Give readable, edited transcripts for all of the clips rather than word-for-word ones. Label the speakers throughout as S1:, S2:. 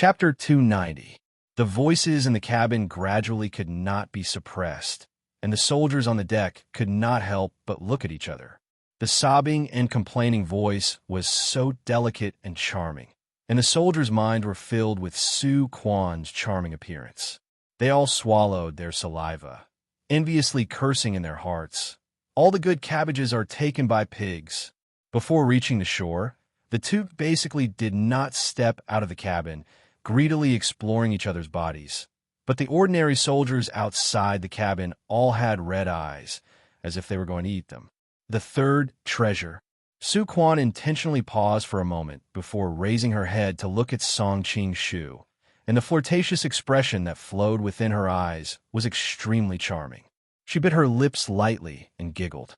S1: Chapter 290. The voices in the cabin gradually could not be suppressed, and the soldiers on the deck could not help but look at each other. The sobbing and complaining voice was so delicate and charming, and the soldiers' minds were filled with Su Quan's charming appearance. They all swallowed their saliva, enviously cursing in their hearts. All the good cabbages are taken by pigs. Before reaching the shore, the two basically did not step out of the cabin, greedily exploring each other's bodies. But the ordinary soldiers outside the cabin all had red eyes, as if they were going to eat them. The third treasure. Su Quan intentionally paused for a moment before raising her head to look at Song Qing-shu, and the flirtatious expression that flowed within her eyes was extremely charming. She bit her lips lightly and giggled.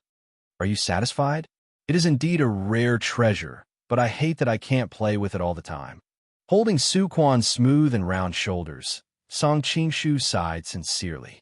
S1: "Are you satisfied? It is indeed a rare treasure, but I hate that I can't play with it all the time." Holding Su Quan's smooth and round shoulders, Song Qing-shu sighed sincerely.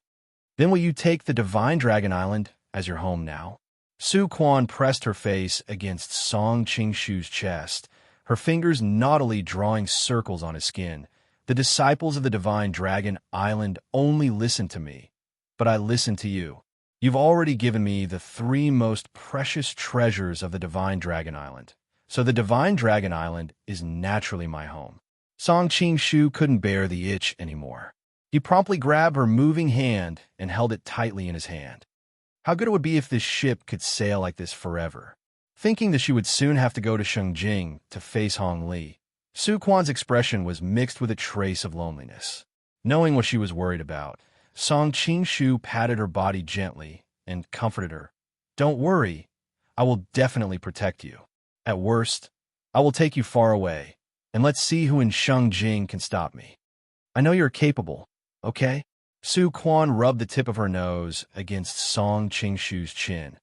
S1: "Then will you take the Divine Dragon Island as your home now?" Su Quan pressed her face against Song Qing-shu's chest, her fingers naughtily drawing circles on his skin. "The disciples of the Divine Dragon Island only listen to me, but I listen to you. You've already given me the three most precious treasures of the Divine Dragon Island, so the Divine Dragon Island is naturally my home." Song Qing-shu couldn't bear the itch anymore. He promptly grabbed her moving hand and held it tightly in his hand. How good it would be if this ship could sail like this forever. Thinking that she would soon have to go to Shengjing to face Hong Li, Su Quan's expression was mixed with a trace of loneliness. Knowing what she was worried about, Song Qing-shu patted her body gently and comforted her. "Don't worry, I will definitely protect you. At worst, I will take you far away, and let's see who in Shengjing can stop me. I know you're capable, okay?" Su Quan rubbed the tip of her nose against Song Qing-shu's chin.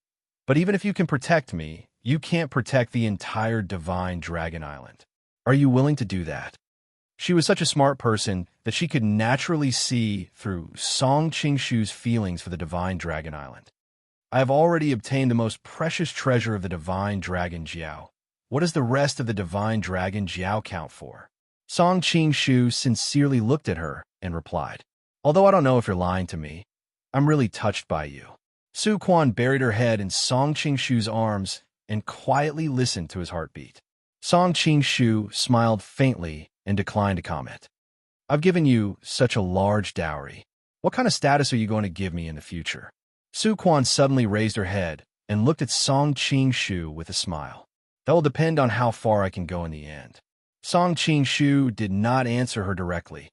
S1: "But even if you can protect me, you can't protect the entire Divine Dragon Island. Are you willing to do that?" She was such a smart person that she could naturally see through Song Qing-shu's feelings for the Divine Dragon Island. "I have already obtained the most precious treasure of the Divine Dragon Jiao. What does the rest of the Divine Dragon Jiao count for?" Song Qing-shu sincerely looked at her and replied, "Although I don't know if you're lying to me, I'm really touched by you." Su Quan buried her head in Song Qing-shu's arms and quietly listened to his heartbeat. Song Qing-shu smiled faintly and declined to comment. "I've given you such a large dowry. What kind of status are you going to give me in the future?" Su Quan suddenly raised her head and looked at Song Qing-shu with a smile. "That will depend on how far I can go in the end." Song Qing-shu did not answer her directly.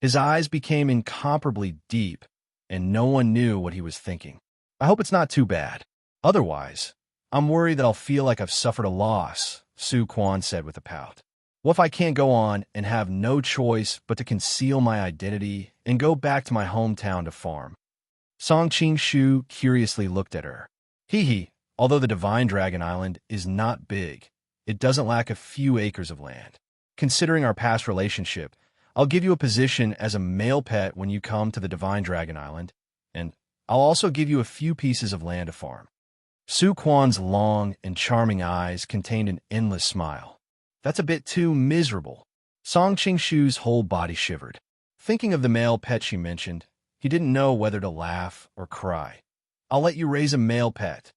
S1: His eyes became incomparably deep, and no one knew what he was thinking. "I hope it's not too bad. Otherwise, I'm worried that I'll feel like I've suffered a loss," Su Quan said with a pout. "What if I can't go on and have no choice but to conceal my identity and go back to my hometown to farm?" Song Qing-shu curiously looked at her. "Hee, although the Divine Dragon Island is not big, it doesn't lack a few acres of land. Considering our past relationship, I'll give you a position as a male pet when you come to the Divine Dragon Island, and I'll also give you a few pieces of land to farm." Su Quan's long and charming eyes contained an endless smile. "That's a bit too miserable." Song Qing-shu's whole body shivered. Thinking of the male pet she mentioned, he didn't know whether to laugh or cry. "I'll let you raise a male pet."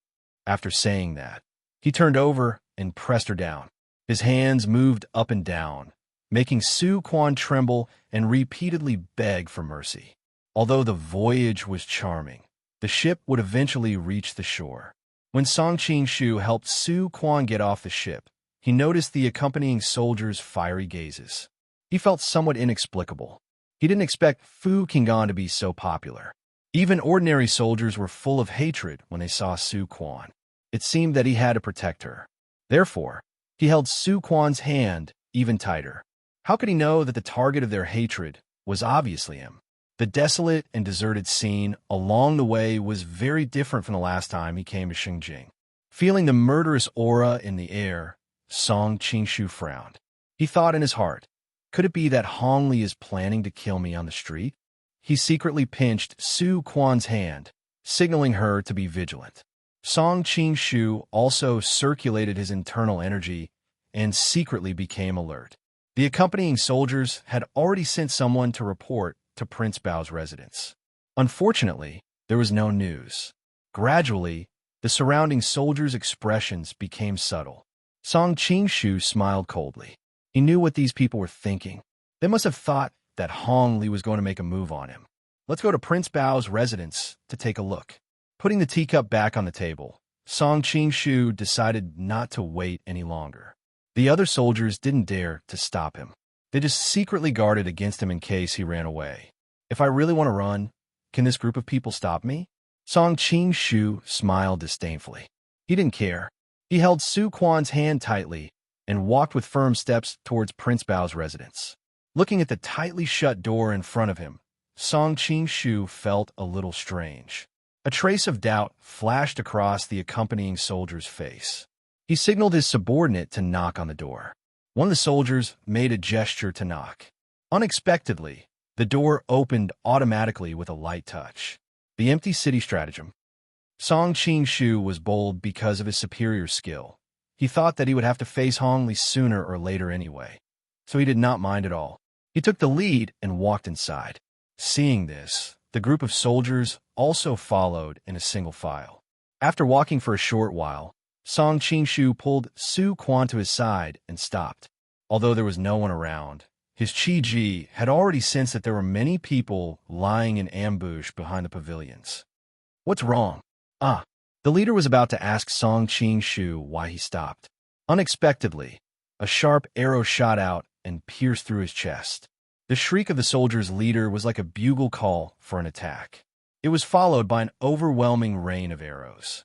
S1: After saying that, he turned over and pressed her down. His hands moved up and down, making Su Quan tremble and repeatedly beg for mercy. Although the voyage was charming, the ship would eventually reach the shore. When Song Qing-shu helped Su Quan get off the ship, he noticed the accompanying soldiers' fiery gazes. He felt somewhat inexplicable. He didn't expect Fu Qinggan to be so popular. Even ordinary soldiers were full of hatred when they saw Su Quan. It seemed that he had to protect her. Therefore, he held Su Quan's hand even tighter. How could he know that the target of their hatred was obviously him? The desolate and deserted scene along the way was very different from the last time he came to Shengjing. Feeling the murderous aura in the air, Song Qing-shu frowned. He thought in his heart, could it be that Hong Li is planning to kill me on the street? He secretly pinched Su Quan's hand, signaling her to be vigilant. Song Qing-shu also circulated his internal energy and secretly became alert. The accompanying soldiers had already sent someone to report to Prince Bao's residence. Unfortunately, there was no news. Gradually, the surrounding soldiers' expressions became subtle. Song Qingshu smiled coldly. He knew what these people were thinking. They must have thought that Hong Li was going to make a move on him. Let's go to Prince Bao's residence to take a look. Putting the teacup back on the table, Song Qingshu decided not to wait any longer. The other soldiers didn't dare to stop him. They just secretly guarded against him in case he ran away. If I really want to run, can this group of people stop me? Song Qingshu smiled disdainfully. He didn't care. He held Su Quan's hand tightly and walked with firm steps towards Prince Bao's residence. Looking at the tightly shut door in front of him, Song Qingshu felt a little strange. A trace of doubt flashed across the accompanying soldier's face. He signaled his subordinate to knock on the door. One of the soldiers made a gesture to knock. Unexpectedly, the door opened automatically with a light touch. The empty city stratagem. Song Qingshu was bold because of his superior skill. He thought that he would have to face Hong Li sooner or later anyway, so he did not mind at all. He took the lead and walked inside. Seeing this, the group of soldiers also followed in a single file. After walking for a short while, Song Qingshu pulled Su Quan to his side and stopped. Although there was no one around, his Qi Ji had already sensed that there were many people lying in ambush behind the pavilions. What's wrong? The leader was about to ask Song Qingshu why he stopped. Unexpectedly, a sharp arrow shot out and pierced through his chest. The shriek of the soldier's leader was like a bugle call for an attack. It was followed by an overwhelming rain of arrows.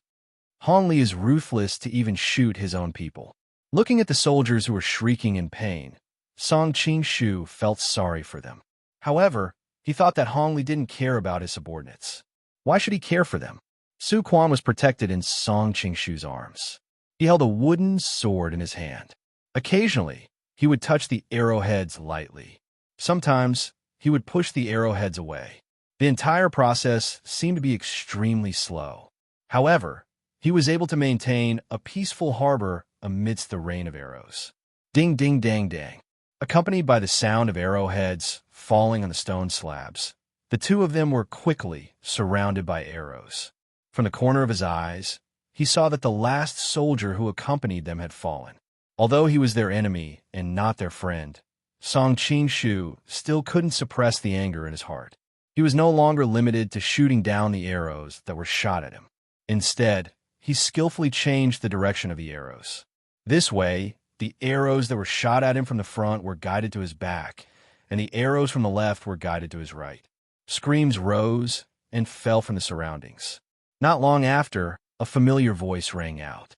S1: Hong Li is ruthless to even shoot his own people. Looking at the soldiers who were shrieking in pain, Song Qingshu felt sorry for them. However, he thought that Hong Li didn't care about his subordinates. Why should he care for them? Su Quan was protected in Song Qingshu's arms. He held a wooden sword in his hand. Occasionally, he would touch the arrowheads lightly. Sometimes, he would push the arrowheads away. The entire process seemed to be extremely slow. However, he was able to maintain a peaceful harbor amidst the rain of arrows. Ding, ding, dang, dang. Accompanied by the sound of arrowheads falling on the stone slabs, the two of them were quickly surrounded by arrows. From the corner of his eyes, he saw that the last soldier who accompanied them had fallen. Although he was their enemy and not their friend, Song Qingshu still couldn't suppress the anger in his heart. He was no longer limited to shooting down the arrows that were shot at him. Instead, he skillfully changed the direction of the arrows. This way, the arrows that were shot at him from the front were guided to his back, and the arrows from the left were guided to his right. Screams rose and fell from the surroundings. Not long after, a familiar voice rang out.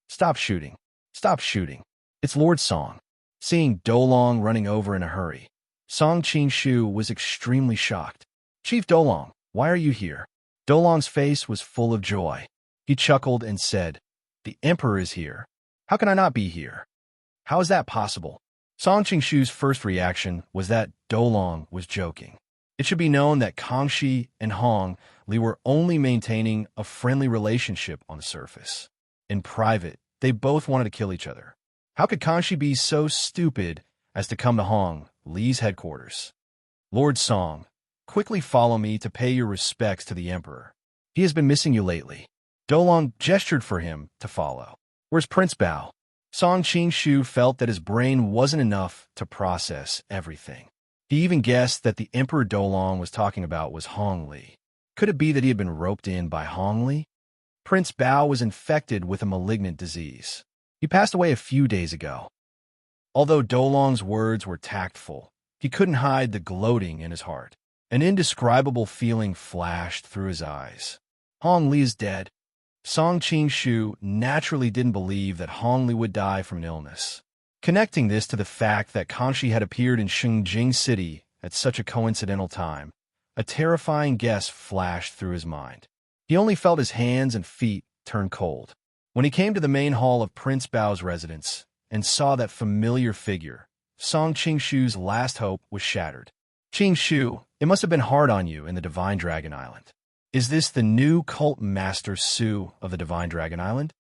S1: Stop shooting. Stop shooting. It's Lord Song. Seeing Dolong running over in a hurry, Song Qingshu was extremely shocked. Chief Dolong, why are you here? Dolong's face was full of joy. He chuckled and said, The Emperor is here. How can I not be here? How is that possible? Song Qingshu's first reaction was that Dolong was joking. It should be known that Kangxi and Hong Li were only maintaining a friendly relationship on the surface. In private, they both wanted to kill each other. How could Kangxi be so stupid as to come to Hong Li's headquarters? Lord Song, quickly follow me to pay your respects to the Emperor. He has been missing you lately. Dolong gestured for him to follow. Where's Prince Bao? Song Qingshu felt that his brain wasn't enough to process everything. He even guessed that the Emperor Dolong was talking about was Hong Li. Could it be that he had been roped in by Hong Li? Prince Bao was infected with a malignant disease. He passed away a few days ago. Although Dolong's words were tactful, he couldn't hide the gloating in his heart. An indescribable feeling flashed through his eyes. Hong Li is dead. Song Qingshu naturally didn't believe that Hong Li would die from an illness. Connecting this to the fact that Kangxi had appeared in Xingjing City at such a coincidental time, a terrifying guess flashed through his mind. He only felt his hands and feet turn cold. When he came to the main hall of Prince Bao's residence and saw that familiar figure, Song Qingshu's last hope was shattered. Qingshu, it must have been hard on you in the Divine Dragon Island. Is this the new cult master Su of the Divine Dragon Island?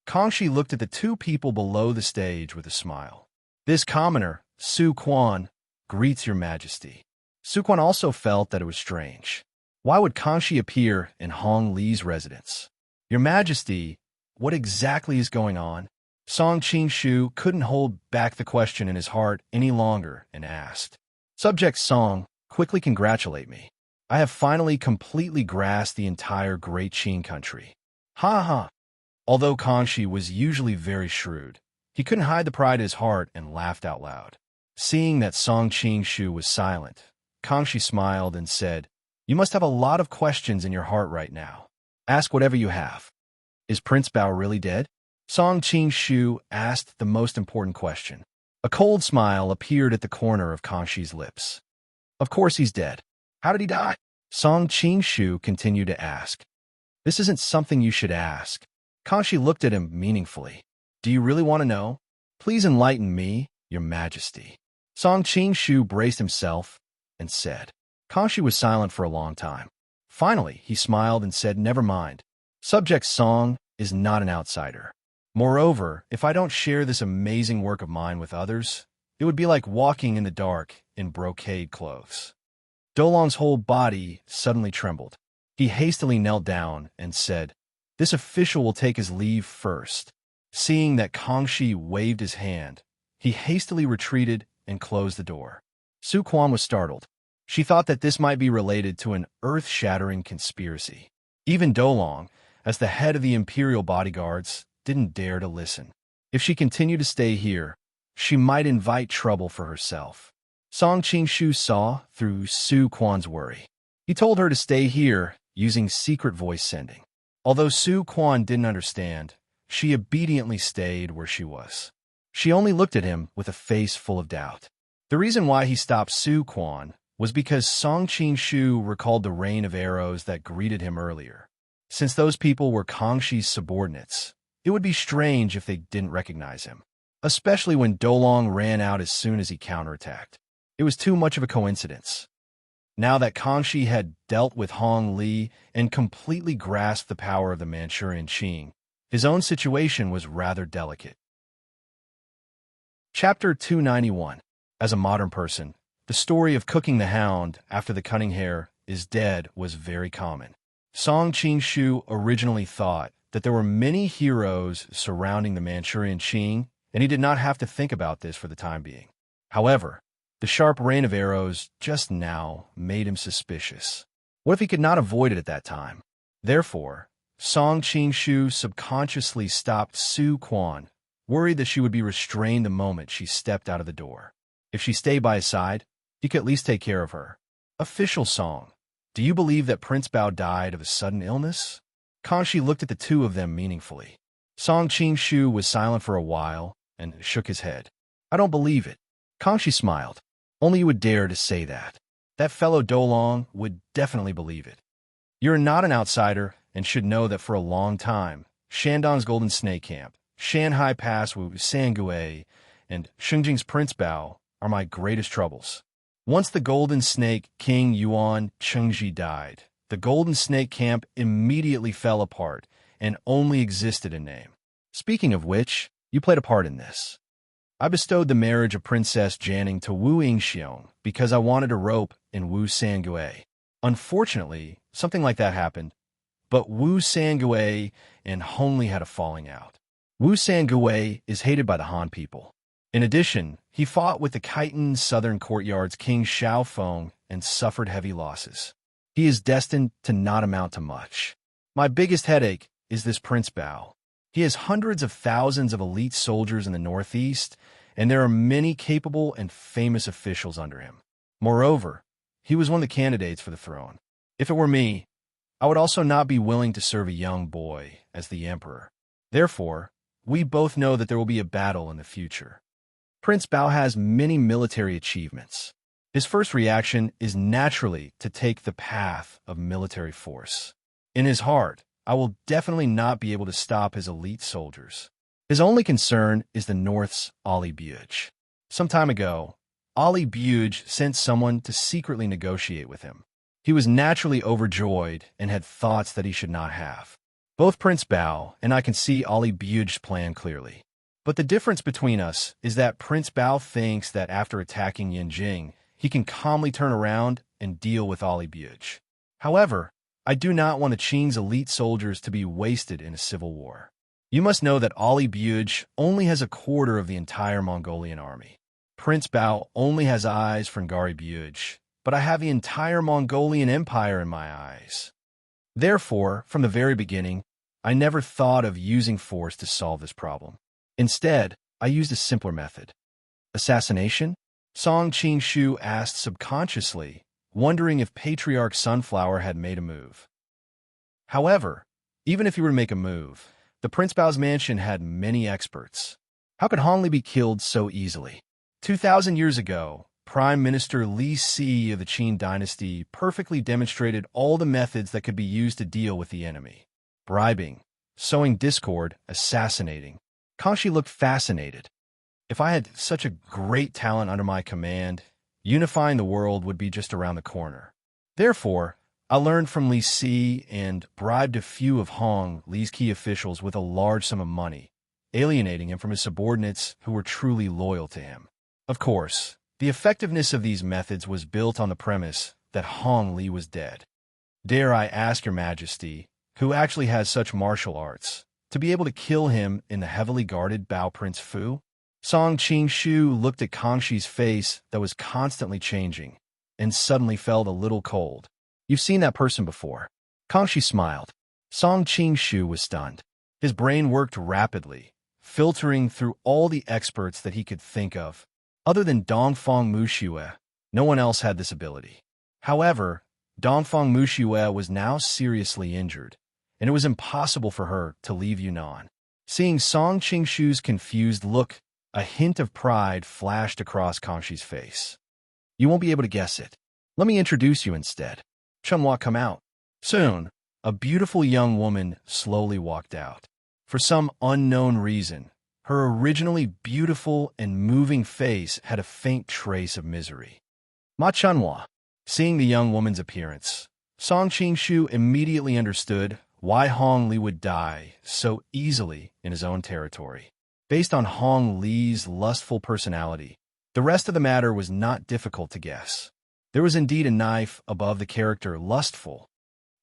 S1: Kangxi looked at the two people below the stage with a smile. This commoner Su Quan greets your majesty. Su Quan also felt that it was strange. Why would Kangxi appear in Hong Li's residence? Your majesty, what exactly is going on? Song Qing-shu couldn't hold back the question in his heart any longer and asked. Subject Song, quickly congratulate me. I have finally completely grasped the entire Great Qing country. Ha ha. Although Kangxi was usually very shrewd, he couldn't hide the pride in his heart and laughed out loud. Seeing that Song Qing-shu was silent, Kangxi smiled and said, You must have a lot of questions in your heart right now. Ask whatever you have. Is Prince Bao really dead? Song Qing-shu asked the most important question. A cold smile appeared at the corner of Kangxi's lips. Of course he's dead. How did he die? Song Qing-shu continued to ask. This isn't something you should ask. Kangxi looked at him meaningfully. Do you really want to know? Please enlighten me, your majesty. Song Qing-shu braced himself and said. Kangxi was silent for a long time. Finally, he smiled and said, Never mind. Subject Song is not an outsider. Moreover, if I don't share this amazing work of mine with others, it would be like walking in the dark in brocade clothes. Dolong's whole body suddenly trembled. He hastily knelt down and said, This official will take his leave first. Seeing that Kangxi waved his hand, he hastily retreated and closed the door. Su Quan was startled. She thought that this might be related to an earth-shattering conspiracy. Even Dolong, as the head of the imperial bodyguards, didn't dare to listen. If she continued to stay here, she might invite trouble for herself. Song Qing-shu saw through Su Quan's worry. He told her to stay here using secret voice sending. Although Su Quan didn't understand, she obediently stayed where she was. She only looked at him with a face full of doubt. The reason why he stopped Su Quan was because Song Qing-shu recalled the rain of arrows that greeted him earlier. Since those people were Kangxi's subordinates, it would be strange if they didn't recognize him, especially when Dolong ran out as soon as he counterattacked. It was too much of a coincidence. Now that Kangxi had dealt with Hong Li and completely grasped the power of the Manchurian Qing, his own situation was rather delicate. Chapter 291. As a modern person, the story of cooking the hound after the cunning hare is dead was very common. Song Qing-shu originally thought that there were many heroes surrounding the Manchurian Qing, and he did not have to think about this for the time being. However, the sharp rain of arrows just now made him suspicious. What if he could not avoid it at that time? Therefore, Song Qing-shu subconsciously stopped Su Quan, worried that she would be restrained the moment she stepped out of the door. If she stayed by his side, he could at least take care of her. Official Song, do you believe that Prince Bao died of a sudden illness? Kangxi looked at the two of them meaningfully. Song Qing-shu was silent for a while and shook his head. I don't believe it. Kangxi smiled. Only you would dare to say that. That fellow Dolong would definitely believe it. You're not an outsider and should know that for a long time, Shandong's Golden Snake Camp, Shanhai Pass Wu Sangue, and Shengjing's Prince Bao are my greatest troubles. Once the Golden Snake King Yuan Chengji died, the Golden Snake Camp immediately fell apart and only existed in name. Speaking of which, you played a part in this. I bestowed the marriage of Princess Janning to Wu Yingxiong because I wanted a rope in Wu Sangue. Unfortunately, something like that happened, but Wu Sangue and Hongli had a falling out. Wu Sangue is hated by the Han people. In addition, he fought with the Khitan Southern Courtyard's King Xiaofeng and suffered heavy losses. He is destined to not amount to much. My biggest headache is this Prince Bao. He has hundreds of thousands of elite soldiers in the northeast, and there are many capable and famous officials under him. Moreover, he was one of the candidates for the throne. If it were me, I would also not be willing to serve a young boy as the emperor. Therefore, we both know that there will be a battle in the future. Prince Bao has many military achievements. His first reaction is naturally to take the path of military force. In his heart, I will definitely not be able to stop his elite soldiers. His only concern is the North's Ali Buj. Some time ago, Ali Buj sent someone to secretly negotiate with him. He was naturally overjoyed and had thoughts that he should not have. Both Prince Bao and I can see Ali Buj's plan clearly. But the difference between us is that Prince Bao thinks that after attacking Yinjing, he can calmly turn around and deal with Audiobook. However, I do not want the Qing's elite soldiers to be wasted in a civil war. You must know that Audiobook only has a quarter of the entire Mongolian army. Prince Bao only has eyes for Ngari, but I have the entire Mongolian Empire in my eyes. Therefore, from the very beginning, I never thought of using force to solve this problem. Instead, I used a simpler method. Assassination? Song Qingshu asked subconsciously, wondering if Patriarch Sunflower had made a move. However, even if he were to make a move, the Prince Bao's mansion had many experts. How could Hongli be killed so easily? 2,000 years ago, Prime Minister Li Si of the Qin dynasty perfectly demonstrated all the methods that could be used to deal with the enemy. Bribing, sowing discord, assassinating. Kangxi looked fascinated. If I had such a great talent under my command, unifying the world would be just around the corner. Therefore, I learned from Li Si and bribed a few of Hong Li's key officials with a large sum of money, alienating him from his subordinates who were truly loyal to him. Of course, the effectiveness of these methods was built on the premise that Hong Li was dead. Dare I ask your majesty, who actually has such martial arts, to be able to kill him in the heavily guarded Bao Prince Fu? Song Qingshu looked at Kangxi's face that was constantly changing, and suddenly felt a little cold. You've seen that person before. Kangxi smiled. Song Qingshu was stunned. His brain worked rapidly, filtering through all the experts that he could think of. Other than Dongfang Muxue, no one else had this ability. However, Dongfang Muxue was now seriously injured, and it was impossible for her to leave Yunnan. Seeing Song Qingshu's confused look, a hint of pride flashed across Kangxi's face. You won't be able to guess it. Let me introduce you instead. Chunhua, come out. Soon, a beautiful young woman slowly walked out. For some unknown reason, her originally beautiful and moving face had a faint trace of misery. Ma Chunhua. Seeing the young woman's appearance, Song Qingshu immediately understood why Hong Li would die so easily in his own territory. Based on Hong Li's lustful personality, the rest of the matter was not difficult to guess. There was indeed a knife above the character lustful.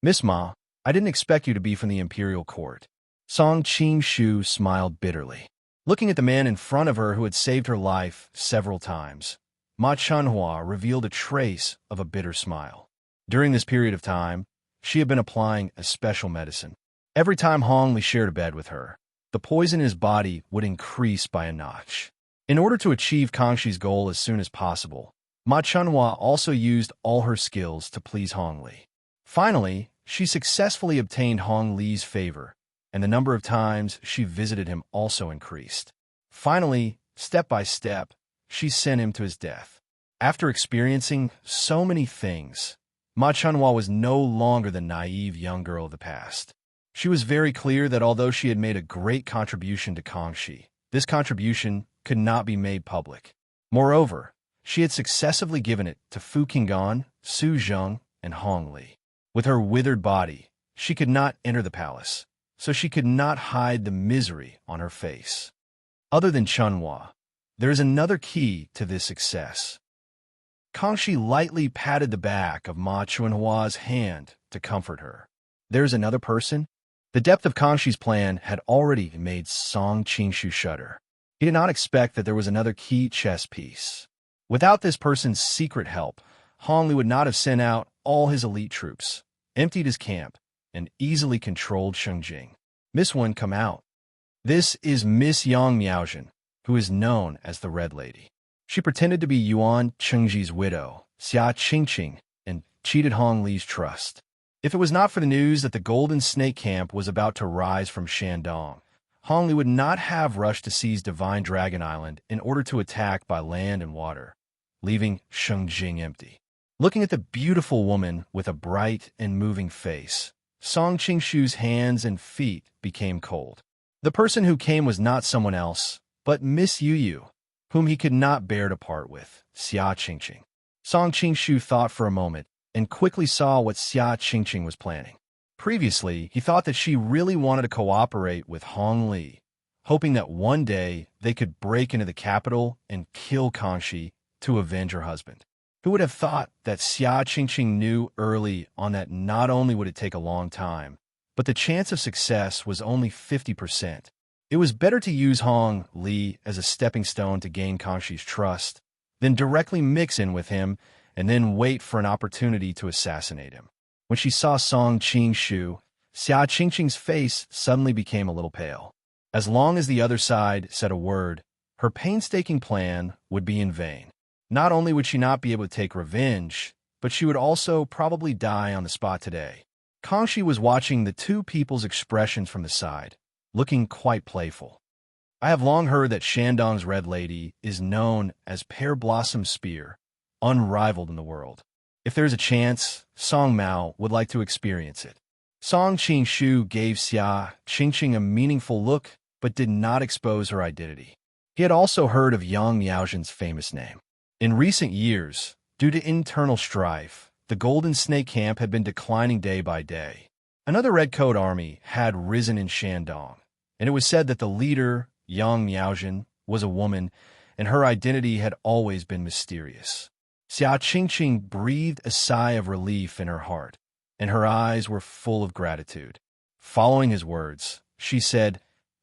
S1: Miss Ma, I didn't expect you to be from the imperial court. Song Qingshu smiled bitterly. Looking at the man in front of her who had saved her life several times, Ma Chunhua revealed a trace of a bitter smile. During this period of time, she had been applying a special medicine. Every time Hong Li shared a bed with her, the poison in his body would increase by a notch. In order to achieve Kangxi's goal as soon as possible, Ma Chunhua also used all her skills to please Hong Li. Finally, she successfully obtained Hong Li's favor, and the number of times she visited him also increased. Finally, step by step, she sent him to his death. After experiencing so many things, Ma Chunhua was no longer the naive young girl of the past. She was very clear that although she had made a great contribution to Kangxi, this contribution could not be made public. Moreover, she had successively given it to Fu Qinggan, Su Zheng, and Hong Li. With her withered body, she could not enter the palace, so she could not hide the misery on her face. Other than Chunhua, there is another key to this success. Kangxi lightly patted the back of Ma Chunhua's hand to comfort her. There's another person? The depth of Kangxi's plan had already made Song Qingshu shudder. He did not expect that there was another key chess piece. Without this person's secret help, Hong Li would not have sent out all his elite troops, emptied his camp, and easily controlled Shengjing. Miss Wen, come out. This is Miss Yang Miaozhen, who is known as the Red Lady. She pretended to be Yuan Chengji's widow, Xia Qingqing, and cheated Hong Li's trust. If it was not for the news that the Golden Snake Camp was about to rise from Shandong, Hong Li would not have rushed to seize Divine Dragon Island in order to attack by land and water, leaving Shengjing empty. Looking at the beautiful woman with a bright and moving face, Song Qingshu's hands and feet became cold. The person who came was not someone else, but Miss Yu, whom he could not bear to part with, Xia Qingqing. Song Qingshu thought for a moment and quickly saw what Xia Qingqing was planning. Previously, he thought that she really wanted to cooperate with Hong Li. hoping that one day they could break into the capital and kill Kangxi to avenge her husband. Who would have thought that Xia Qingqing knew early on that not only would it take a long time, but the chance of success was only 50%. It was better to use Hong Li as a stepping stone to gain Kangxi's trust than directly mix in with him and then wait for an opportunity to assassinate him. When she saw Song Qingshu, Xia Qingqing's face suddenly became a little pale. As long as the other side said a word, her painstaking plan would be in vain. Not only would she not be able to take revenge, but she would also probably die on the spot today. Kangxi was watching the two people's expressions from the side, looking quite playful. I have long heard that Shandong's Red Lady is known as Pear Blossom Spear, unrivaled in the world. If there's a chance, Song Mao would like to experience it. Song Qingshu gave Xia Qingqing a meaningful look, but did not expose her identity. He had also heard of Yang Miaozhen's famous name. In recent years, due to internal strife, the Golden Snake Camp had been declining day by day. Another Redcoat army had risen in Shandong, and it was said that the leader, Yang Miaozhen, was a woman, and her identity had always been mysterious. Xia Qingqing breathed a sigh of relief in her heart, and her eyes were full of gratitude. Following his words, she said,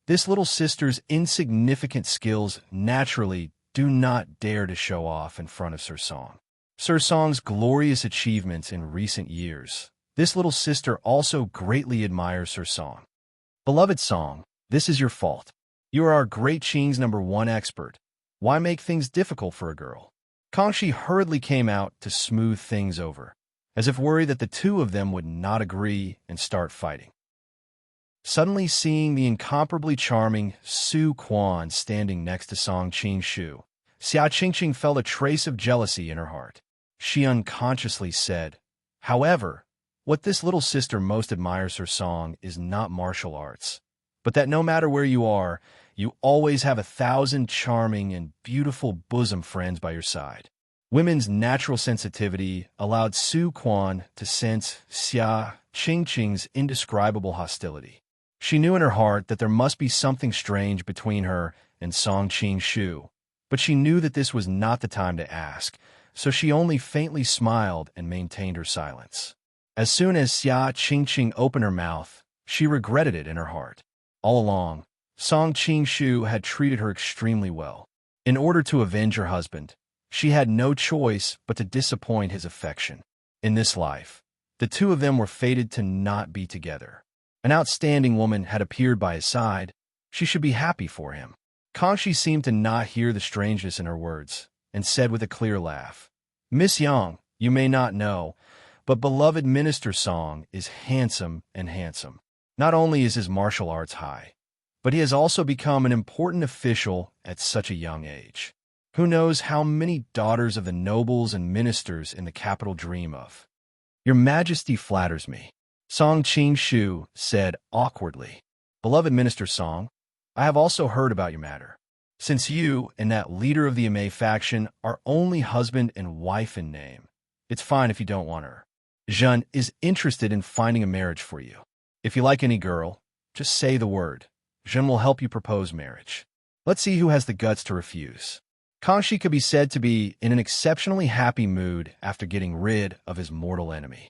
S1: "This little sister's insignificant skills naturally do not dare to show off in front of Sir Song. Sir Song's glorious achievements in recent years. This little sister also greatly admires Sir Song. Beloved Song, this is your fault. You are our great Qing's #1 expert. Why make things difficult for a girl?" Kangxi hurriedly came out to smooth things over, as if worried that the two of them would not agree and start fighting. Suddenly seeing the incomparably charming Su Quan standing next to Song Qingshu, Xia Qingqing felt a trace of jealousy in her heart. She unconsciously said, "However, what this little sister most admires her Song is not martial arts, but that no matter where you are, you always have 1,000 charming and beautiful bosom friends by your side." Women's natural sensitivity allowed Su Quan to sense Xia Qingqing's indescribable hostility. She knew in her heart that there must be something strange between her and Song Qingshu, but she knew that this was not the time to ask, so she only faintly smiled and maintained her silence. As soon as Xia Qingqing opened her mouth, she regretted it in her heart. All along, Song Qingshu had treated her extremely well. In order to avenge her husband, she had no choice but to disappoint his affection. In this life, the two of them were fated to not be together. An outstanding woman had appeared by his side. She should be happy for him. Kangxi seemed to not hear the strangeness in her words, and said with a clear laugh, "Miss Yang, you may not know, but beloved Minister Song is handsome and handsome. Not only is his martial arts high, but he has also become an important official at such a young age. Who knows how many daughters of the nobles and ministers in the capital dream of? Your Majesty flatters me," Song Qingshu said awkwardly. "Beloved Minister Song, I have also heard about your matter. Since you and that leader of the Amei faction are only husband and wife in name, it's fine if you don't want her. Zhen is interested in finding a marriage for you. If you like any girl, just say the word. Zhen will help you propose marriage. Let's see who has the guts to refuse." Kangxi could be said to be in an exceptionally happy mood after getting rid of his mortal enemy.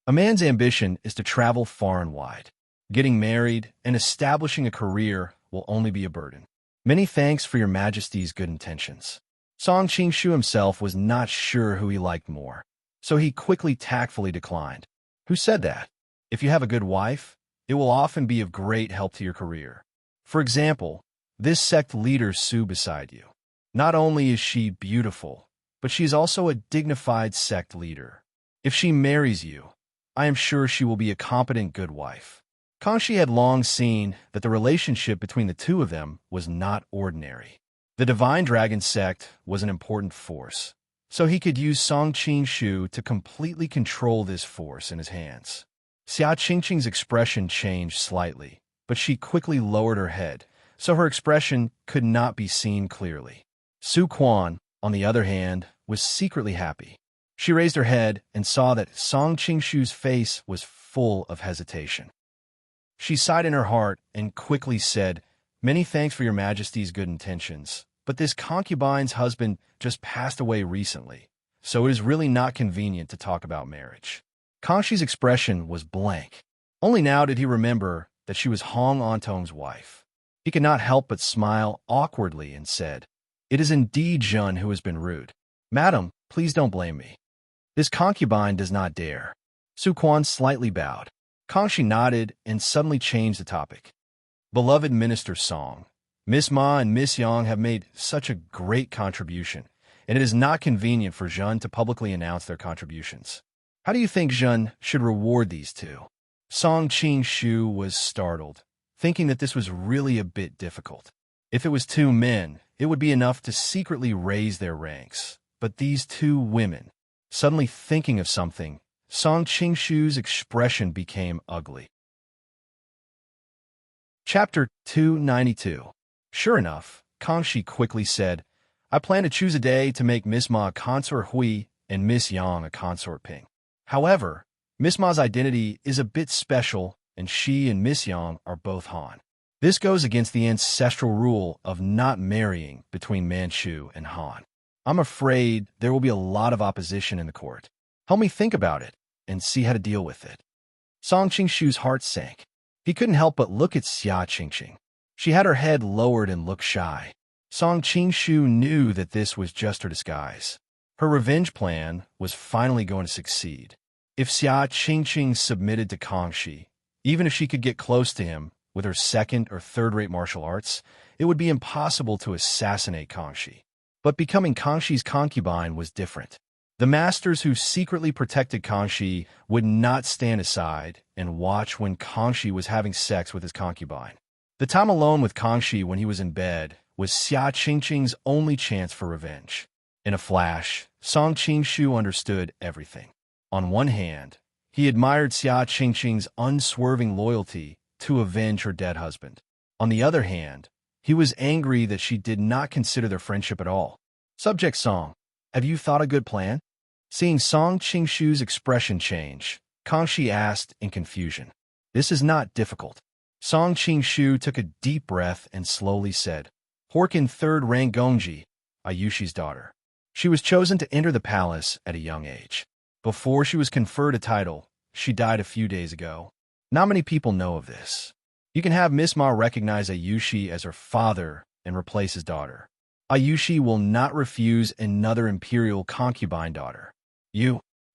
S1: A man's ambition is to travel far and wide. Getting married and establishing a career will only be a burden. Many thanks for your Majesty's good intentions. Song Qingshu himself was not sure who he liked more, so he quickly tactfully declined. Who said that? If you have a good wife, it will often be of great help to your career. For example, this sect leader Su beside you. Not only is she beautiful, but she is also a dignified sect leader. If she marries you, I am sure she will be a competent good wife. Kangxi had long seen that the relationship between the two of them was not ordinary. The Divine Dragon sect was an important force, so he could use Song Qingshu to completely control this force in his hands. Xia Qingqing's expression changed slightly, but she quickly lowered her head, so her expression could not be seen clearly. Su Quan, on the other hand, was secretly happy. She raised her head and saw that Song Qingshu's face was full of hesitation. She sighed in her heart and quickly said, Many thanks for your majesty's good intentions, but this concubine's husband just passed away recently, so it is really not convenient to talk about marriage. Kangshi's expression was blank. Only now did he remember that she was Hong Ontong's wife. He could not help but smile awkwardly and said, "It is indeed Zhen who has been rude. Madam, please don't blame me. This concubine does not dare." Su Quan slightly bowed. Kangxi nodded and suddenly changed the topic. "Beloved Minister Song, Miss Ma and Miss Yang have made such a great contribution, and it is not convenient for Zhen to publicly announce their contributions. How do you think Zhen should reward these two?" Song Qing Shu was startled, thinking that this was really a bit difficult. If it was two men, it would be enough to secretly raise their ranks. But these two women, suddenly thinking of something, Song Qing Shu's expression became ugly. Chapter 292. Sure enough, Kangxi quickly said, "I plan to choose a day to make Miss Ma a consort Hui and Miss Yang a consort Ping. However, Miss Ma's identity is a bit special, and she and Miss Yang are both Han. This goes against the ancestral rule of not marrying between Manchu and Han. I'm afraid there will be a lot of opposition in the court. Help me think about it and see how to deal with it." Song Qingshu's heart sank. He couldn't help but look at Xia Qingqing. She had her head lowered and looked shy. Song Qingshu knew that this was just her disguise. Her revenge plan was finally going to succeed. If Xia Qingqing submitted to Kangxi, even if she could get close to him with her second or third-rate martial arts, it would be impossible to assassinate Kangxi. But becoming Kangxi's concubine was different. The masters who secretly protected Kangxi would not stand aside and watch when Kangxi was having sex with his concubine. The time alone with Kangxi when he was in bed was Xia Qingqing's only chance for revenge. In a flash, Song Qingshu understood everything. On one hand, he admired Xia Qingqing's unswerving loyalty to avenge her dead husband. On the other hand, he was angry that she did not consider their friendship at all. "Subject Song, have you thought a good plan?" Seeing Song Qingshu's expression change, Kangxi asked in confusion. "This is not difficult." Song Qingshu took a deep breath and slowly said, "Horkin 3rd rank Gongji, Ayushi's daughter. She was chosen to enter the palace at a young age. Before she was conferred a title, she died a few days ago. Not many people know of this. You can have Miss Ma recognize Ayushi as her father and replace his daughter. Ayushi will not refuse another imperial concubine daughter.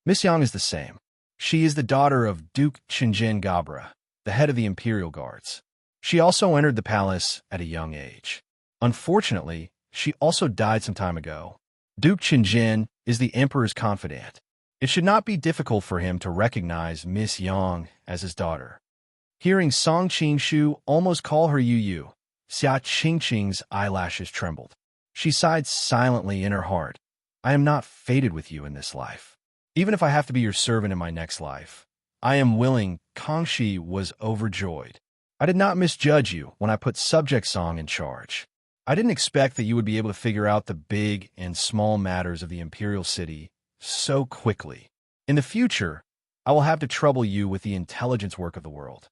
S1: Miss Yang is the same. She is the daughter of Duke Qinjin Gabra, the head of the Imperial Guards. She also entered the palace at a young age. Unfortunately, she also died some time ago. Duke Qinjin is the Emperor's confidant. It should not be difficult for him to recognize Miss Yang as his daughter." Hearing Song Qingshu almost call her Yu, Xia Qingqing's eyelashes trembled. She sighed silently in her heart. "I am not fated with you in this life. Even if I have to be your servant in my next life, I am willing." Kangxi was overjoyed. "I did not misjudge you when I put Subject Song in charge. I didn't expect that you would be able to figure out the big and small matters of the imperial city so quickly. In the future, I will have to trouble you with the intelligence work of the world."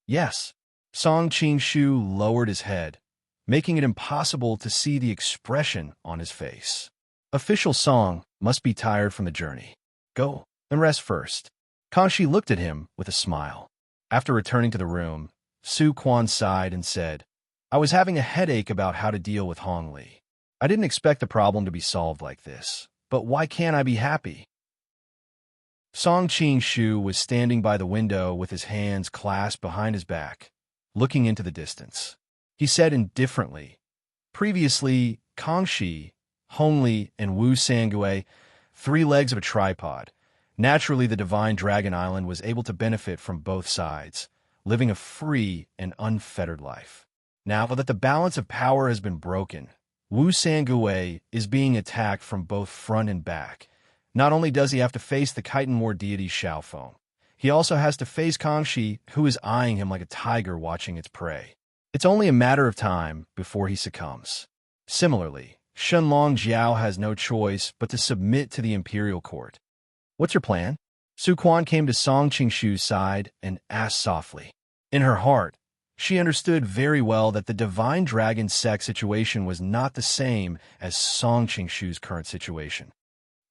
S1: "Yes." Song Qingshu lowered his head, making it impossible to see the expression on his face. "Official Song must be tired from the journey. Go and rest first." Kangxi looked at him with a smile. After returning to the room, Su Quan sighed and said, "I was having a headache about how to deal with Hong Li. I didn't expect the problem to be solved like this. But why can't I be happy?" Song Qingshu was standing by the window with his hands clasped behind his back, looking into the distance. He said indifferently, "Previously, Kangxi, Hongli, and Wu Sangue, 3 legs of a tripod. Naturally, the divine Dragon Island was able to benefit from both sides, living a free and unfettered life. Now that the balance of power has been broken, Wu Sangue is being attacked from both front and back. Not only does he have to face the Chitin War deity Xiaofeng, he also has to face Kangxi, who is eyeing him like a tiger watching its prey. It's only a matter of time before he succumbs. Similarly, Shenlong Jiao has no choice but to submit to the imperial court. What's your plan?" Su Quan came to Song Qingshu's side and asked softly. In her heart, She understood very well that the divine dragon sex situation was not the same as Song Qingshu's current situation.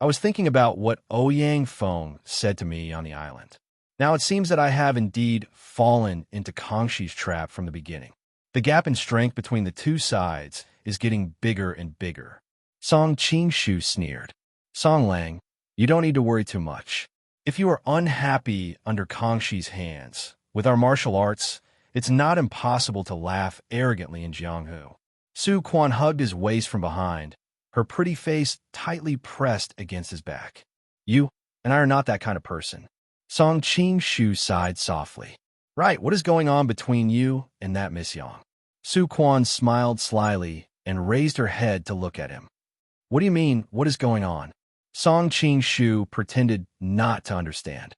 S1: I was thinking about what Ouyang Feng said to me on the island. Now it seems that I have indeed fallen into Kangxi's trap from the beginning. The gap in strength between the two sides is getting bigger and bigger. Song Qingshu sneered. Song Lang, you don't need to worry too much. If you are unhappy under Kangxi's hands, with our martial arts, it's not impossible to laugh arrogantly in Jianghu. Su Quan hugged his waist from behind, her pretty face tightly pressed against his back. You and I are not that kind of person. Song Qingshu sighed softly. Right, what is going on between you and that Miss Yang? Su Quan smiled slyly and raised her head to look at him. What do you mean, what is going on? Song Qingshu pretended not to understand.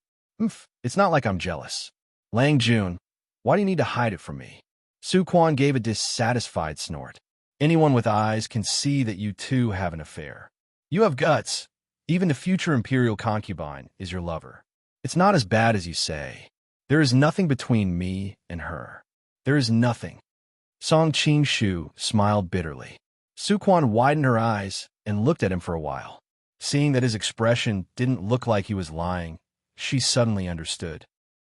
S1: It's not like I'm jealous. Lang Jun, why do you need to hide it from me? Su Quan gave a dissatisfied snort. Anyone with eyes can see that you two have an affair. You have guts. Even the future imperial concubine is your lover. It's not as bad as you say. There is nothing between me and her. There is nothing. Song Qingshu smiled bitterly. Su Quan widened her eyes and looked at him for a while. Seeing that his expression didn't look like he was lying, she suddenly understood.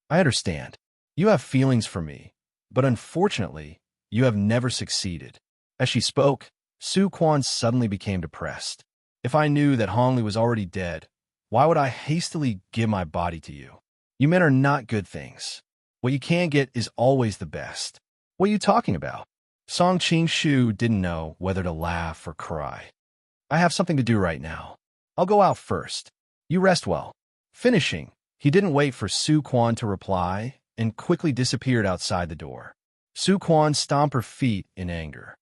S1: I understand. You have feelings for me, but unfortunately, you have never succeeded. As she spoke, Su Quan suddenly became depressed. If I knew that Hongli was already dead, why would I hastily give my body to you? You men are not good things. What you can get is always the best. What are you talking about? Song Qingshu didn't know whether to laugh or cry. I have something to do right now. I'll go out first. You rest well. Finishing, he didn't wait for Su Quan to reply and quickly disappeared outside the door. Su Quan stomped her feet in anger.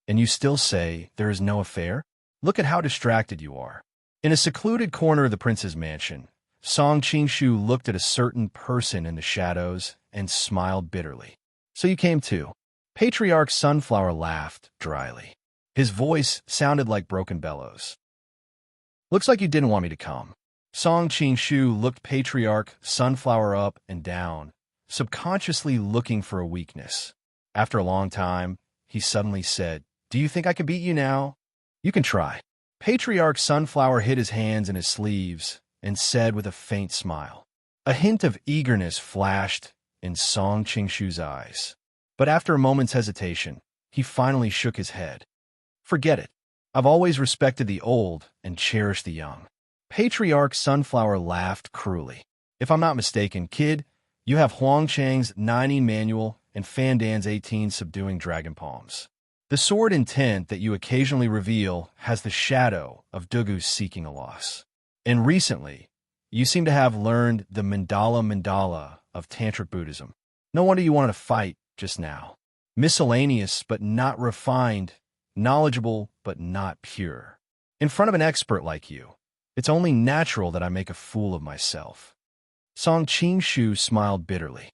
S1: And you still say there is no affair? Look at how distracted you are. In a secluded corner of the prince's mansion, Song Qingshu looked at a certain person in the shadows and smiled bitterly. So you came too. Patriarch Sunflower laughed dryly. His voice sounded like broken bellows. Looks like you didn't want me to come. Song Qingshu looked Patriarch Sunflower up and down, subconsciously looking for a weakness. After a long time, he suddenly said, Do you think I can beat you now? You can try. Patriarch Sunflower hid his hands in his sleeves and said with a faint smile. A hint of eagerness flashed in Song Qingshu's eyes. But after a moment's hesitation, he finally shook his head. Forget it. I've always respected the old and cherished the young. Patriarch Sunflower laughed cruelly. If I'm not mistaken, kid, you have Huang Chang's 90 manual and Fandan's 18 subduing dragon palms. The sword intent that you occasionally reveal has the shadow of Dugu's seeking a loss. And recently, you seem to have learned the mandala of Tantric Buddhism. No wonder you wanted to fight just now. Miscellaneous but not refined, knowledgeable but not pure. In front of an expert like you, it's only natural that I make a fool of myself. Song Qingshu smiled bitterly.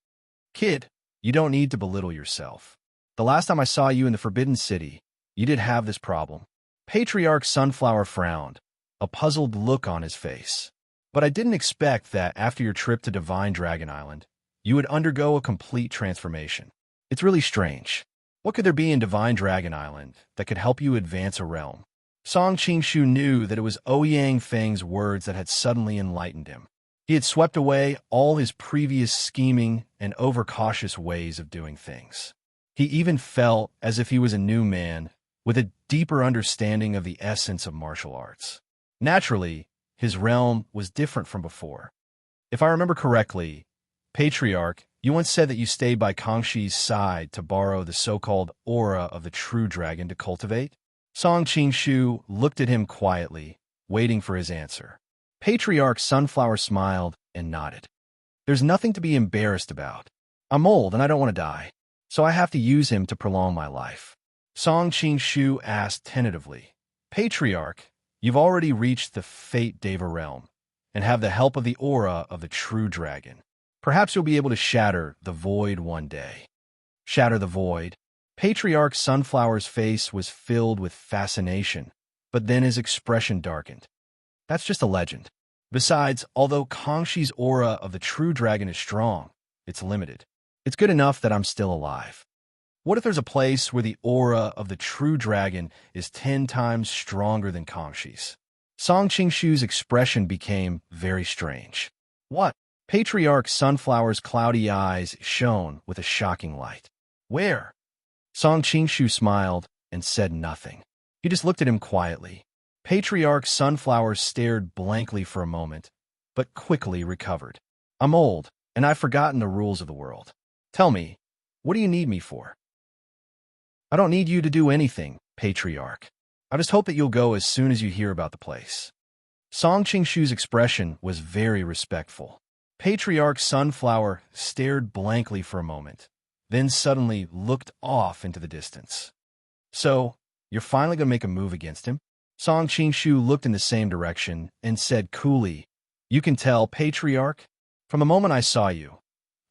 S1: Kid, you don't need to belittle yourself. The last time I saw you in the Forbidden City, you did have this problem. Patriarch Sunflower frowned, a puzzled look on his face. But I didn't expect that after your trip to Divine Dragon Island, you would undergo a complete transformation. It's really strange. What could there be in Divine Dragon Island that could help you advance a realm? Song Qingshu knew that it was Ouyang Feng's words that had suddenly enlightened him. He had swept away all his previous scheming and overcautious ways of doing things. He even felt as if he was a new man, with a deeper understanding of the essence of martial arts. Naturally, his realm was different from before. If I remember correctly, Patriarch, you once said that you stayed by Kangxi's side to borrow the so-called aura of the true dragon to cultivate? Song Qingshu looked at him quietly, waiting for his answer. Patriarch Sunflower smiled and nodded. There's nothing to be embarrassed about. I'm old and I don't want to die, so I have to use him to prolong my life. Song Qingshu asked tentatively, Patriarch, you've already reached the Fate Deva realm and have the help of the aura of the true dragon. Perhaps you'll be able to shatter the void one day. Shatter the void? Patriarch Sunflower's face was filled with fascination, but then his expression darkened. That's just a legend. Besides, although Kangxi's aura of the true dragon is strong, it's limited. It's good enough that I'm still alive. What if there's a place where the aura of the true dragon is 10 times stronger than Kangshi's? Song Qingshu's expression became very strange. What? Patriarch Sunflower's cloudy eyes shone with a shocking light. Where? Song Qingshu smiled and said nothing. He just looked at him quietly. Patriarch Sunflower stared blankly for a moment, but quickly recovered. I'm old, and I've forgotten the rules of the world. Tell me, what do you need me for? I don't need you to do anything, Patriarch. I just hope that you'll go as soon as you hear about the place. Song Qingshu's expression was very respectful. Patriarch Sunflower stared blankly for a moment, then suddenly looked off into the distance. So, you're finally going to make a move against him? Song Qingshu looked in the same direction and said coolly, You can tell, Patriarch. From the moment I saw you,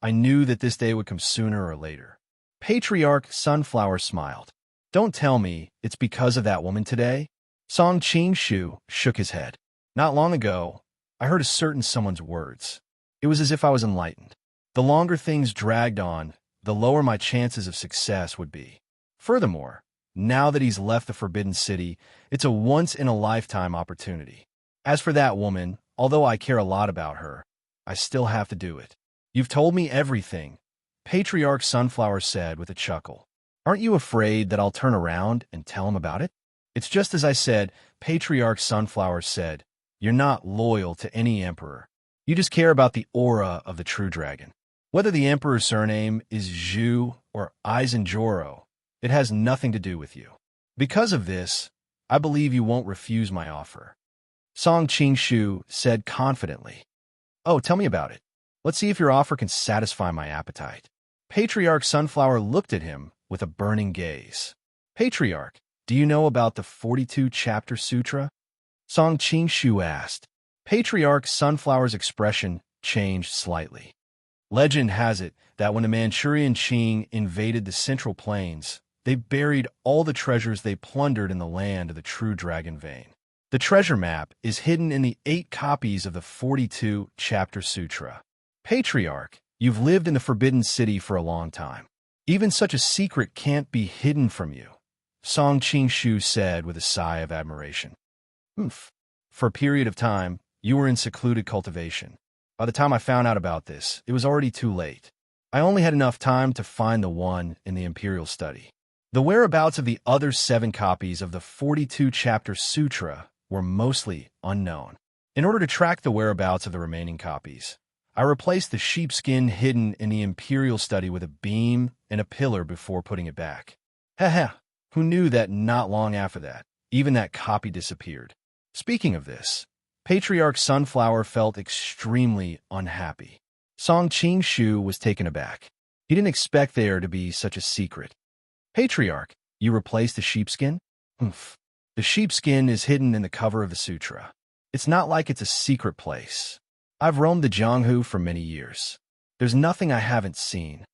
S1: I knew that this day would come sooner or later. Patriarch Sunflower smiled. Don't tell me it's because of that woman today? Song Qingshu shook his head. Not long ago, I heard a certain someone's words. It was as if I was enlightened. The longer things dragged on, the lower my chances of success would be. Furthermore, now that he's left the Forbidden City, it's a once-in-a-lifetime opportunity. As for that woman, although I care a lot about her, I still have to do it. You've told me everything, Patriarch Sunflower said with a chuckle. Aren't you afraid that I'll turn around and tell him about it? It's just as I said, Patriarch Sunflower said. You're not loyal to any emperor. You just care about the aura of the true dragon. Whether the emperor's surname is Zhu or Aizenjoro, it has nothing to do with you. Because of this, I believe you won't refuse my offer. Song Qingshu said confidently. Oh, tell me about it. Let's see if your offer can satisfy my appetite. Patriarch Sunflower looked at him with a burning gaze. Patriarch, do you know about the 42-chapter sutra? Song Qingshu asked. Patriarch Sunflower's expression changed slightly. Legend has it that when the Manchurian Qing invaded the Central Plains, they buried all the treasures they plundered in the land of the true dragon vein. The treasure map is hidden in the 8 copies of the 42-chapter sutra. Patriarch, you've lived in the Forbidden City for a long time. Even such a secret can't be hidden from you, Song Qingshu said with a sigh of admiration. For a period of time, you were in secluded cultivation. By the time I found out about this, it was already too late. I only had enough time to find the one in the Imperial Study. The whereabouts of the other 7 copies of the 42-chapter sutra were mostly unknown. In order to track the whereabouts of the remaining copies, I replaced the sheepskin hidden in the Imperial Study with a beam and a pillar before putting it back. Who knew that not long after that, even that copy disappeared? Speaking of this, Patriarch Sunflower felt extremely unhappy. Song Qingshu was taken aback. He didn't expect there to be such a secret. Patriarch, you replaced the sheepskin? The sheepskin is hidden in the cover of the sutra. It's not like it's a secret place. I've roamed the Jianghu for many years. There's nothing I haven't seen.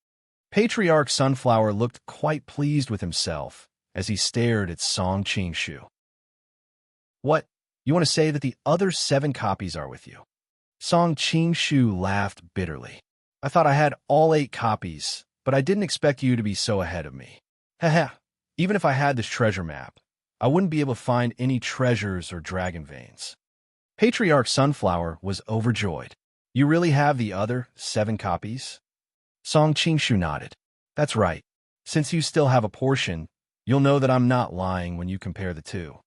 S1: Patriarch Sunflower looked quite pleased with himself as he stared at Song Qingshu. What? You want to say that the other 7 copies are with you? Song Qingshu laughed bitterly. I thought I had all 8 copies, but I didn't expect you to be so ahead of me. Even if I had this treasure map, I wouldn't be able to find any treasures or dragon veins. Patriarch Sunflower was overjoyed. You really have the other 7 copies? Song Qingshu nodded. That's right. Since you still have a portion, you'll know that I'm not lying when you compare the 2.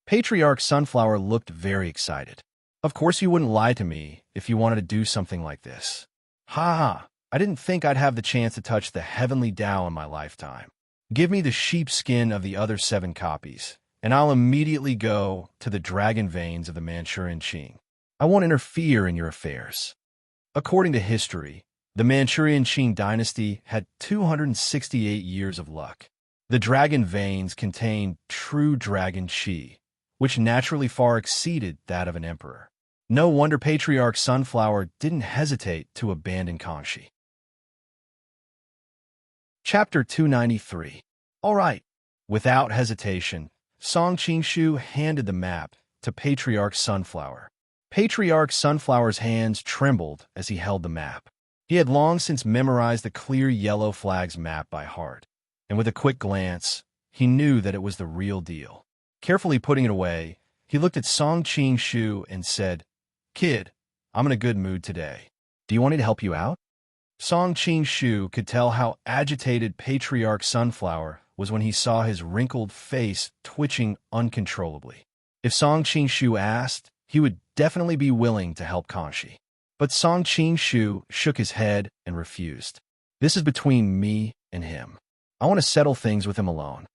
S1: Patriarch Sunflower looked very excited. Of course you wouldn't lie to me if you wanted to do something like this. I didn't think I'd have the chance to touch the heavenly Tao in my lifetime. Give me the sheepskin of the other 7 copies, and I'll immediately go to the dragon veins of the Manchurian Qing. I won't interfere in your affairs. According to history, the Manchurian Qing dynasty had 268 years of luck. The dragon veins contained true dragon qi, which naturally far exceeded that of an emperor. No wonder Patriarch Sunflower didn't hesitate to abandon Kangxi. Chapter 293. All right. Without hesitation, Song Qingshu handed the map to Patriarch Sunflower. Patriarch Sunflower's hands trembled as he held the map. He had long since memorized the clear yellow flag's map by heart, and with a quick glance, he knew that it was the real deal. Carefully putting it away, he looked at Song Qing-shu and said, "Kid, I'm in a good mood today. Do you want me to help you out?" Song Qing-shu could tell how agitated Patriarch Sunflower was when he saw his wrinkled face twitching uncontrollably. If Song Qing-shu asked, he would definitely be willing to help Kanshi. But Song Qing-shu shook his head and refused. "This is between me and him. I want to settle things with him alone."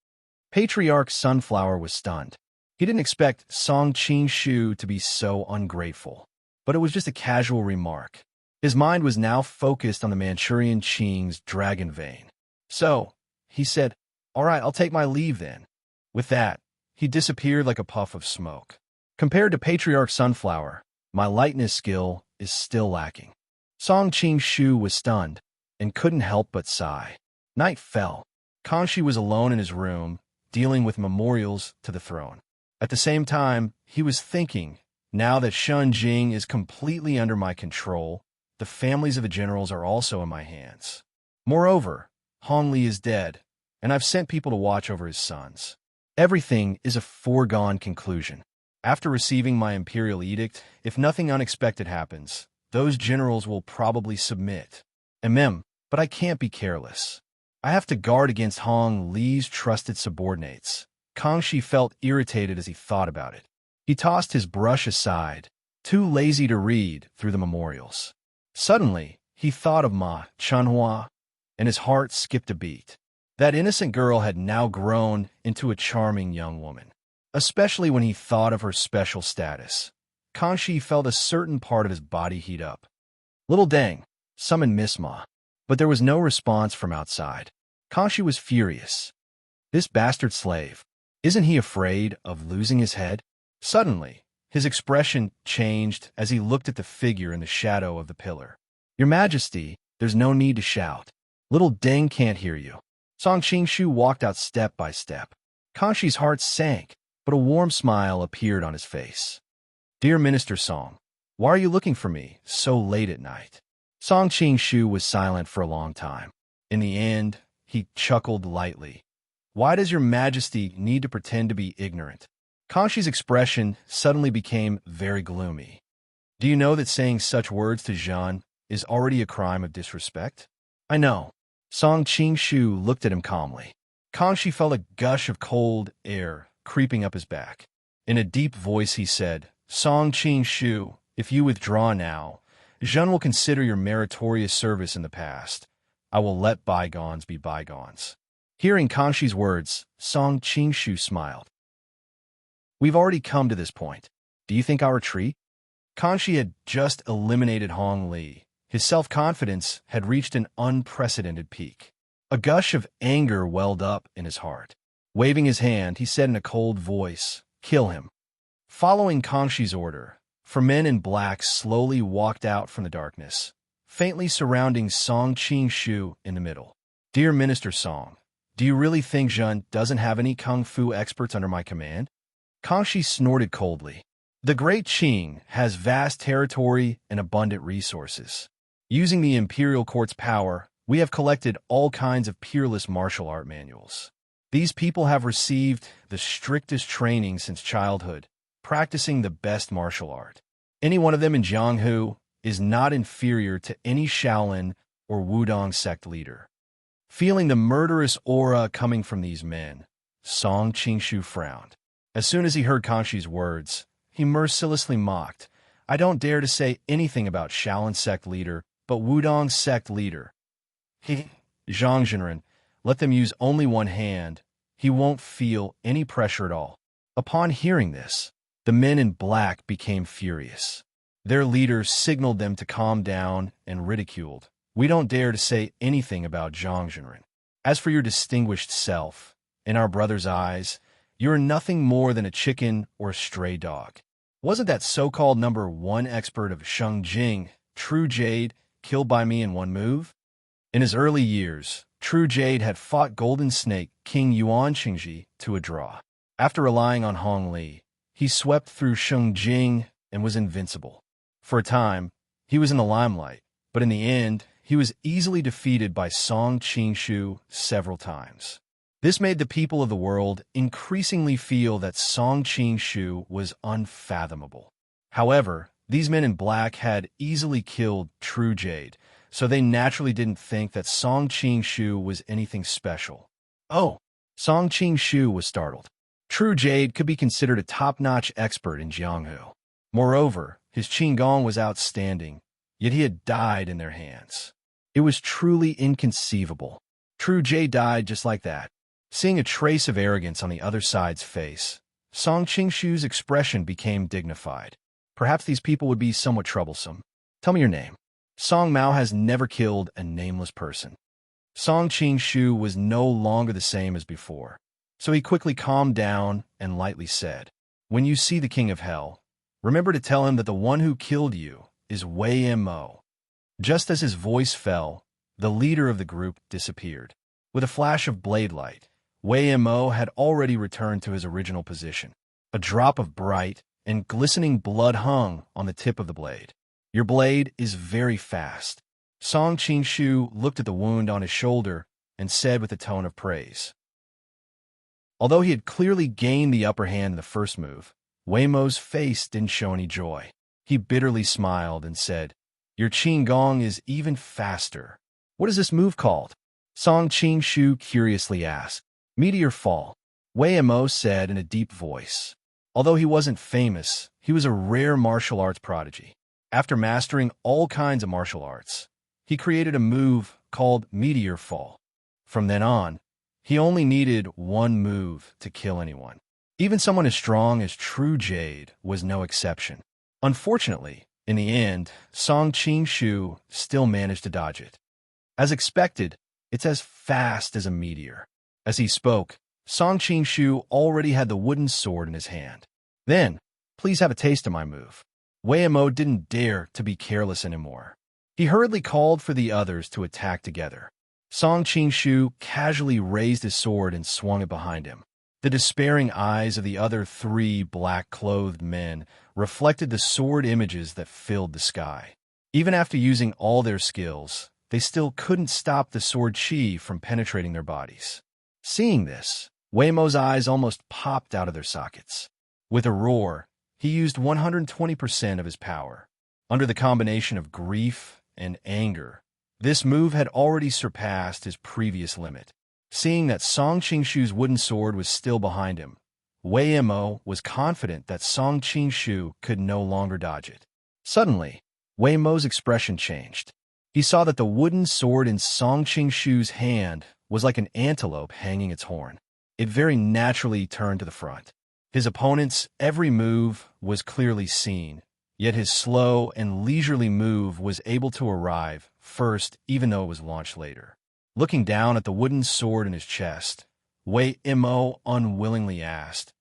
S1: Patriarch Sunflower was stunned. He didn't expect Song Qing-shu to be so ungrateful, but it was just a casual remark. His mind was now focused on the Manchurian Qing's dragon vein. "So," he said, "all right, I'll take my leave then." With that, he disappeared like a puff of smoke. Compared to Patriarch Sunflower, my lightness skill is still lacking. Song Qing-shu was stunned and couldn't help but sigh. Night fell. Kanshi was alone in his room, dealing with memorials to the throne. At the same time, he was thinking, now that Shunjing is completely under my control, the families of the generals are also in my hands. Moreover, Hong Li is dead, and I've sent people to watch over his sons. Everything is a foregone conclusion. After receiving my imperial edict, if nothing unexpected happens, those generals will probably submit. But I can't be careless. I have to guard against Hong Li's trusted subordinates. Kangxi felt irritated as he thought about it. He tossed his brush aside, too lazy to read through the memorials. Suddenly, he thought of Ma Chanhua, and his heart skipped a beat. That innocent girl had now grown into a charming young woman, especially when he thought of her special status. Kangxi felt a certain part of his body heat up. "Little Deng, summon Miss Ma." But there was no response from outside. Kangxi was furious. This bastard slave. Isn't he afraid of losing his head? Suddenly, his expression changed as he looked at the figure in the shadow of the pillar. "Your Majesty, there's no need to shout. Little Deng can't hear you." Song Qing-shu walked out step by step. Kangxi's heart sank, but a warm smile appeared on his face. "Dear Minister Song, why are you looking for me so late at night?" Song Qing-shu was silent for a long time. In the end, he chuckled lightly. "Why does your Majesty need to pretend to be ignorant?" Kangxi's expression suddenly became very gloomy. "Do you know that saying such words to Zhan is already a crime of disrespect?" "I know." Song Qing-shu looked at him calmly. Kangxi felt a gush of cold air creeping up his back. In a deep voice he said, "Song Qing-shu, if you withdraw now, Zhen will consider your meritorious service in the past. I will let bygones be bygones." Hearing Kangxi's words, Song Qing-shu smiled. "We've already come to this point. Do you think I'll retreat?" Kangxi had just eliminated Hong Li. His self-confidence had reached an unprecedented peak. A gush of anger welled up in his heart. Waving his hand, he said in a cold voice, "Kill him." Following Kangxi's order, four men in black slowly walked out from the darkness, faintly surrounding Song Qing-shu in the middle. "Dear Minister Song, do you really think Zhen doesn't have any kung fu experts under my command?" Kangxi snorted coldly. "The Great Qing has vast territory and abundant resources. Using the Imperial Court's power, we have collected all kinds of peerless martial art manuals. These people have received the strictest training since childhood, practicing the best martial art. Any one of them in Jianghu is not inferior to any Shaolin or Wudong sect leader." Feeling the murderous aura coming from these men, Song Qing-shu frowned. As soon as he heard Kangxi's words, he mercilessly mocked, "I don't dare to say anything about Shaolin sect leader, but Wudong sect leader. Zhang Zhenren, let them use only one hand. He won't feel any pressure at all." Upon hearing this, the men in black became furious. Their leader signaled them to calm down and ridiculed, "We don't dare to say anything about Zhang Zhenren. As for your distinguished self, in our brother's eyes, you're nothing more than a chicken or a stray dog. Wasn't that so-called #1 expert of Shengjing, True Jade, killed by me in one move?" In his early years, True Jade had fought Golden Snake King Yuan Qingji to a draw. After relying on Hong Li, he swept through Shengjing and was invincible. For a time, he was in the limelight, but in the end, he was easily defeated by Song Qingshu several times. This made the people of the world increasingly feel that Song Qingshu was unfathomable. However, these men in black had easily killed True Jade, so they naturally didn't think that Song Qingshu was anything special. Oh, Song Qingshu was startled. True Jade could be considered a top-notch expert in Jianghu. Moreover, his Qinggong was outstanding, yet he had died in their hands. It was truly inconceivable. True Jade died just like that. Seeing a trace of arrogance on the other side's face, Song Qingshu's expression became dignified. Perhaps these people would be somewhat troublesome. Tell me your name. Song Mao has never killed a nameless person. Song Qingshu was no longer the same as before, so he quickly calmed down and lightly said, "When you see the King of Hell, remember to tell him that the one who killed you is Wei Mo." Just as his voice fell, the leader of the group disappeared. With a flash of blade light, Wei Mo had already returned to his original position. A drop of bright and glistening blood hung on the tip of the blade. "Your blade is very fast." Song Qingshu looked at the wound on his shoulder and said with a tone of praise. Although he had clearly gained the upper hand in the first move, Wei Mo's face didn't show any joy. He bitterly smiled and said, "Your Qinggong is even faster. What is this move called?" Song Qingshu curiously asked. "Meteor Fall," Wei Mo said in a deep voice. Although he wasn't famous, he was a rare martial arts prodigy. After mastering all kinds of martial arts, he created a move called Meteor Fall. From then on, he only needed one move to kill anyone. Even someone as strong as True Jade was no exception. Unfortunately, in the end, Song Qingshu still managed to dodge it. As expected, it's as fast as a meteor. As he spoke, Song Qingshu already had the wooden sword in his hand. "Then, please have a taste of my move." Wei Mo didn't dare to be careless anymore. He hurriedly called for the others to attack together. Song Qingshu casually raised his sword and swung it behind him. The despairing eyes of the other three black-clothed men reflected the sword images that filled the sky. Even after using all their skills, they still couldn't stop the sword chi from penetrating their bodies. Seeing this, Wei Mo's eyes almost popped out of their sockets. With a roar, he used 120% of his power. Under the combination of grief and anger, this move had already surpassed his previous limit. Seeing that Song Qingshu's wooden sword was still behind him, Wei Mo was confident that Song Qingshu could no longer dodge it. Suddenly, Wei Mo's expression changed. He saw that the wooden sword in Song Qingshu's hand was like an antelope hanging its horn. It very naturally turned to the front. His opponent's every move was clearly seen, yet his slow and leisurely move was able to arrive first even though it was launched later. Looking down at the wooden sword in his chest, Wei Mo unwillingly asked,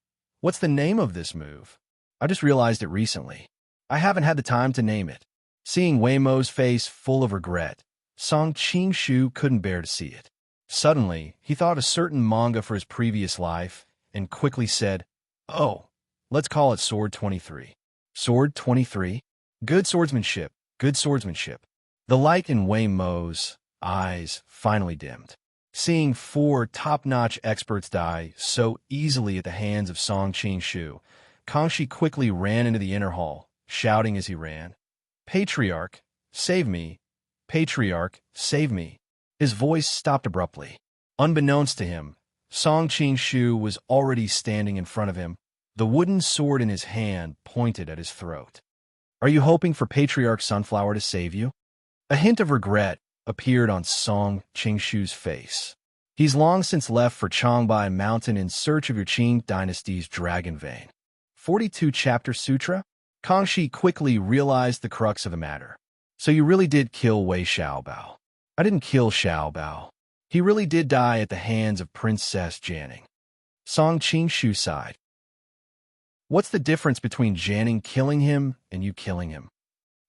S1: "What's the name of this move? I just realized it recently. I haven't had the time to name it." Seeing Wei Mo's face full of regret, Song Qingshu couldn't bear to see it. Suddenly, he thought of a certain manga for his previous life and quickly said, "Oh, let's call it Sword 23. Sword 23? Good swordsmanship, good swordsmanship." The light in Wei Mo's eyes finally dimmed. Seeing four top-notch experts die so easily at the hands of Song Qingshu, Kangxi quickly ran into the inner hall, shouting as he ran, "Patriarch, save me! Patriarch, save me!" His voice stopped abruptly. Unbeknownst to him, Song Qingshu was already standing in front of him, the wooden sword in his hand pointed at his throat. "Are you hoping for Patriarch Sunflower to save you?" A hint of regret appeared on Song Qingshu's face. "He's long since left for Changbai Mountain in search of your Qing dynasty's dragon vein." 42 Chapter Sutra? Kangxi quickly realized the crux of the matter. "So you really did kill Wei Xiaobao." "I didn't kill Xiaobao. He really did die at the hands of Princess Janning." Song Qingshu sighed. "What's the difference between Janning killing him and you killing him?"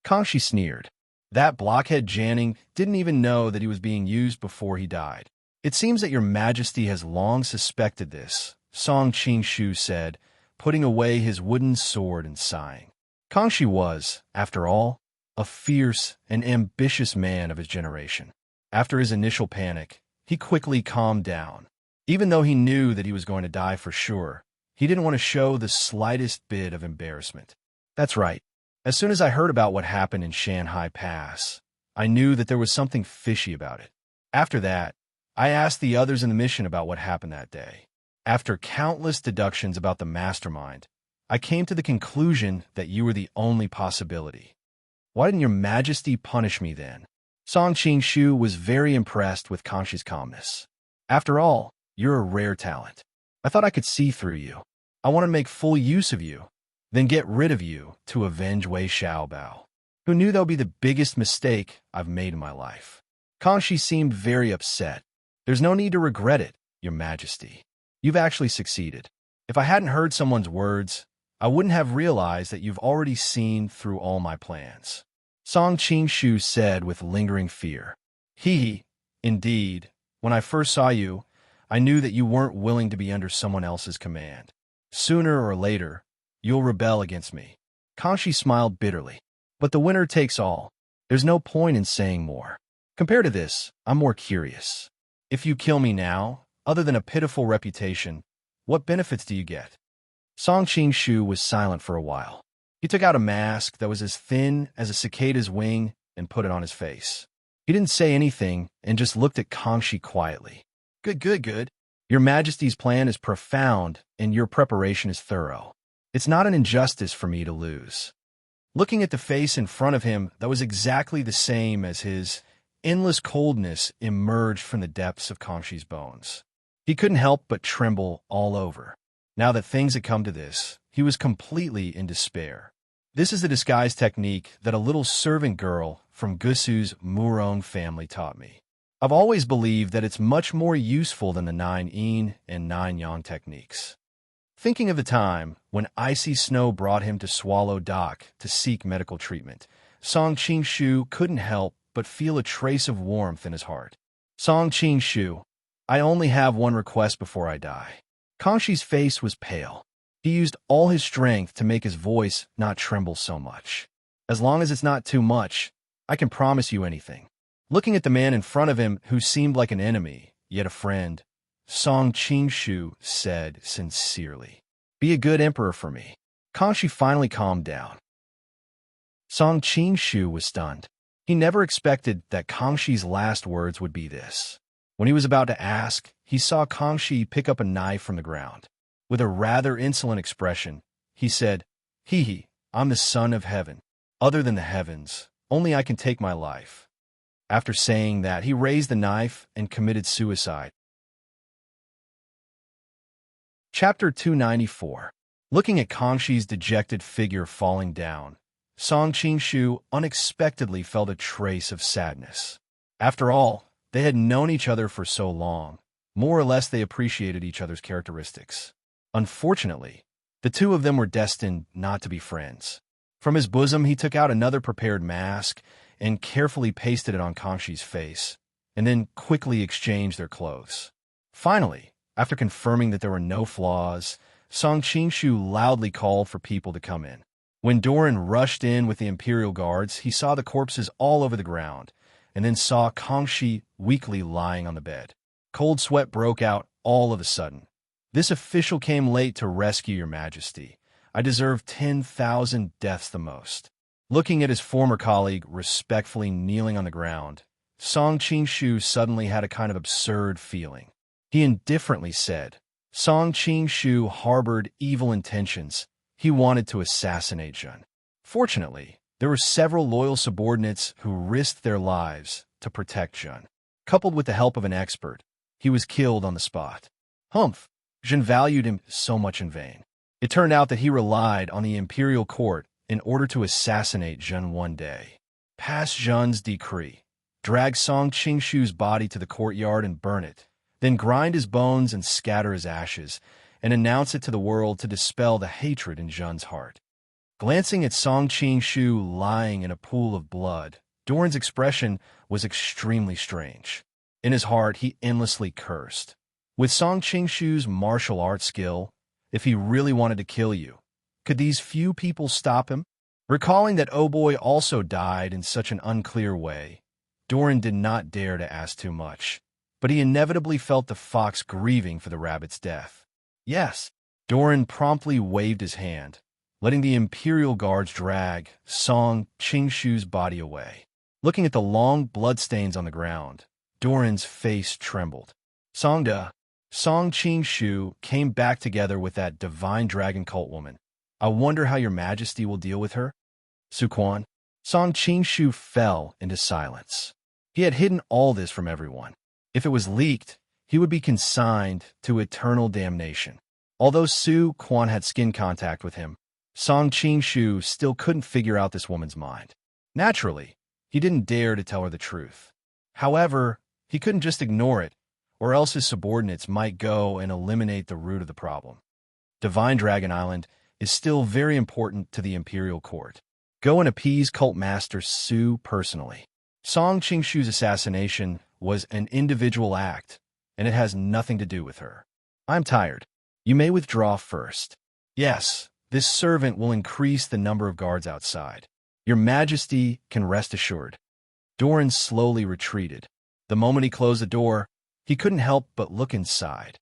S1: Kangxi sneered. "That blockhead Janning didn't even know that he was being used before he died." "It seems that your majesty has long suspected this," Song Qingshu said, putting away his wooden sword and sighing. Kangxi was, after all, a fierce and ambitious man of his generation. After his initial panic, he quickly calmed down. Even though he knew that he was going to die for sure, he didn't want to show the slightest bit of embarrassment. That's right. As soon as I heard about what happened in Shanghai Pass, I knew that there was something fishy about it. After that, I asked the others in the mission about what happened that day. After countless deductions about the mastermind, I came to the conclusion that you were the only possibility. Why didn't your majesty punish me then? Song Qingshu was very impressed with Kangshi's calmness. After all, you're a rare talent. I thought I could see through you. I want to make full use of you, then get rid of you to avenge Wei Xiaobao. Who knew that would be the biggest mistake I've made in my life? Kangxi seemed very upset. There's no need to regret it, your majesty. You've actually succeeded. If I hadn't heard someone's words, I wouldn't have realized that you've already seen through all my plans. Song Qingshu said with lingering fear. Indeed, when I first saw you, I knew that you weren't willing to be under someone else's command. Sooner or later, you'll rebel against me. Kangxi smiled bitterly. But the winner takes all. There's no point in saying more. Compared to this, I'm more curious. If you kill me now, other than a pitiful reputation, what benefits do you get? Song Qingshu was silent for a while. He took out a mask that was as thin as a cicada's wing and put it on his face. He didn't say anything and just looked at Kangxi quietly. Good. Your Majesty's plan is profound and your preparation is thorough. It's not an injustice for me to lose. Looking at the face in front of him that was exactly the same as his, endless coldness emerged from the depths of Kangxi's bones. He couldn't help but tremble all over. Now that things had come to this, he was completely in despair. This is the disguise technique that a little servant girl from Gusu's Murong family taught me. I've always believed that it's much more useful than the 9 yin and 9 yang techniques. Thinking of the time when icy snow brought him to Swallow Dock to seek medical treatment, Song Qingshu couldn't help but feel a trace of warmth in his heart. Song Qingshu, I only have one request before I die. Kangxi's face was pale. He used all his strength to make his voice not tremble so much. As long as it's not too much, I can promise you anything. Looking at the man in front of him who seemed like an enemy, yet a friend, Song Qingshu said sincerely, "Be a good emperor for me." Kangxi finally calmed down. Song Qingshu was stunned. He never expected that Kangxi's last words would be this. When he was about to ask, he saw Kangxi pick up a knife from the ground. With a rather insolent expression, he said, I'm the son of heaven. Other than the heavens, only I can take my life. After saying that, he raised the knife and committed suicide. Chapter 294. Looking at Kangxi's dejected figure falling down, Song Qingshu unexpectedly felt a trace of sadness. After all, they had known each other for so long. More or less they appreciated each other's characteristics. Unfortunately, the two of them were destined not to be friends. From his bosom he took out another prepared mask and carefully pasted it on Kangxi's face, and then quickly exchanged their clothes. Finally, after confirming that there were no flaws, Song Qingshu loudly called for people to come in. When Doran rushed in with the Imperial Guards, he saw the corpses all over the ground, and then saw Kangxi weakly lying on the bed. Cold sweat broke out all of a sudden. This official came late to rescue your majesty. I deserve 10,000 deaths the most. Looking at his former colleague respectfully kneeling on the ground, Song Qingshu suddenly had a kind of absurd feeling. He indifferently said, Song Qingshu harbored evil intentions. He wanted to assassinate Zhen. Fortunately, there were several loyal subordinates who risked their lives to protect Zhen. Coupled with the help of an expert, he was killed on the spot. Humph! Zhen valued him so much in vain. It turned out that he relied on the imperial court in order to assassinate Zhen one day. Pass Zhen's decree, drag Song Qingshu's body to the courtyard and burn it, then grind his bones and scatter his ashes, and announce it to the world to dispel the hatred in Zhen's heart. Glancing at Song Qingshu lying in a pool of blood, Doran's expression was extremely strange. In his heart, he endlessly cursed. With Song Qingshu's martial arts skill, if he really wanted to kill you, could these few people stop him? Recalling that Oh Boy also died in such an unclear way, Doran did not dare to ask too much, but he inevitably felt the fox grieving for the rabbit's death. Yes, Doran promptly waved his hand, letting the Imperial Guards drag Song Qingshu's body away. Looking at the long bloodstains on the ground, Doran's face trembled. Song Qingshu came back together with that divine dragon cult woman. I wonder how your majesty will deal with her? Su Quan. Song Qingshu fell into silence. He had hidden all this from everyone. If it was leaked, he would be consigned to eternal damnation. Although Su Quan had skin contact with him, Song Qingshu still couldn't figure out this woman's mind. Naturally, he didn't dare to tell her the truth. However, he couldn't just ignore it, or else his subordinates might go and eliminate the root of the problem. Divine Dragon Island is still very important to the Imperial Court. Go and appease Cult Master Su personally. Song Qingshu's assassination was an individual act, and it has nothing to do with her. I'm tired. You may withdraw first. Yes, this servant will increase the number of guards outside. Your Majesty can rest assured. Doran slowly retreated. The moment he closed the door, he couldn't help but look inside.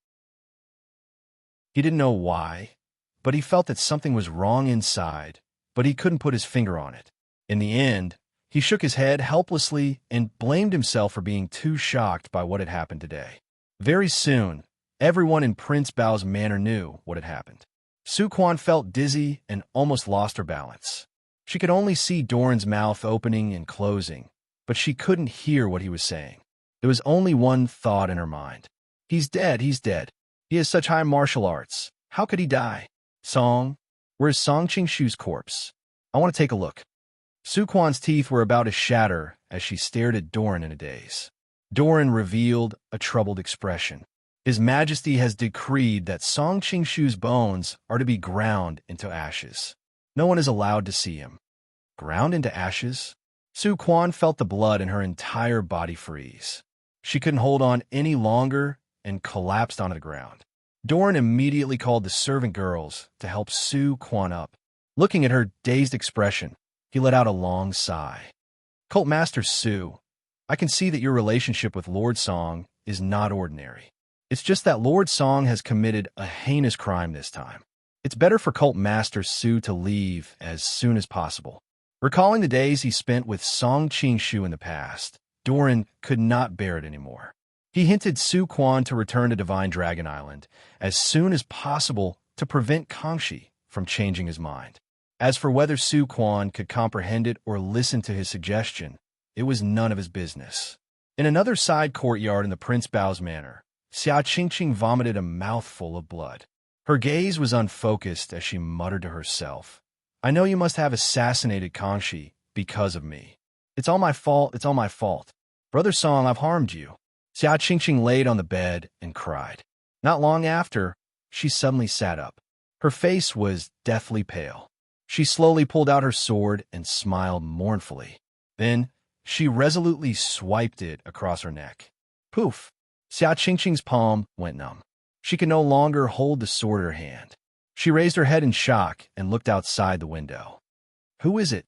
S1: He didn't know why, but he felt that something was wrong inside, but he couldn't put his finger on it. In the end, he shook his head helplessly and blamed himself for being too shocked by what had happened today. Very soon, everyone in Prince Bao's manor knew what had happened. Su Quan felt dizzy and almost lost her balance. She could only see Doran's mouth opening and closing, but she couldn't hear what he was saying. There was only one thought in her mind. He's dead, he's dead. He has such high martial arts. How could he die? Song, where's Song Qingshu's corpse? I want to take a look. Su Quan's teeth were about to shatter as she stared at Doran in a daze. Doran revealed a troubled expression. His Majesty has decreed that Song Qingshu's bones are to be ground into ashes. No one is allowed to see him. Ground into ashes? Su Quan felt the blood in her entire body freeze. She couldn't hold on any longer and collapsed onto the ground. Doran immediately called the servant girls to help Su Quan up. Looking at her dazed expression, he let out a long sigh. Cult Master Su, I can see that your relationship with Lord Song is not ordinary. It's just that Lord Song has committed a heinous crime this time. It's better for Cult Master Su to leave as soon as possible. Recalling the days he spent with Song Qingshu in the past, Doran could not bear it anymore. He hinted Su Quan to return to Divine Dragon Island as soon as possible to prevent Kangxi from changing his mind. As for whether Su Quan could comprehend it or listen to his suggestion, it was none of his business. In another side courtyard in the Prince Bao's manor, Xia Qingqing vomited a mouthful of blood. Her gaze was unfocused as she muttered to herself, I know you must have assassinated Kangxi because of me. It's all my fault, it's all my fault. Brother Song, I've harmed you. Xia Qingqing laid on the bed and cried. Not long after, she suddenly sat up. Her face was deathly pale. She slowly pulled out her sword and smiled mournfully. Then, she resolutely swiped it across her neck. Poof! Xia Qingqing's palm went numb. She could no longer hold the sword in her hand. She raised her head in shock and looked outside the window. Who is it?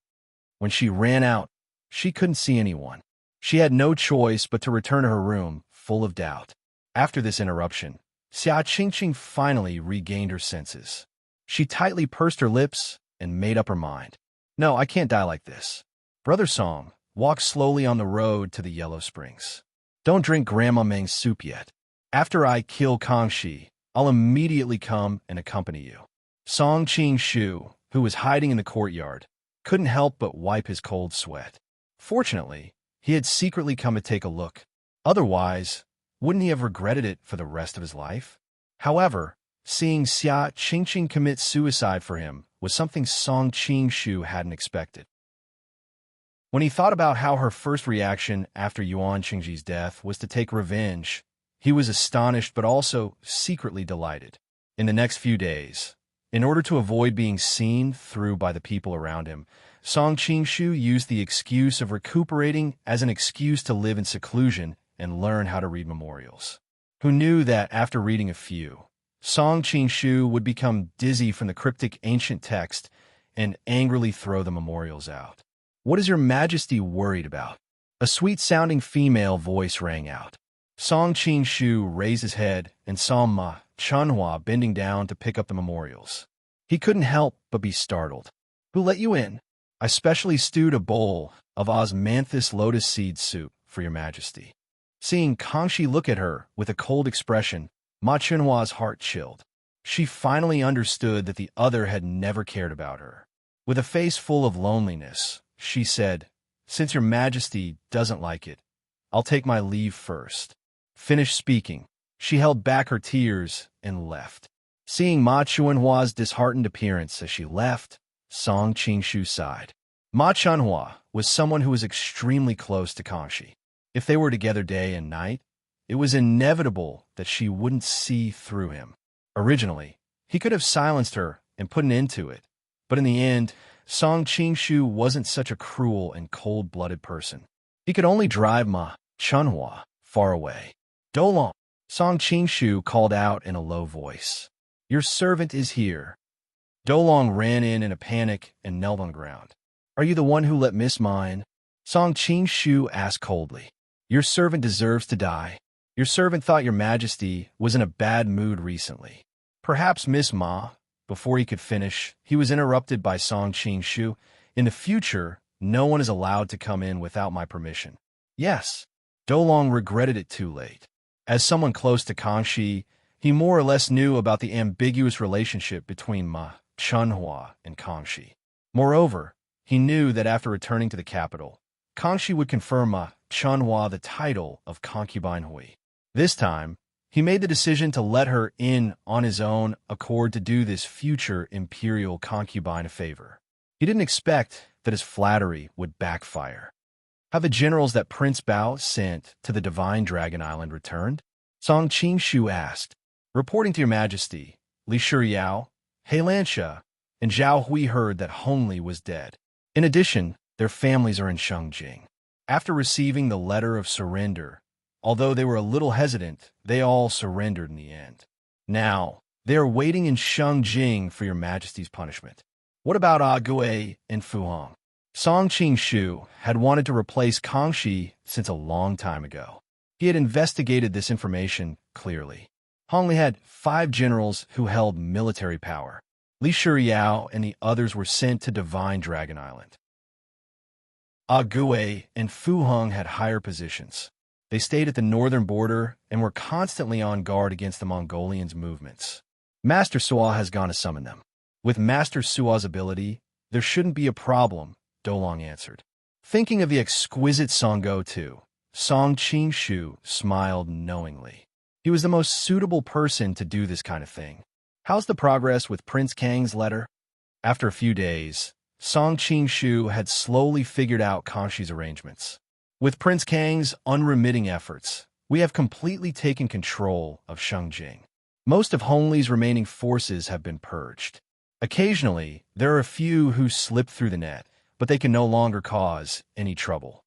S1: When she ran out, she couldn't see anyone. She had no choice but to return to her room, full of doubt. After this interruption, Xia Qingqing finally regained her senses. She tightly pursed her lips and made up her mind. No, I can't die like this. Brother Song, walk slowly on the road to the Yellow Springs. Don't drink Grandma Meng's soup yet. After I kill Kangxi, I'll immediately come and accompany you. Song Qingshu, who was hiding in the courtyard, couldn't help but wipe his cold sweat. Fortunately, he had secretly come to take a look. Otherwise, wouldn't he have regretted it for the rest of his life? However, seeing Xia Qingqing commit suicide for him was something Song Qingshu hadn't expected. When he thought about how her first reaction after Yuan Qingji's death was to take revenge, he was astonished but also secretly delighted. In the next few days, in order to avoid being seen through by the people around him, Song Qingshu used the excuse of recuperating as an excuse to live in seclusion and learn how to read memorials. Who knew that after reading a few, Song Qingshu would become dizzy from the cryptic ancient text and angrily throw the memorials out. "What is your majesty worried about?" A sweet-sounding female voice rang out. Song Qing-shu raised his head and saw Ma Chunhua bending down to pick up the memorials. He couldn't help but be startled. "Who let you in?" "I specially stewed a bowl of osmanthus lotus seed soup for your majesty." Seeing Kangxi look at her with a cold expression, Ma Chunhua's heart chilled. She finally understood that the other had never cared about her. With a face full of loneliness, she said, "Since your majesty doesn't like it, I'll take my leave first." Finished speaking, she held back her tears and left. Seeing Ma Chunhua's disheartened appearance as she left, Song Qingshu sighed. Ma Chunhua was someone who was extremely close to Kangxi. If they were together day and night, it was inevitable that she wouldn't see through him. Originally, he could have silenced her and put an end to it, but in the end, Song Qingshu wasn't such a cruel and cold-blooded person. He could only drive Ma Chunhua far away. "Dolong," Song Qingshu called out in a low voice. "Your servant is here." Dolong ran in a panic and knelt on the ground. "Are you the one who let Miss mine?" Song Qingshu asked coldly. "Your servant deserves to die. Your servant thought your majesty was in a bad mood recently." "Perhaps Miss Ma." Before he could finish, he was interrupted by Song Qingshu. "In the future, no one is allowed to come in without my permission." "Yes." Dolong regretted it too late. As someone close to Kangxi, he more or less knew about the ambiguous relationship between Ma Chunhua and Kangxi. Moreover, he knew that after returning to the capital, Kangxi would confer Ma Chunhua the title of concubine Hui. This time, he made the decision to let her in on his own accord to do this future imperial concubine a favor. He didn't expect that his flattery would backfire. Have the generals that Prince Bao sent to the Divine Dragon Island returned? Song Qingshu asked. "Reporting to your majesty, Li Shiyao, He Lansha, and Zhao Hui heard that Hongli was dead. In addition, their families are in Shengjing." After receiving the letter of surrender, although they were a little hesitant, they all surrendered in the end. Now, they are waiting in Shengjing for your majesty's punishment. What about Agui and Fuhong? Song Qingshu had wanted to replace Kangxi since a long time ago. He had investigated this information clearly. Hongli had 5 generals who held military power. Li Shiyao and the others were sent to Divine Dragon Island. Agui and Fu Hong had higher positions. They stayed at the northern border and were constantly on guard against the Mongolians' movements. Master Suo has gone to summon them. With Master Suo's ability, there shouldn't be a problem, Dolong answered. Thinking of the exquisite Song Go-To, Song Qingshu smiled knowingly. He was the most suitable person to do this kind of thing. How's the progress with Prince Kang's letter? After a few days, Song Qingshu had slowly figured out Kangxi's arrangements. With Prince Kang's unremitting efforts, we have completely taken control of Shengjing. Most of Hongli's remaining forces have been purged. Occasionally, there are a few who slip through the net, but they can no longer cause any trouble.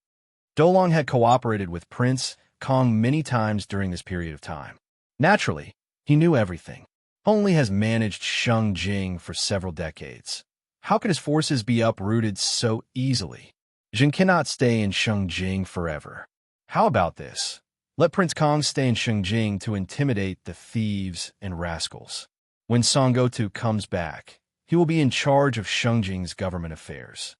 S1: Dolong had cooperated with Prince Kang many times during this period of time. Naturally, he knew everything. Hongli has managed Shengjing for several decades. How could his forces be uprooted so easily? Jin cannot stay in Shengjing forever. How about this? Let Prince Kang stay in Shengjing to intimidate the thieves and rascals. When Song Go-To comes back, he will be in charge of Shengjing's government affairs.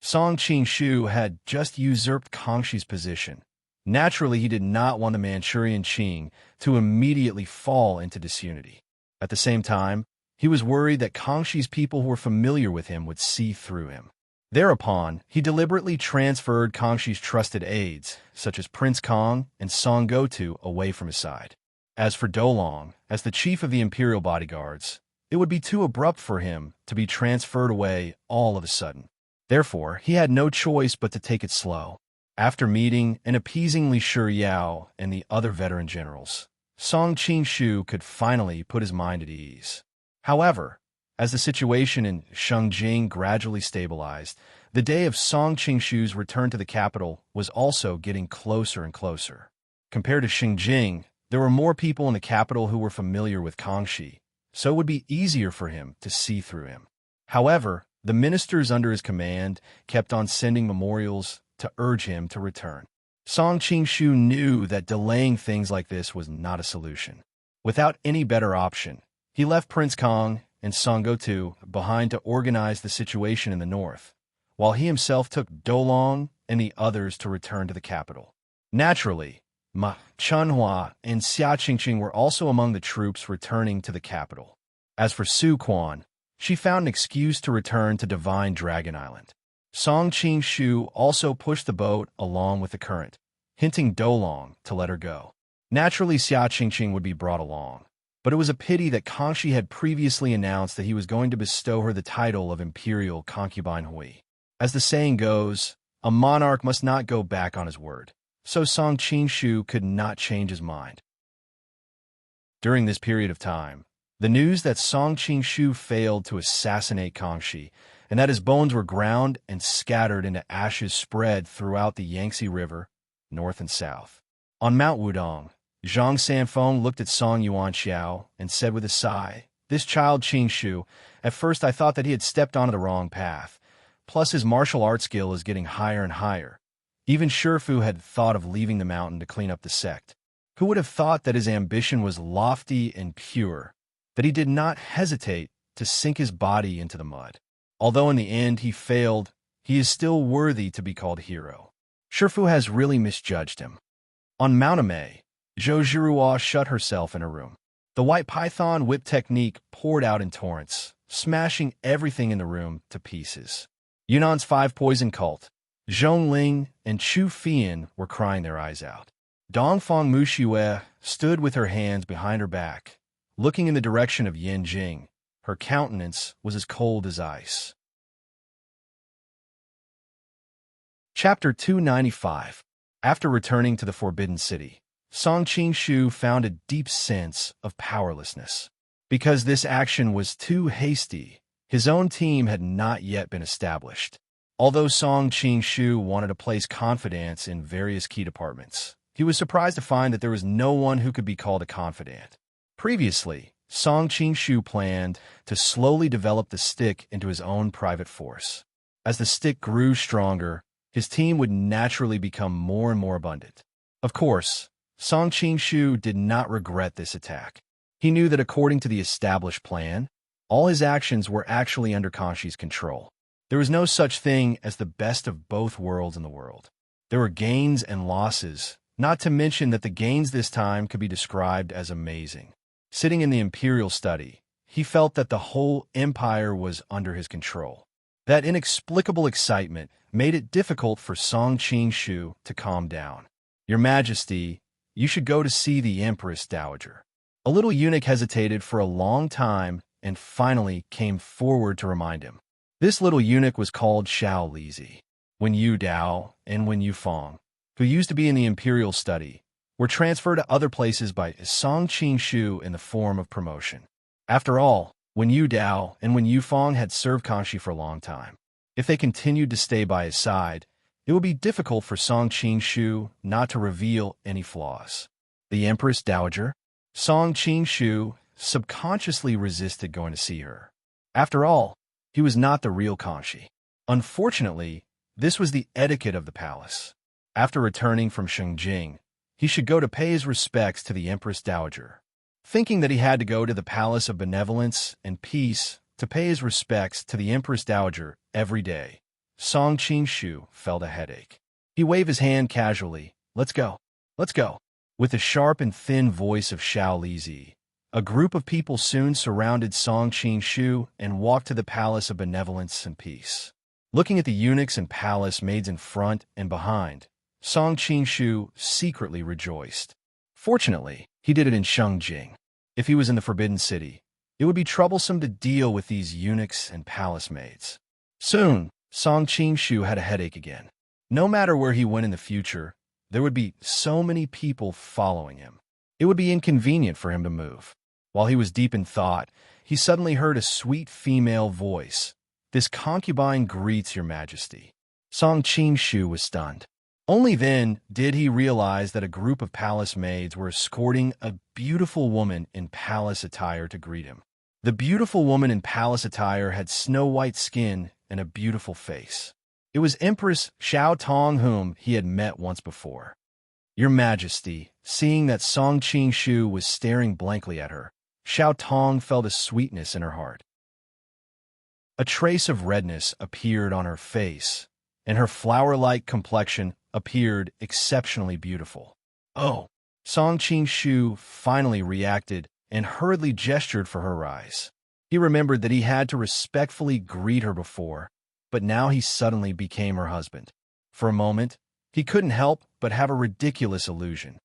S1: Song Qingshu had just usurped Kangxi's position. Naturally, he did not want the Manchurian Qing to immediately fall into disunity. At the same time, he was worried that Kangxi's people who were familiar with him would see through him. Thereupon, he deliberately transferred Kangxi's trusted aides, such as Prince Kang and Song Go-To, away from his side. As for Dolong, as the chief of the imperial bodyguards, it would be too abrupt for him to be transferred away all of a sudden. Therefore, he had no choice but to take it slow. After meeting and appeasing Li Shiyao and the other veteran generals, Song Qingshu could finally put his mind at ease. However, as the situation in Shengjing gradually stabilized, the day of Song Qingshu's return to the capital was also getting closer and closer. Compared to Shengjing, there were more people in the capital who were familiar with Kangxi, so it would be easier for him to see through him. However, The ministers under his command kept on sending memorials to urge him to return. Song Qingshu knew that delaying things like this was not a solution. Without any better option, he left Prince Kong and Song Gotu behind to organize the situation in the north, while he himself took Dolong and the others to return to the capital. Naturally, Ma Chunhua and Xia Qingqing were also among the troops returning to the capital. As for Su Quan, she found an excuse to return to Divine Dragon Island. Song Qingshu also pushed the boat along with the current, hinting Dolong to let her go. Naturally, Xia Qingqing would be brought along, but it was a pity that Kangxi had previously announced that he was going to bestow her the title of Imperial Concubine Hui. As the saying goes, a monarch must not go back on his word, so Song Qingshu could not change his mind. During this period of time, the news that Song Qingshu failed to assassinate Kangxi and that his bones were ground and scattered into ashes spread throughout the Yangtze River, north and south. On Mount Wudong, Zhang Sanfeng looked at Song Yuanxiao and said with a sigh, "This child Qingshu, at first I thought that he had stepped onto the wrong path, plus his martial arts skill is getting higher and higher. Even Shifu had thought of leaving the mountain to clean up the sect. Who would have thought that his ambition was lofty and pure, that he did not hesitate to sink his body into the mud? Although in the end he failed, he is still worthy to be called hero. Shifu has really misjudged him." On Mount Amei, Zhou Zhiruo shut herself in her room. The white python whip technique poured out in torrents, smashing everything in the room to pieces. Yunnan's 5 poison cult, Zhongling and Chu Fian were crying their eyes out. Dongfang Muxue stood with her hands behind her back, looking in the direction of Yin Jing. Her countenance was as cold as ice. Chapter 295. After returning to the Forbidden City, Song Qingshu found a deep sense of powerlessness. Because this action was too hasty, his own team had not yet been established. Although Song Qingshu wanted to place confidence in various key departments, he was surprised to find that there was no one who could be called a confidant. Previously, Song Qingshu planned to slowly develop the stick into his own private force. As the stick grew stronger, his team would naturally become more and more abundant. Of course, Song Qingshu did not regret this attack. He knew that according to the established plan, all his actions were actually under Kangxi's control. There was no such thing as the best of both worlds in the world. There were gains and losses, not to mention that the gains this time could be described as amazing. Sitting in the imperial study, he felt that the whole empire was under his control. That inexplicable excitement made it difficult for Song Qingshu to calm down. "Your Majesty, you should go to see the Empress Dowager." A little eunuch hesitated for a long time and finally came forward to remind him. This little eunuch was called Xiao Lizi. Wen Yu Dao and Wen Yu Fong, who used to be in the imperial study, were transferred to other places by Song Qingshu in the form of promotion. After all, Wen Yu Dao and Wen Yu Fong had served Kangxi for a long time. If they continued to stay by his side, it would be difficult for Song Qingshu not to reveal any flaws. The Empress Dowager? Song Qingshu subconsciously resisted going to see her. After all, he was not the real Kangxi. Unfortunately, this was the etiquette of the palace. After returning from Shengjing, he should go to pay his respects to the Empress Dowager. Thinking that he had to go to the Palace of Benevolence and Peace to pay his respects to the Empress Dowager every day, Song Qingshu felt a headache. He waved his hand casually. "Let's go. Let's go." With the sharp and thin voice of Xiao Lizi, a group of people soon surrounded Song Qingshu and walked to the Palace of Benevolence and Peace. Looking at the eunuchs and palace maids in front and behind, Song Qingshu secretly rejoiced. Fortunately, he did it in Shengjing. If he was in the Forbidden City, it would be troublesome to deal with these eunuchs and palace maids. Soon, Song Qingshu had a headache again. No matter where he went in the future, there would be so many people following him. It would be inconvenient for him to move. While he was deep in thought, he suddenly heard a sweet female voice. "This concubine greets your majesty." Song Qingshu was stunned. Only then did he realize that a group of palace maids were escorting a beautiful woman in palace attire to greet him. The beautiful woman in palace attire had snow-white skin and a beautiful face. It was Empress Xiao Tong, whom he had met once before. "Your Majesty," seeing that Song Qing-shu was staring blankly at her, Xiao Tong felt a sweetness in her heart. A trace of redness appeared on her face, and her flower-like complexion appeared exceptionally beautiful. "Oh!" Song Qing-shu finally reacted and hurriedly gestured for her rise. He remembered that he had to respectfully greet her before, but now he suddenly became her husband. For a moment, he couldn't help but have a ridiculous illusion.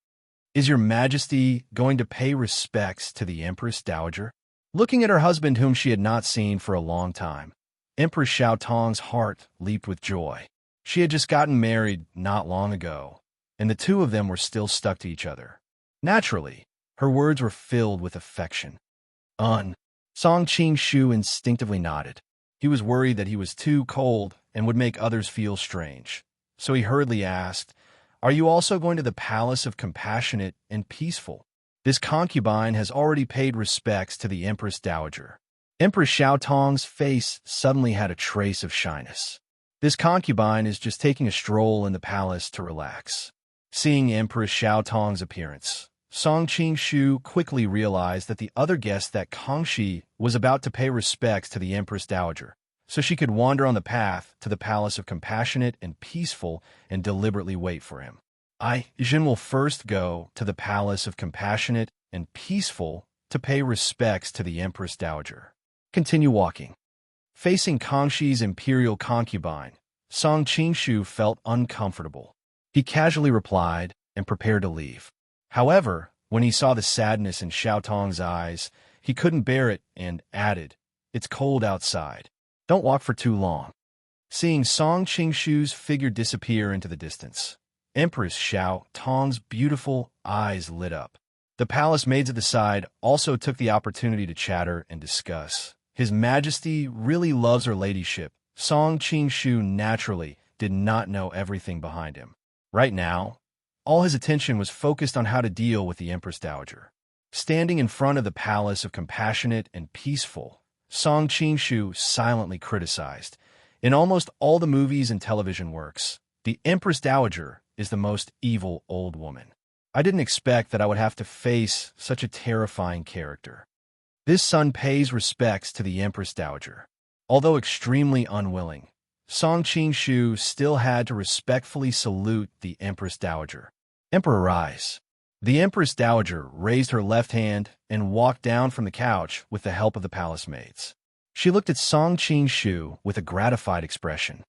S1: "Is your Majesty going to pay respects to the Empress Dowager?" Looking at her husband, whom she had not seen for a long time, Empress Xiao Tong's heart leaped with joy. She had just gotten married not long ago, and the two of them were still stuck to each other. Naturally, her words were filled with affection. Song Qing-shu instinctively nodded. He was worried that he was too cold and would make others feel strange. So he hurriedly asked, "Are you also going to the Palace of Compassionate and Peaceful?" This concubine has already paid respects to the Empress Dowager. Empress Xiao Tong's face suddenly had a trace of shyness. This concubine is just taking a stroll in the palace to relax. Seeing Empress Xiao Tong's appearance, Song Qing-shu quickly realized that the other guest, that Kangxi, was about to pay respects to the Empress Dowager, so she could wander on the path to the Palace of Compassionate and Peaceful and deliberately wait for him. Jin will first go to the Palace of Compassionate and Peaceful to pay respects to the Empress Dowager. Continue walking. Facing Kangxi's imperial concubine, Song Qing-shu felt uncomfortable. He casually replied and prepared to leave. However, when he saw the sadness in Xiao Tong's eyes, he couldn't bear it and added, "It's cold outside. Don't walk for too long." Seeing Song Qing-shu's figure disappear into the distance, Empress Xiao Tong's beautiful eyes lit up. The palace maids at the side also took the opportunity to chatter and discuss. His Majesty really loves her ladyship. Song Qing-shu naturally did not know everything behind him. Right now, all his attention was focused on how to deal with the Empress Dowager. Standing in front of the Palace of Compassionate and Peaceful, Song Qing-shu silently criticized. In almost all the movies and television works, the Empress Dowager is the most evil old woman. I didn't expect that I would have to face such a terrifying character. This son pays respects to the Empress Dowager. Although extremely unwilling, Song Qing-shu still had to respectfully salute the Empress Dowager. "Emperor, rise." The Empress Dowager raised her left hand and walked down from the couch with the help of the palace maids. She looked at Song Qing-shu with a gratified expression.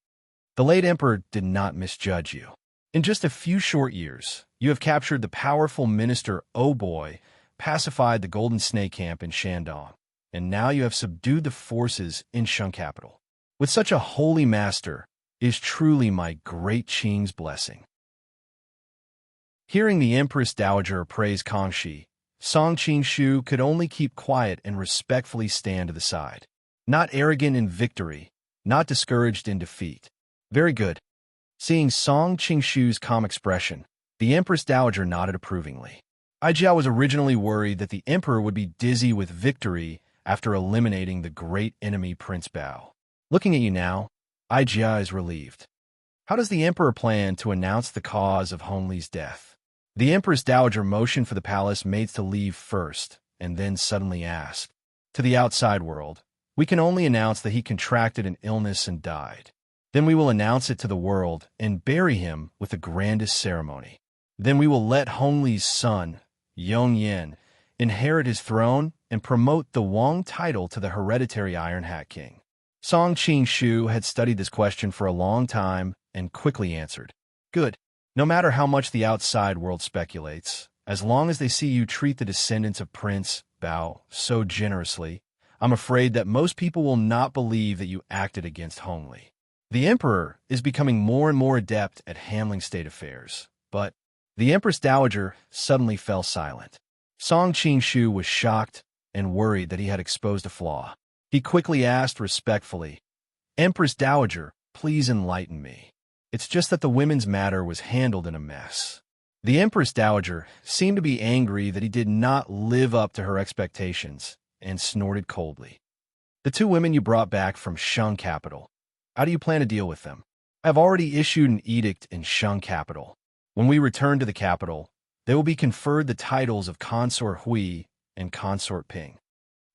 S1: "The late emperor did not misjudge you. In just a few short years, you have captured the powerful minister Boy, pacified the Golden Snake Camp in Shandong, and now you have subdued the forces in Shun capital. With such a holy master is truly my great Qing's blessing." Hearing the Empress Dowager praise Kangxi, Song Qing-shu could only keep quiet and respectfully stand to the side. Not arrogant in victory, not discouraged in defeat. "Very good." Seeing Song Qing-shu's calm expression, the Empress Dowager nodded approvingly. Jia was originally worried that the emperor would be dizzy with victory after eliminating the great enemy Prince Bao. Looking at you now, Jia is relieved. How does the emperor plan to announce the cause of Hongli's death? The Empress Dowager motioned for the palace maids to leave first, and then suddenly asked, "To the outside world, we can only announce that he contracted an illness and died. Then we will announce it to the world and bury him with the grandest ceremony. Then we will let Hongli's son, Yongyan, inherit his throne and promote the Wang title to the hereditary Iron Hat King." Song Qing-shu had studied this question for a long time and quickly answered, "Good. No matter how much the outside world speculates, as long as they see you treat the descendants of Prince Bao so generously, I'm afraid that most people will not believe that you acted against Hongli. The emperor is becoming more and more adept at handling state affairs, but..." The Empress Dowager suddenly fell silent. Song Qing-shu was shocked and worried that he had exposed a flaw. He quickly asked respectfully, "Empress Dowager, please enlighten me. It's just that the women's matter was handled in a mess." The Empress Dowager seemed to be angry that he did not live up to her expectations, and snorted coldly. The two women you brought back from Shung capital. How do you plan to deal with them? I have already issued an edict in Shung capital. When we return to the capital, they will be conferred the titles of Consort Hui and Consort Ping.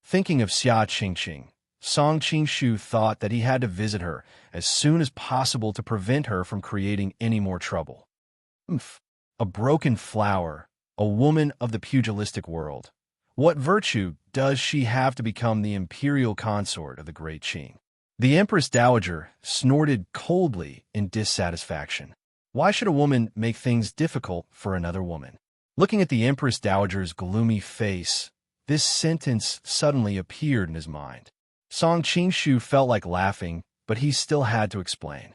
S1: Thinking of Xia Qingqing, Song Qingshu thought that he had to visit her as soon as possible to prevent her from creating any more trouble. A broken flower, a woman of the pugilistic world. What virtue does she have to become the imperial consort of the great Qing? The Empress Dowager snorted coldly in dissatisfaction. Why should a woman make things difficult for another woman? Looking at the Empress Dowager's gloomy face, this sentence suddenly appeared in his mind. Song Qingshu felt like laughing, but he still had to explain.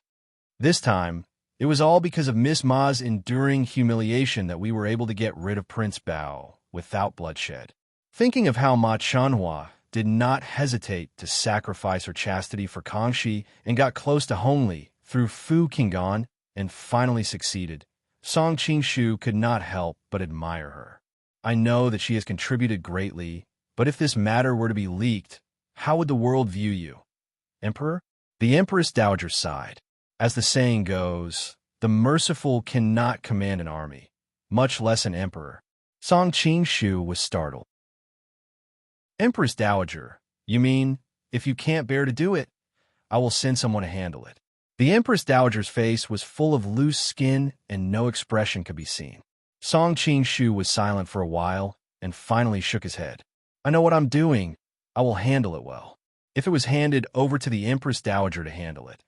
S1: This time, it was all because of Miss Ma's enduring humiliation that we were able to get rid of Prince Bao without bloodshed. Thinking of how Ma Chanhua did not hesitate to sacrifice her chastity for Kangxi and got close to Hongli through Fu Qinggan and finally succeeded, Song Qingshu could not help but admire her. I know that she has contributed greatly, but if this matter were to be leaked, how would the world view you? Emperor? The Empress Dowager sighed. As the saying goes, the merciful cannot command an army, much less an emperor. Song Qingshu was startled. Empress Dowager, you mean, if you can't bear to do it, I will send someone to handle it. The Empress Dowager's face was full of loose skin and no expression could be seen. Song Qingshu was silent for a while and finally shook his head. I know what I'm doing. I will handle it well. If it was handed over to the Empress Dowager to handle it,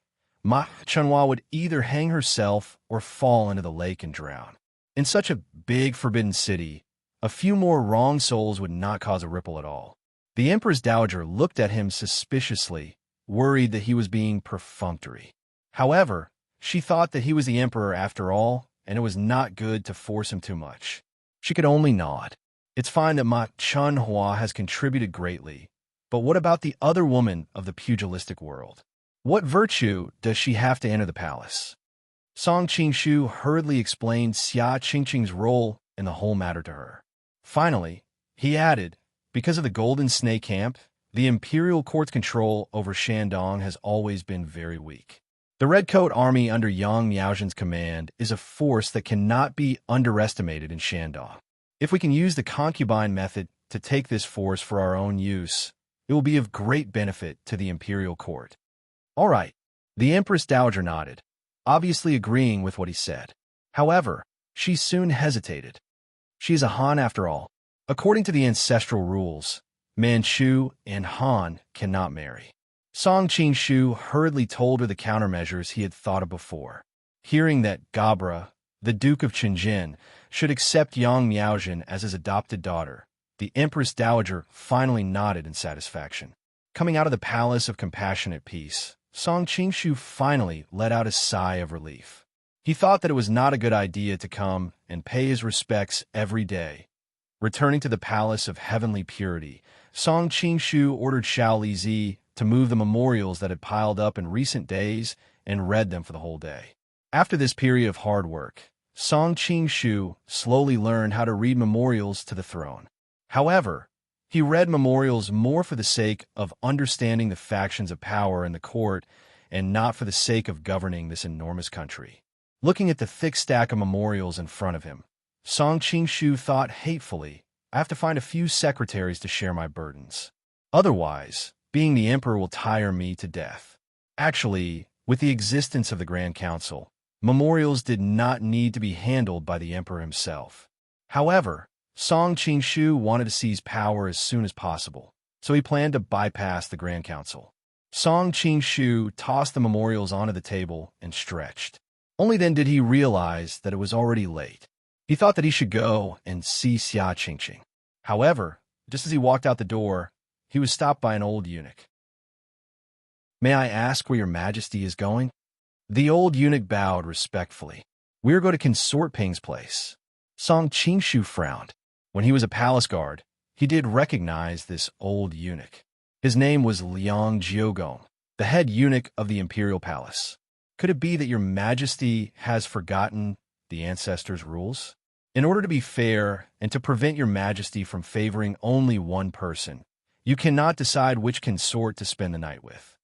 S1: Ma Chanhua would either hang herself or fall into the lake and drown. In such a big forbidden city, a few more wrong souls would not cause a ripple at all. The Empress Dowager looked at him suspiciously, worried that he was being perfunctory. However, she thought that he was the emperor after all, and it was not good to force him too much. She could only nod. It's fine that Ma Chanhua has contributed greatly, but what about the other woman of the pugilistic world? What virtue does she have to enter the palace? Song Qingshu hurriedly explained Xia Qingqing's role in the whole matter to her. Finally, he added, because of the Golden Snake Camp, the imperial court's control over Shandong has always been very weak. The Redcoat Army under Yang Miaozhen's command is a force that cannot be underestimated in Shandong. If we can use the concubine method to take this force for our own use, it will be of great benefit to the imperial court. All right, the Empress Dowager nodded, obviously agreeing with what he said. However, she soon hesitated. She is a Han after all. According to the ancestral rules, Manchu and Han cannot marry. Song Qingshu hurriedly told her the countermeasures he had thought of before. Hearing that Gabra, the Duke of Qingjin, should accept Yang Miaozhen as his adopted daughter, the Empress Dowager finally nodded in satisfaction. Coming out of the Palace of Compassionate Peace, Song Qingshu finally let out a sigh of relief. He thought that it was not a good idea to come and pay his respects every day. Returning to the Palace of Heavenly Purity, Song Qingshu ordered Xiao Lizi to move the memorials that had piled up in recent days and read them for the whole day. After this period of hard work, Song Qingshu slowly learned how to read memorials to the throne. However, he read memorials more for the sake of understanding the factions of power in the court and not for the sake of governing this enormous country. Looking at the thick stack of memorials in front of him, Song Qingshu thought hatefully, I have to find a few secretaries to share my burdens. Otherwise, being the emperor will tire me to death. Actually, with the existence of the Grand Council, memorials did not need to be handled by the emperor himself. However, Song Qingshu wanted to seize power as soon as possible, so he planned to bypass the Grand Council. Song Qingshu tossed the memorials onto the table and stretched. Only then did he realize that it was already late. He thought that he should go and see Xia Qingqing. However, just as he walked out the door, he was stopped by an old eunuch. May I ask where your majesty is going? The old eunuch bowed respectfully. We are going to Consort Ping's place. Song Qingshu frowned. When he was a palace guard, he did recognize this old eunuch. His name was Liang Jiogong, the head eunuch of the imperial palace. Could it be that your majesty has forgotten the ancestors' rules? In order to be fair and to prevent your majesty from favoring only one person, You cannot decide which consort to spend the night with.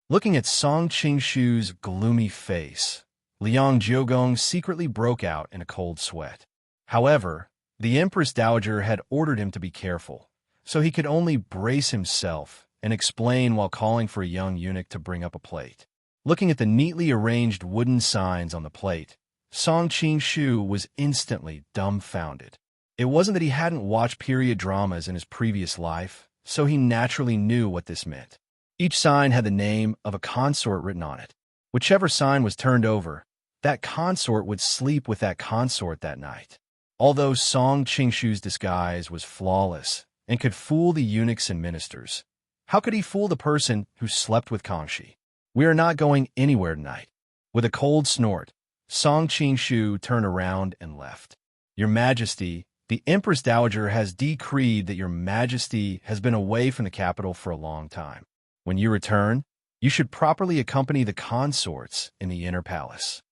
S1: Looking at Song Qingshu's gloomy face, Liang Jiogong secretly broke out in a cold sweat. However, the Empress Dowager had ordered him to be careful, so he could only brace himself and explain while calling for a young eunuch to bring up a plate. Looking at the neatly arranged wooden signs on the plate, Song Qingshu was instantly dumbfounded. It wasn't that he hadn't watched period dramas in his previous life, so he naturally knew what this meant. Each sign had the name of a consort written on it. Whichever sign was turned over, that consort would sleep with that consort that night. Although Song Qingshu's disguise was flawless and could fool the eunuchs and ministers, how could he fool the person who slept with Kangxi? We are not going anywhere tonight. With a cold snort, Song Qingshu turned around and left. Your Majesty, the Empress Dowager has decreed that your Majesty has been away from the capital for a long time. When you return, you should properly accompany the consorts in the inner palace.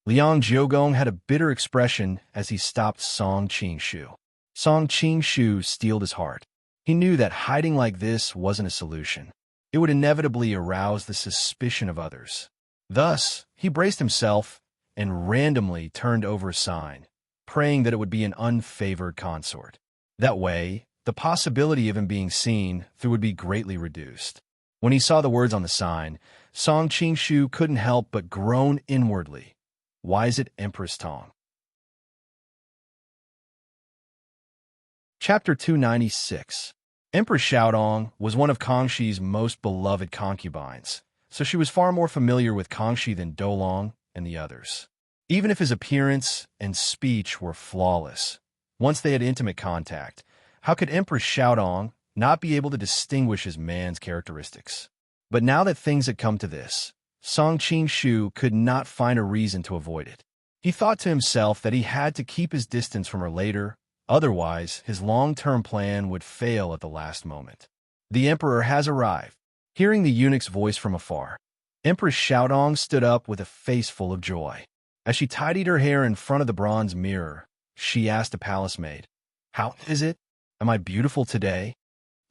S1: Liang Jiogong had a bitter expression as he stopped Song Qingshu. Song Qingshu steeled his heart. He knew that hiding like this wasn't a solution. It would inevitably arouse the suspicion of others. Thus, he braced himself and randomly turned over a sign, praying that it would be an unfavored consort. That way, the possibility of him being seen through would be greatly reduced. When he saw the words on the sign, Song Qingshu couldn't help but groan inwardly. Why is it Empress Tong? Chapter 296. Empress Xiaodong was one of Kangxi's most beloved concubines, so she was far more familiar with Kangxi than Dolong and the others. Even if his appearance and speech were flawless, once they had intimate contact, how could Empress Xiaodong not be able to distinguish his man's characteristics? But now that things had come to this, Song Qingshu could not find a reason to avoid it. He thought to himself that he had to keep his distance from her later, otherwise his long-term plan would fail at the last moment. The emperor has arrived. Hearing the eunuch's voice from afar, Empress Xiaodong stood up with a face full of joy. As she tidied her hair in front of the bronze mirror, she asked the palace maid, "How is it? Am I beautiful today?"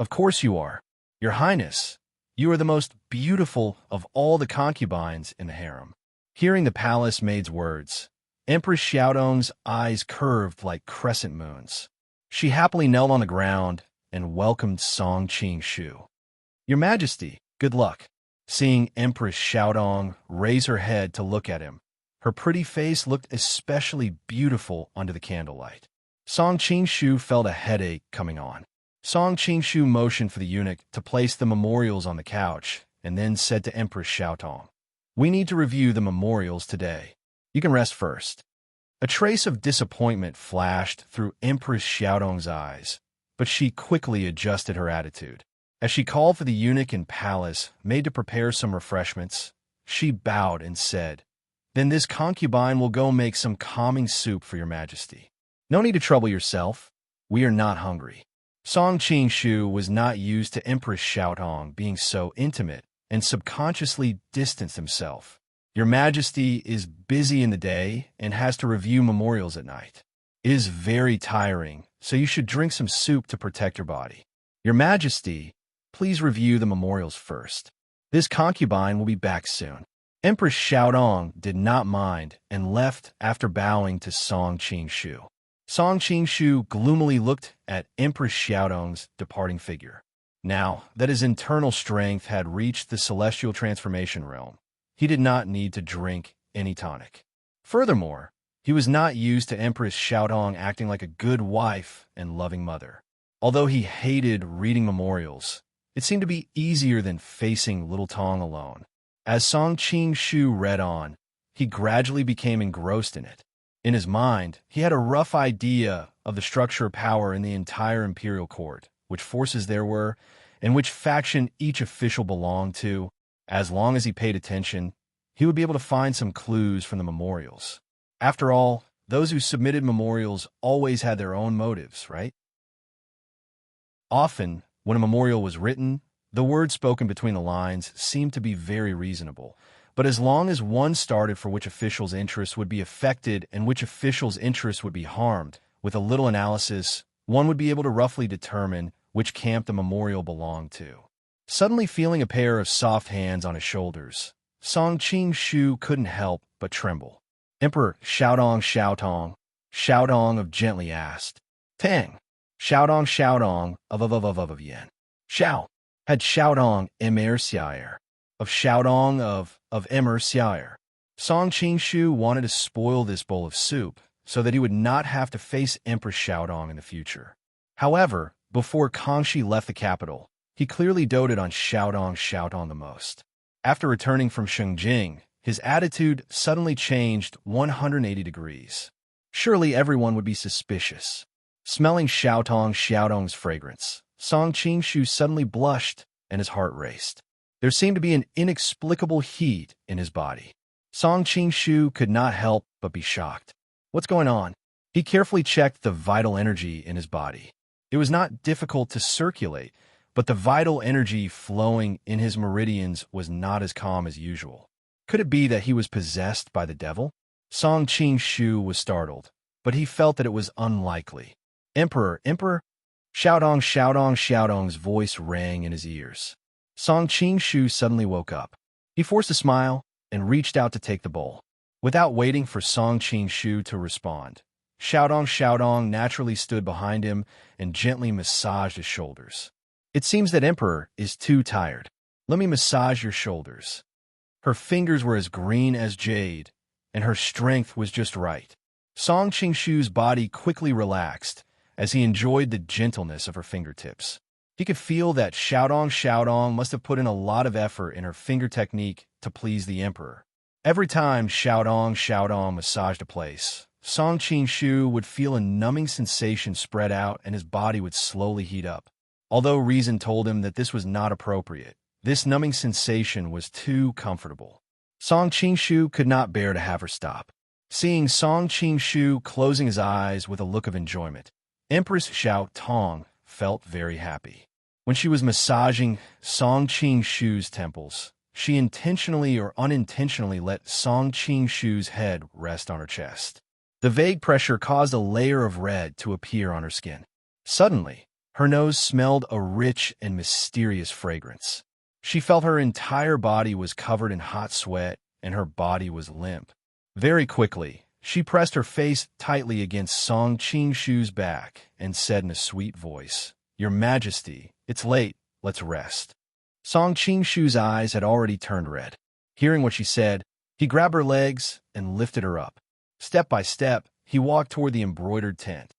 S1: "Of course you are, Your Highness. You are the most beautiful of all the concubines in the harem." Hearing the palace maid's words, Empress Xiaodong's eyes curved like crescent moons. She happily knelt on the ground and welcomed Song Qingshu. "Your Majesty, good luck." Seeing Empress Xiaodong raise her head to look at him, her pretty face looked especially beautiful under the candlelight. Song Qingshu felt a headache coming on. Song Qingshu motioned for the eunuch to place the memorials on the couch and then said to Empress Xiaodong, "We need to review the memorials today. You can rest first." A trace of disappointment flashed through Empress Xiaodong's eyes, but she quickly adjusted her attitude. As she called for the eunuch and palace maid to prepare some refreshments, she bowed and said, "Then this concubine will go make some calming soup for your Majesty. No need to trouble yourself. We are not hungry." Song Qingshu was not used to Empress Xiaodong being so intimate and subconsciously distanced himself. "Your Majesty is busy in the day and has to review memorials at night. It is very tiring, so you should drink some soup to protect your body. Your Majesty, please review the memorials first. This concubine will be back soon." Empress Xiaodong did not mind and left after bowing to Song Qingshu. Song Qingshu gloomily looked at Empress Xiaodong's departing figure. Now that his internal strength had reached the celestial transformation realm, he did not need to drink any tonic. Furthermore, he was not used to Empress Xiaodong acting like a good wife and loving mother. Although he hated reading memorials, it seemed to be easier than facing little Tong alone. As Song Qingshu read on, he gradually became engrossed in it. In his mind, he had a rough idea of the structure of power in the entire imperial court, which forces there were, and which faction each official belonged to. As long as he paid attention, he would be able to find some clues from the memorials. After all, those who submitted memorials always had their own motives, right? Often, when a memorial was written, the words spoken between the lines seemed to be very reasonable. But as long as one started for which official's interests would be affected and which official's interests would be harmed, with a little analysis, one would be able to roughly determine which camp the memorial belonged to. Suddenly feeling a pair of soft hands on his shoulders, Song Qing-shu couldn't help but tremble. Emperor Xiaodong of gently asked. Tang, Xiaodong of Yen. Xiao, had Xiaodong Emir Xiao'er, of Xiaodong of Emir Xiao'er. Song Qing-shu wanted to spoil this bowl of soup so that he would not have to face Empress Xiaodong in the future. However, before Kangxi left the capital, he clearly doted on Xiaodong the most. After returning from Shengjing, his attitude suddenly changed 180 degrees. Surely everyone would be suspicious. Smelling Xiaodong's fragrance, Song Qing-shu suddenly blushed and his heart raced. There seemed to be an inexplicable heat in his body. Song Qing-shu could not help but be shocked. What's going on? He carefully checked the vital energy in his body. It was not difficult to circulate, but the vital energy flowing in his meridians was not as calm as usual. Could it be that he was possessed by the devil? Song Qing-shu was startled, but he felt that it was unlikely. Emperor, Xiaodong's voice rang in his ears. Song Qing-shu suddenly woke up. He forced a smile and reached out to take the bowl. Without waiting for Song Qing-shu to respond, Xiaodong naturally stood behind him and gently massaged his shoulders. It seems that Emperor is too tired. Let me massage your shoulders. Her fingers were as green as jade, and her strength was just right. Song Qing-shu's body quickly relaxed as he enjoyed the gentleness of her fingertips. He could feel that Xiaodong must have put in a lot of effort in her finger technique to please the Emperor. Every time Xiaodong massaged a place, Song Qing-shu would feel a numbing sensation spread out and his body would slowly heat up. Although reason told him that this was not appropriate, this numbing sensation was too comfortable. Song Qing-shu could not bear to have her stop. Seeing Song Qing-shu closing his eyes with a look of enjoyment, Empress Xiaodong felt very happy. When she was massaging Song Qing-shu's temples, she intentionally or unintentionally let Song Qing-shu's head rest on her chest. The vague pressure caused a layer of red to appear on her skin. Suddenly, her nose smelled a rich and mysterious fragrance. She felt her entire body was covered in hot sweat and her body was limp. Very quickly, she pressed her face tightly against Song Qing-shu's back and said in a sweet voice, "Your Majesty, it's late, let's rest." Song Qing-shu's eyes had already turned red. Hearing what she said, he grabbed her legs and lifted her up. Step by step, he walked toward the embroidered tent.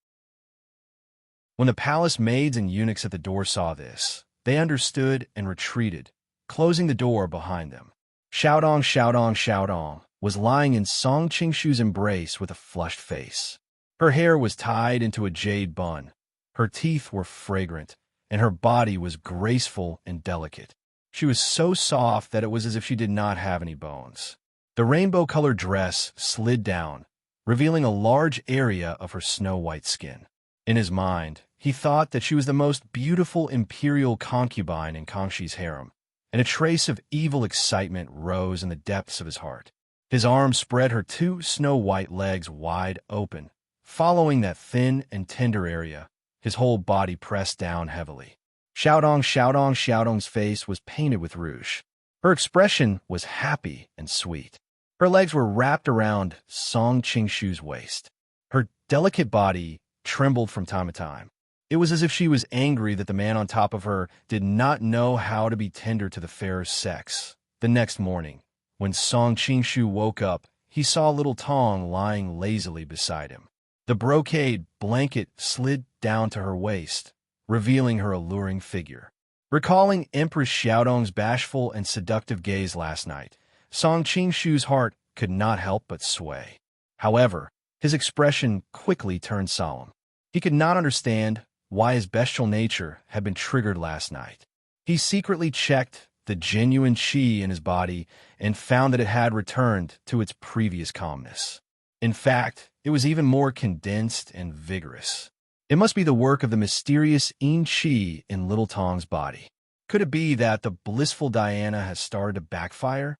S1: When the palace maids and eunuchs at the door saw this, they understood and retreated, closing the door behind them. Xiaodong was lying in Song Qing-shu's embrace with a flushed face. Her hair was tied into a jade bun, her teeth were fragrant, and her body was graceful and delicate. She was so soft that it was as if she did not have any bones. The rainbow-colored dress slid down, revealing a large area of her snow-white skin. In his mind, he thought that she was the most beautiful imperial concubine in Kangxi's harem, and a trace of evil excitement rose in the depths of his heart. His arms spread her two snow-white legs wide open, following that thin and tender area. His whole body pressed down heavily. Xiaodong's face was painted with rouge. Her expression was happy and sweet. Her legs were wrapped around Song Qing-shu's waist. Her delicate body trembled from time to time. It was as if she was angry that the man on top of her did not know how to be tender to the fairer sex. The next morning, when Song Qing-shu woke up, he saw little Tong lying lazily beside him. The brocade blanket slid down to her waist, revealing her alluring figure. Recalling Empress Xiaodong's bashful and seductive gaze last night, Song Qing-shu's heart could not help but sway. However, his expression quickly turned solemn. He could not understand why his bestial nature had been triggered last night. He secretly checked the genuine qi in his body and found that it had returned to its previous calmness. In fact, it was even more condensed and vigorous. It must be the work of the mysterious yin qi in little Tong's body. Could it be that the blissful Diana has started to backfire?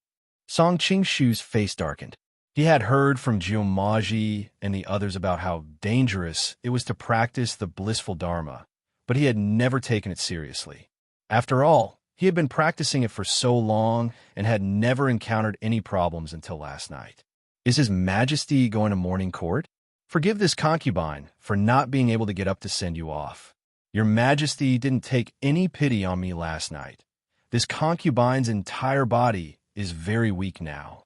S1: Song Qing-shu's face darkened. He had heard from Jiumaji and the others about how dangerous it was to practice the blissful dharma, but he had never taken it seriously. After all, he had been practicing it for so long and had never encountered any problems until last night. Is His Majesty going to morning court? Forgive this concubine for not being able to get up to send you off. Your Majesty didn't take any pity on me last night. This concubine's entire body is very weak now.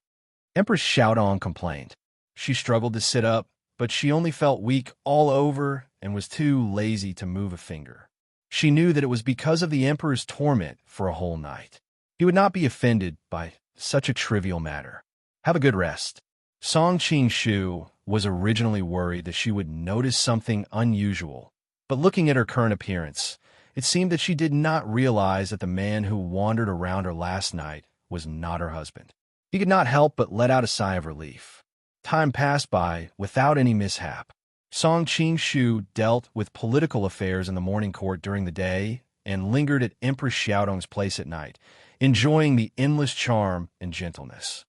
S1: Empress Xiaodong complained. She struggled to sit up, but she only felt weak all over and was too lazy to move a finger. She knew that it was because of the emperor's torment for a whole night. He would not be offended by such a trivial matter. Have a good rest. Song Qing-shu was originally worried that she would notice something unusual, but looking at her current appearance, it seemed that she did not realize that the man who wandered around her last night was not her husband. He could not help but let out a sigh of relief. Time passed by without any mishap. Song Qing-shu dealt with political affairs in the morning court during the day and lingered at Empress Xiaodong's place at night, enjoying the endless charm and gentleness.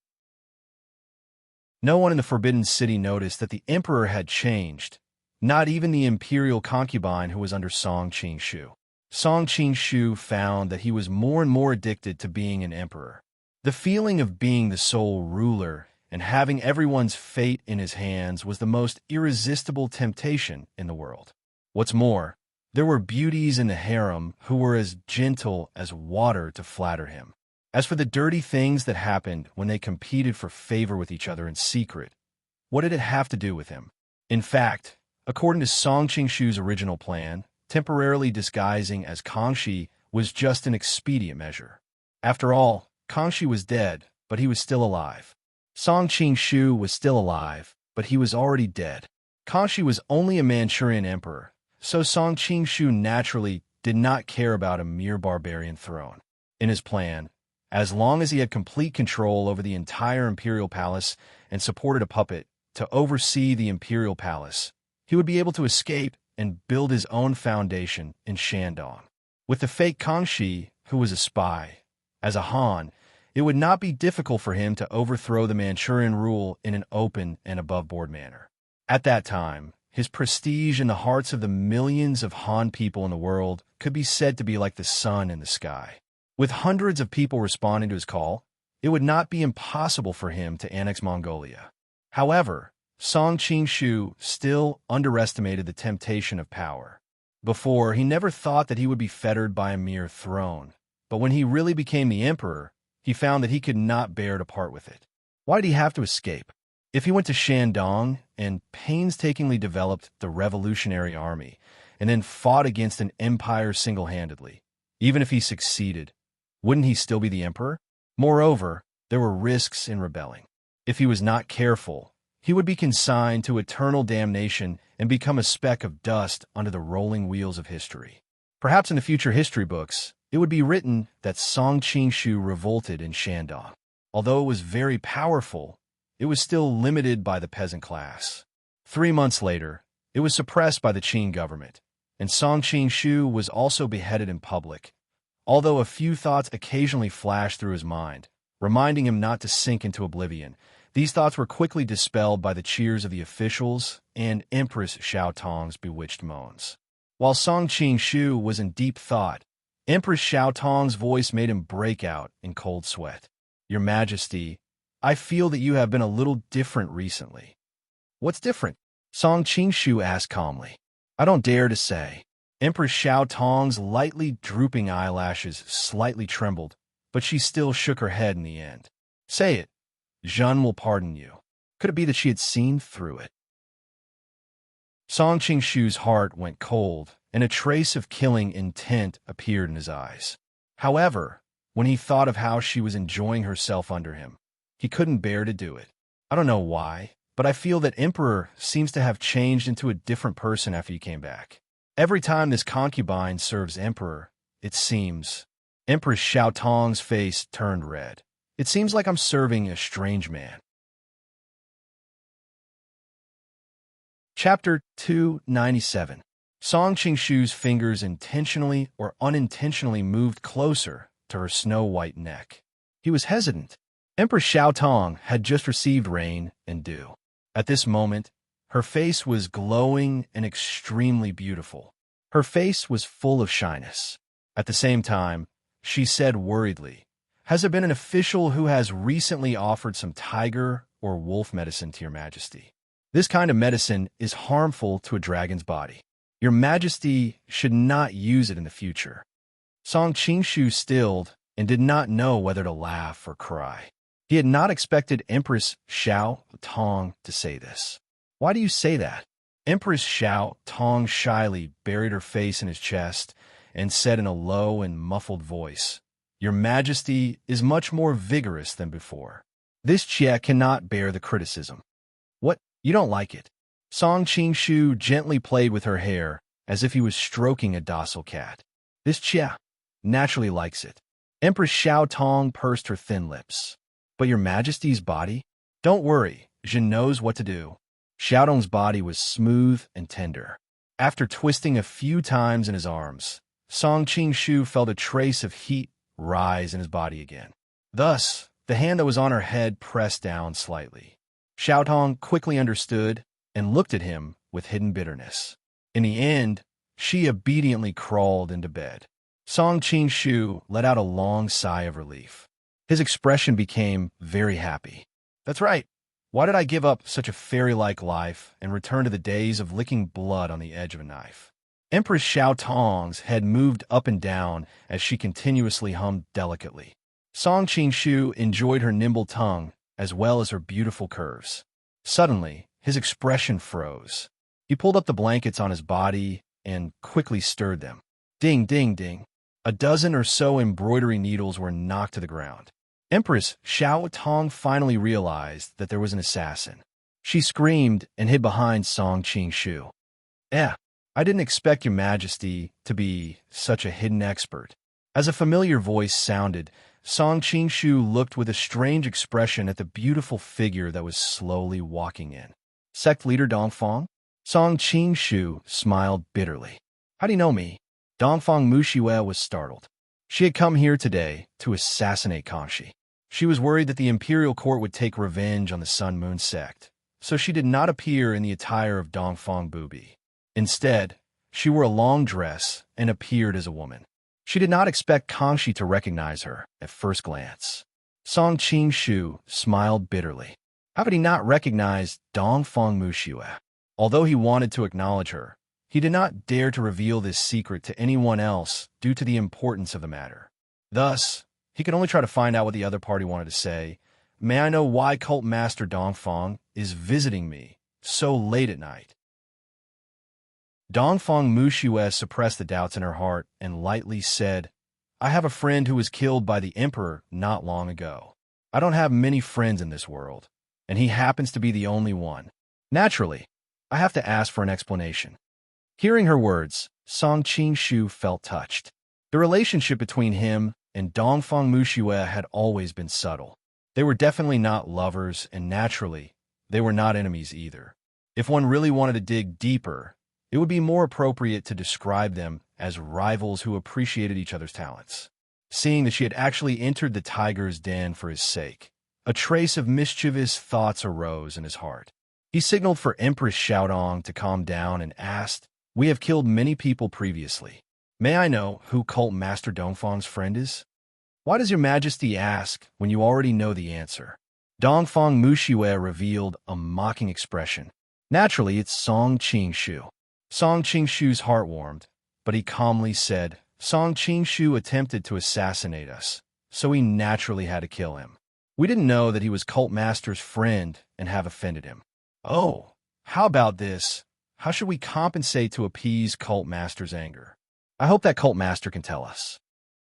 S1: No one in the Forbidden City noticed that the emperor had changed, not even the imperial concubine who was under Song Qing-shu. Song Qing-shu found that he was more and more addicted to being an emperor. The feeling of being the sole ruler and having everyone's fate in his hands was the most irresistible temptation in the world. What's more, there were beauties in the harem who were as gentle as water to flatter him. As for the dirty things that happened when they competed for favor with each other in secret, what did it have to do with him? In fact, according to Song Qing-shu's original plan, temporarily disguising as Kangxi was just an expedient measure. After all, Kangxi was dead, but he was still alive. Song Qing-shu was still alive, but he was already dead. Kangxi was only a Manchurian emperor, so Song Qing-shu naturally did not care about a mere barbarian throne. In his plan, as long as he had complete control over the entire imperial palace and supported a puppet to oversee the imperial palace, he would be able to escape and build his own foundation in Shandong. With the fake Kangxi, who was a spy, as a Han, it would not be difficult for him to overthrow the Manchurian rule in an open and above-board manner. At that time, his prestige in the hearts of the millions of Han people in the world could be said to be like the sun in the sky. With hundreds of people responding to his call, it would not be impossible for him to annex Mongolia. However, Song Qing-shu still underestimated the temptation of power. Before, he never thought that he would be fettered by a mere throne, but when he really became the emperor, he found that he could not bear to part with it. Why did he have to escape? If he went to Shandong and painstakingly developed the Revolutionary Army and then fought against an empire single-handedly, even if he succeeded, wouldn't he still be the emperor? Moreover, there were risks in rebelling. If he was not careful, he would be consigned to eternal damnation and become a speck of dust under the rolling wheels of history. Perhaps in the future history books, it would be written that Song Qing-shu revolted in Shandong. Although it was very powerful, it was still limited by the peasant class. 3 months later, it was suppressed by the Qing government, and Song Qing-shu was also beheaded in public, although a few thoughts occasionally flashed through his mind, reminding him not to sink into oblivion. These thoughts were quickly dispelled by the cheers of the officials and Empress Xiaotong's bewitched moans. While Song Qing-shu was in deep thought, Empress Xiaotong's voice made him break out in cold sweat. Your Majesty, I feel that you have been a little different recently. What's different? Song Qing-shu asked calmly. I don't dare to say. Empress Xiaotong's lightly drooping eyelashes slightly trembled, but she still shook her head in the end. Say it. Zhen will pardon you. Could it be that she had seen through it? Song Qing-shu's heart went cold, and a trace of killing intent appeared in his eyes. However, when he thought of how she was enjoying herself under him, he couldn't bear to do it. I don't know why, but I feel that Emperor seems to have changed into a different person after you came back. Every time this concubine serves Emperor, it seems. Empress Xiaotong's face turned red. It seems like I'm serving a strange man. Chapter 297. Song Qing-shu's fingers intentionally or unintentionally moved closer to her snow-white neck. He was hesitant. Empress Xiaotong had just received rain and dew. At this moment, her face was glowing and extremely beautiful. Her face was full of shyness. At the same time, she said worriedly, "Has there been an official who has recently offered some tiger or wolf medicine to your majesty? This kind of medicine is harmful to a dragon's body. Your majesty should not use it in the future." Song Qingshu stilled and did not know whether to laugh or cry. He had not expected Empress Xiao Tong to say this. "Why do you say that?" Empress Xiao Tong shyly buried her face in his chest and said in a low and muffled voice, "Your majesty is much more vigorous than before. This Jie cannot bear the criticism." "What? You don't like it?" Song Qingshu gently played with her hair as if he was stroking a docile cat. "This Jie naturally likes it." Empress Xiao Tong pursed her thin lips. "But your majesty's body?" "Don't worry, Jin knows what to do." Xiaodong's body was smooth and tender. After twisting a few times in his arms, Song Qingshu felt a trace of heat rise in his body again. Thus, the hand that was on her head pressed down slightly. Xiaotong quickly understood and looked at him with hidden bitterness. In the end, she obediently crawled into bed. Song Qingshu let out a long sigh of relief. His expression became very happy. "That's right. Why did I give up such a fairy-like life and return to the days of licking blood on the edge of a knife?" Empress Xiao Tong's head moved up and down as she continuously hummed delicately. Song Qingshu enjoyed her nimble tongue as well as her beautiful curves. Suddenly, his expression froze. He pulled up the blankets on his body and quickly stirred them. Ding, ding, ding. A dozen or so embroidery needles were knocked to the ground. Empress Xiao Tong finally realized that there was an assassin. She screamed and hid behind Song Qingshu. I didn't expect your majesty to be such a hidden expert." As a familiar voice sounded, Song Qingshu looked with a strange expression at the beautiful figure that was slowly walking in. "Sect leader Dongfang?" Song Qingshu smiled bitterly. "How do you know me?" Dongfang Mushiwe was startled. She had come here today to assassinate Kangxi. She was worried that the imperial court would take revenge on the Sun Moon sect, so she did not appear in the attire of Dongfang Bubi. Instead, she wore a long dress and appeared as a woman. She did not expect Kangxi to recognize her at first glance. Song Qingshu smiled bitterly. How could he not recognize Dongfang Mushiwe? Although he wanted to acknowledge her, he did not dare to reveal this secret to anyone else due to the importance of the matter. Thus, he could only try to find out what the other party wanted to say. "May I know why Cult Master Dongfang is visiting me so late at night?" Dongfang Mushiwe suppressed the doubts in her heart and lightly said, "I have a friend who was killed by the emperor not long ago. I don't have many friends in this world, and he happens to be the only one. Naturally, I have to ask for an explanation." Hearing her words, Song Qingshu felt touched. The relationship between him and Dongfang Mushiwe had always been subtle. They were definitely not lovers, and naturally, they were not enemies either. If one really wanted to dig deeper, it would be more appropriate to describe them as rivals who appreciated each other's talents. Seeing that she had actually entered the tiger's den for his sake, a trace of mischievous thoughts arose in his heart. He signaled for Empress Xiaodong to calm down and asked, "We have killed many people previously. May I know who Cult Master Dongfang's friend is?" "Why does your majesty ask when you already know the answer?" Dongfang Mushiwe revealed a mocking expression. "Naturally, it's Song Qingshu." Song Qingshu's heart warmed, but he calmly said, "Song Qingshu attempted to assassinate us, so we naturally had to kill him. We didn't know that he was Cult Master's friend and have offended him." "Oh, how about this? How should we compensate to appease Cult Master's anger?" "I hope that Cult Master can tell us."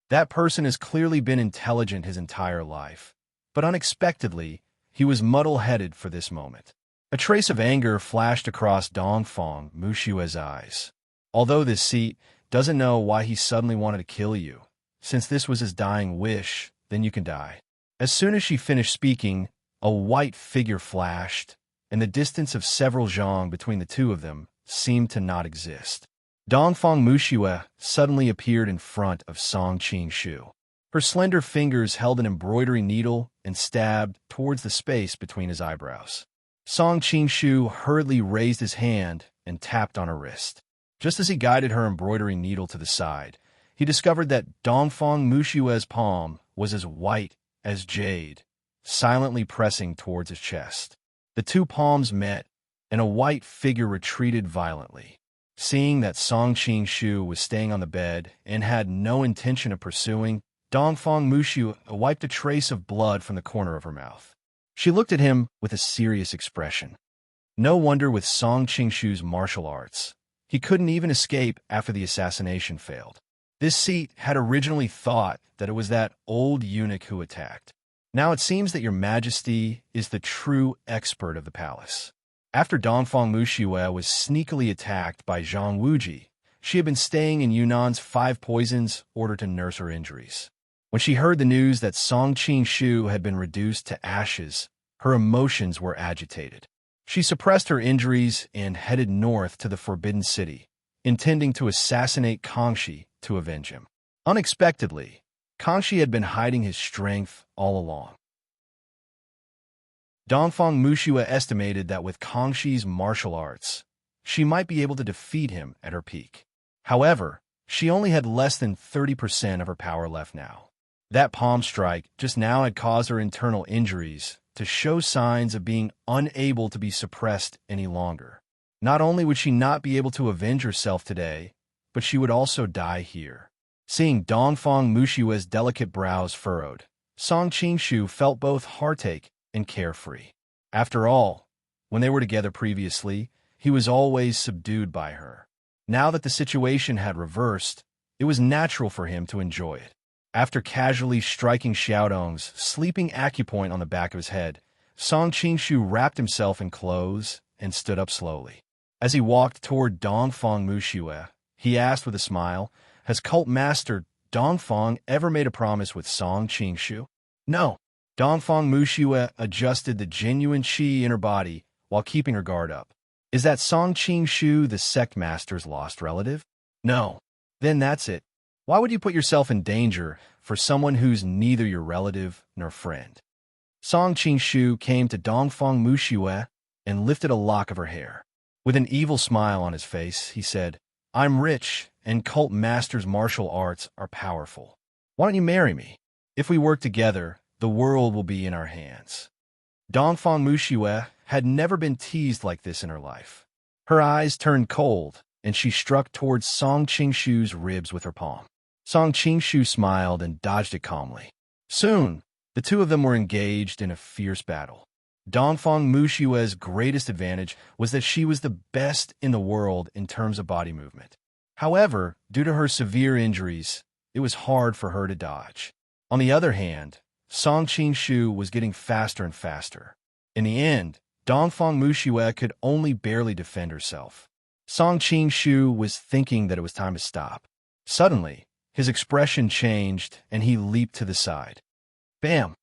S1: That person has clearly been intelligent his entire life, but unexpectedly, he was muddle-headed for this moment. A trace of anger flashed across Dongfang Mushiwe's eyes. Although this seat doesn't know why he suddenly wanted to kill you, since this was his dying wish, then you can die. As soon as she finished speaking, a white figure flashed, and the distance of several zhang between the two of them seemed to not exist. Dongfang Mushiwe suddenly appeared in front of Song Qingshu. Her slender fingers held an embroidery needle and stabbed towards the space between his eyebrows. Song Qingshu hurriedly raised his hand and tapped on her wrist. Just as he guided her embroidery needle to the side, he discovered that Dongfang Mushue's palm was as white as jade, silently pressing towards his chest. The two palms met, and a white figure retreated violently. Seeing that Song Qing-shu was staying on the bed and had no intention of pursuing, Dongfang Mushu wiped a trace of blood from the corner of her mouth. She looked at him with a serious expression. No wonder with Song Qing-shu's martial arts, he couldn't even escape after the assassination failed. This seat had originally thought that it was that old eunuch who attacked. Now it seems that your majesty is the true expert of the palace. After Dongfang Mushue was sneakily attacked by Zhang Wuji, she had been staying in Yunnan's 5 poisons order to nurse her injuries. When she heard the news that Song Qing-shu had been reduced to ashes, her emotions were agitated. She suppressed her injuries and headed north to the Forbidden City, intending to assassinate Kangxi to avenge him. Unexpectedly, Kangxi had been hiding his strength all along. Dongfang Mushue estimated that with Kangxi's martial arts, she might be able to defeat him at her peak. However, she only had less than 30% of her power left now. That palm strike just now had caused her internal injuries to show signs of being unable to be suppressed any longer. Not only would she not be able to avenge herself today, but she would also die here. Seeing Dongfang Mushue's delicate brows furrowed, Song Qing-shu felt both heartache and carefree. After all, when they were together previously, he was always subdued by her. Now that the situation had reversed, it was natural for him to enjoy it. After casually striking Xiaodong's sleeping acupoint on the back of his head, Song Qing-shu wrapped himself in clothes and stood up slowly. As he walked toward Dongfang Mushue, he asked with a smile, "Has cult master Dongfang ever made a promise with Song Qing-shu?" "No." Dongfang Mushue adjusted the genuine qi in her body while keeping her guard up. "Is that Song Qing-shu the sect master's lost relative?" "No." "Then that's it. Why would you put yourself in danger for someone who's neither your relative nor friend?" Song Qing-shu came to Dongfang Mushue and lifted a lock of her hair. With an evil smile on his face, he said, "I'm rich, and cult master's martial arts are powerful. Why don't you marry me? If we work together, the world will be in our hands." Dongfang Mushue had never been teased like this in her life. Her eyes turned cold, and she struck towards Song Qing-shu's ribs with her palm. Song Qing-shu smiled and dodged it calmly. Soon, the two of them were engaged in a fierce battle. Dongfang Mushue's greatest advantage was that she was the best in the world in terms of body movement. However, due to her severe injuries, it was hard for her to dodge. On the other hand, Song Qing-shu was getting faster and faster. In the end, Dongfang Mushue could only barely defend herself. Song Qing-shu was thinking that it was time to stop. Suddenly, his expression changed and he leaped to the side. Bam!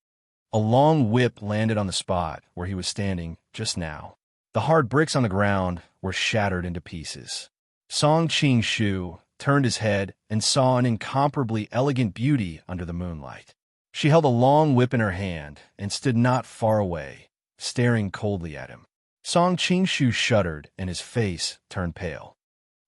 S1: A long whip landed on the spot where he was standing just now. The hard bricks on the ground were shattered into pieces. Song Qing-shu turned his head and saw an incomparably elegant beauty under the moonlight. She held a long whip in her hand and stood not far away, staring coldly at him. Song Qing-shu shuddered and his face turned pale.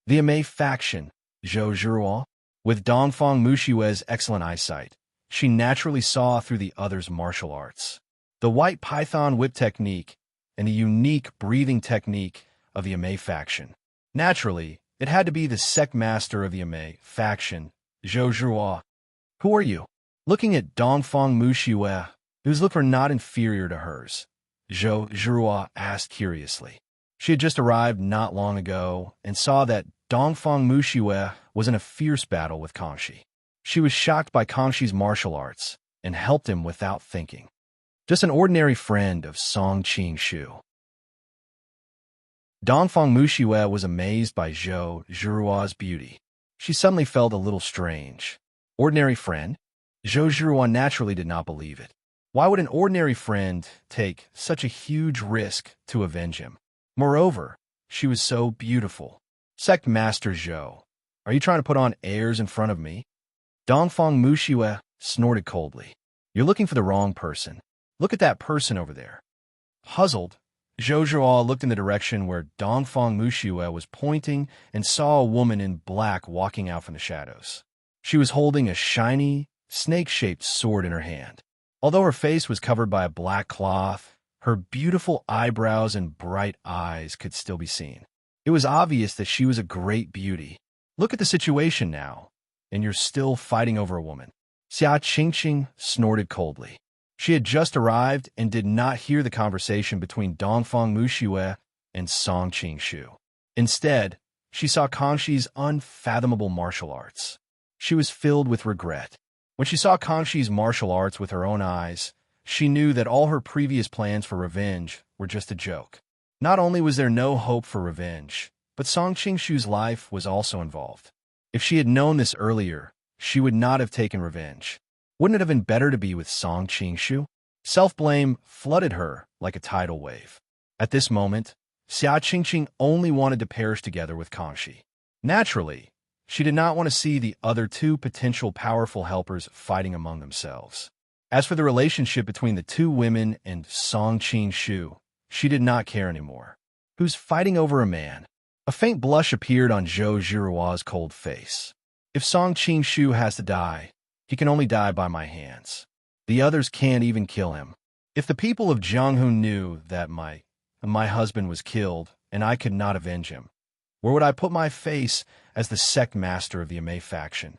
S1: The Amei faction, Zhou Zhiruo. With Dongfang Mushue's excellent eyesight, she naturally saw through the other's martial arts. The white python whip technique and the unique breathing technique of the Amei faction. Naturally, it had to be the sect master of the Amei faction, Zhou Zhiruo. "Who are you?" Looking at Dongfang Mushue, whose look were not inferior to hers, Zhou Zhiruo asked curiously. She had just arrived not long ago and saw that Dongfang Mushue was in a fierce battle with Kangxi. She was shocked by Kangxi's martial arts and helped him without thinking. Just an ordinary friend of Song Qing-shu. Dongfang Mushue was amazed by Zhou Zhiruo's beauty. She suddenly felt a little strange. Ordinary friend? Zhou Zhiruo naturally did not believe it. Why would an ordinary friend take such a huge risk to avenge him? Moreover, she was so beautiful. Sect Master Zhou, are you trying to put on airs in front of me? Dongfang Mushue snorted coldly. You're looking for the wrong person. Look at that person over there. Puzzled, Zhou Zhuo looked in the direction where Dongfang Muxue was pointing and saw a woman in black walking out from the shadows. She was holding a shiny, snake-shaped sword in her hand. Although her face was covered by a black cloth, her beautiful eyebrows and bright eyes could still be seen. It was obvious that she was a great beauty. Look at the situation now, and you're still fighting over a woman. Xia Qingqing snorted coldly. She had just arrived and did not hear the conversation between Dongfang Muxue and Song Qingshu. Instead, she saw Kangxi's unfathomable martial arts. She was filled with regret. When she saw Kangxi's martial arts with her own eyes, she knew that all her previous plans for revenge were just a joke. Not only was there no hope for revenge, but Song Qingshu's life was also involved. If she had known this earlier, she would not have taken revenge. Wouldn't it have been better to be with Song Qingshu? Self-blame flooded her like a tidal wave. At this moment, Xia Qingqing only wanted to perish together with Kangxi. Naturally, she did not want to see the other two potential powerful helpers fighting among themselves. As for the relationship between the two women and Song Qingshu, she did not care anymore. Who's fighting over a man? A faint blush appeared on Zhou Zhiruo's cold face. If Song Qingshu has to die, he can only die by my hands. The others can't even kill him. If the people of Jianghu knew that my husband was killed and I could not avenge him, where would I put my face as the sect master of the Amei faction?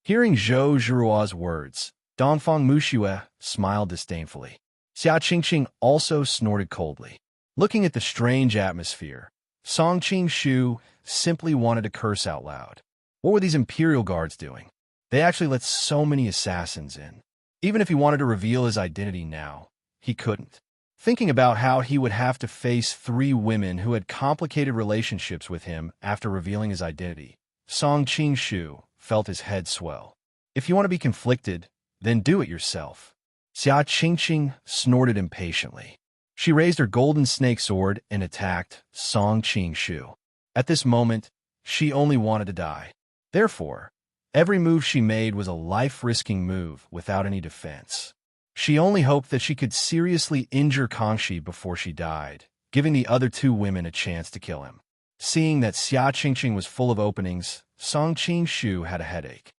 S1: Hearing Zhou Zhiruo's words, Dongfang Muxue smiled disdainfully. Xia Qingqing also snorted coldly. Looking at the strange atmosphere, Song Qingshu simply wanted to curse out loud. What were these Imperial Guards doing? They actually let so many assassins in. Even if he wanted to reveal his identity now, he couldn't. Thinking about how he would have to face 3 women who had complicated relationships with him after revealing his identity, Song Qingshu felt his head swell. If you want to be conflicted, then do it yourself. Xia Qingqing snorted impatiently. She raised her golden snake sword and attacked Song Qingshu. At this moment, she only wanted to die. Therefore, every move she made was a life-risking move without any defense. She only hoped that she could seriously injure Kangxi before she died, giving the other 2 women a chance to kill him. Seeing that Xia Qingqing was full of openings, Song Qingshu had a headache.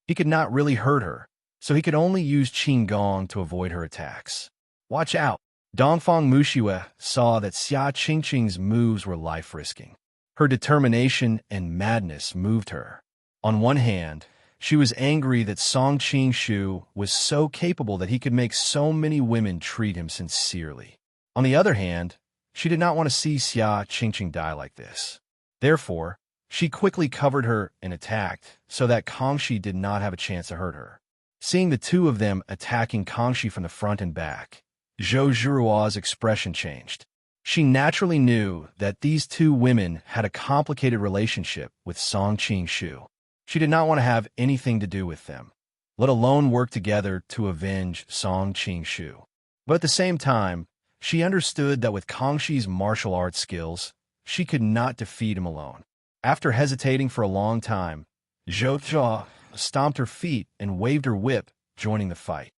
S1: He could not really hurt her, so he could only use Qinggong to avoid her attacks. Watch out! Dongfang Muxue saw that Xia Qingqing's moves were life-risking. Her determination and madness moved her. On one hand, she was angry that Song Qingshu was so capable that he could make so many women treat him sincerely. On the other hand, she did not want to see Xia Qingqing die like this. Therefore, she quickly covered her and attacked so that Kangxi did not have a chance to hurt her. Seeing the 2 of them attacking Kangxi from the front and back, Zhou Zhiruo's expression changed. She naturally knew that these 2 women had a complicated relationship with Song Qingshu. She did not want to have anything to do with them, let alone work together to avenge Song Qingshu. But at the same time, she understood that with Kangxi's martial arts skills, she could not defeat him alone. After hesitating for a long time, Zhou Zhao stomped her feet and waved her whip, joining the fight.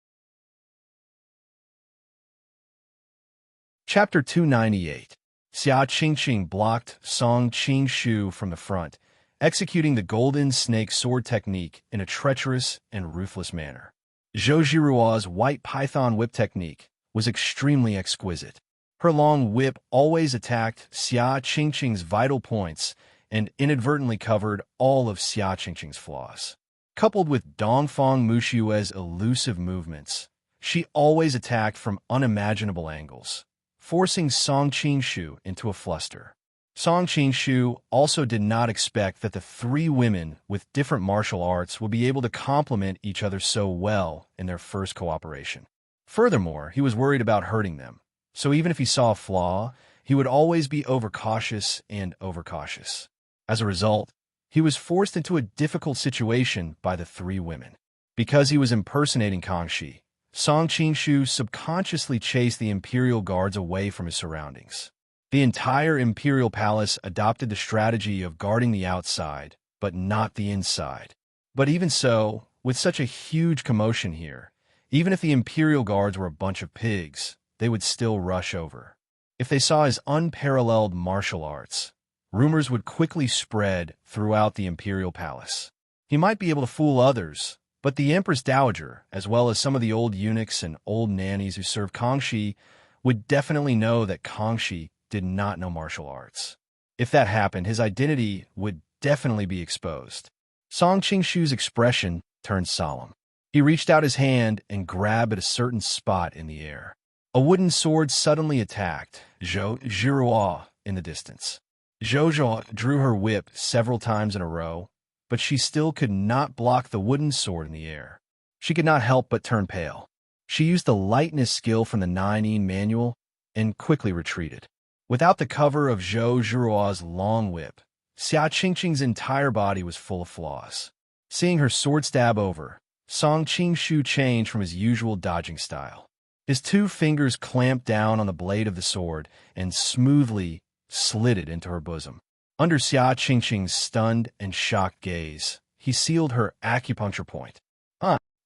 S1: Chapter 298. Xia Qingqing blocked Song Qingshu from the front, executing the golden snake sword technique in a treacherous and ruthless manner. Zhou Zhiruo's white python whip technique was extremely exquisite. Her long whip always attacked Xia Qingqing's vital points and inadvertently covered all of Xia Qingqing's flaws. Coupled with Dongfang Muxue's elusive movements, she always attacked from unimaginable angles, forcing Song Qingshu into a fluster. Song Qingshu also did not expect that the 3 women with different martial arts would be able to complement each other so well in their first cooperation. Furthermore, he was worried about hurting them, so even if he saw a flaw, he would always be overcautious and overcautious. As a result, he was forced into a difficult situation by the 3 women. Because he was impersonating Kangxi, Song Qingshu subconsciously chased the Imperial Guards away from his surroundings. The entire Imperial Palace adopted the strategy of guarding the outside, but not the inside. But even so, with such a huge commotion here, even if the Imperial Guards were a bunch of pigs, they would still rush over. If they saw his unparalleled martial arts, rumors would quickly spread throughout the imperial palace. He might be able to fool others, but the Empress Dowager, as well as some of the old eunuchs and old nannies who served Kangxi, would definitely know that Kangxi did not know martial arts. If that happened, his identity would definitely be exposed. Song Qingshu's expression turned solemn. He reached out his hand and grabbed at a certain spot in the air. A wooden sword suddenly attacked Zhou Zhiruo in the distance. Zhou Zhou drew her whip several times in a row, but she still could not block the wooden sword in the air. She could not help but turn pale. She used the lightness skill from the 9 manual and quickly retreated. Without the cover of Zhou Zhiruo's long whip, Xia Qingqing's entire body was full of flaws. Seeing her sword stab over, Song Qingshu changed from his usual dodging style. His 2 fingers clamped down on the blade of the sword and smoothly slid it into her bosom. Under Xia Qingqing's stunned and shocked gaze, he sealed her acupuncture point.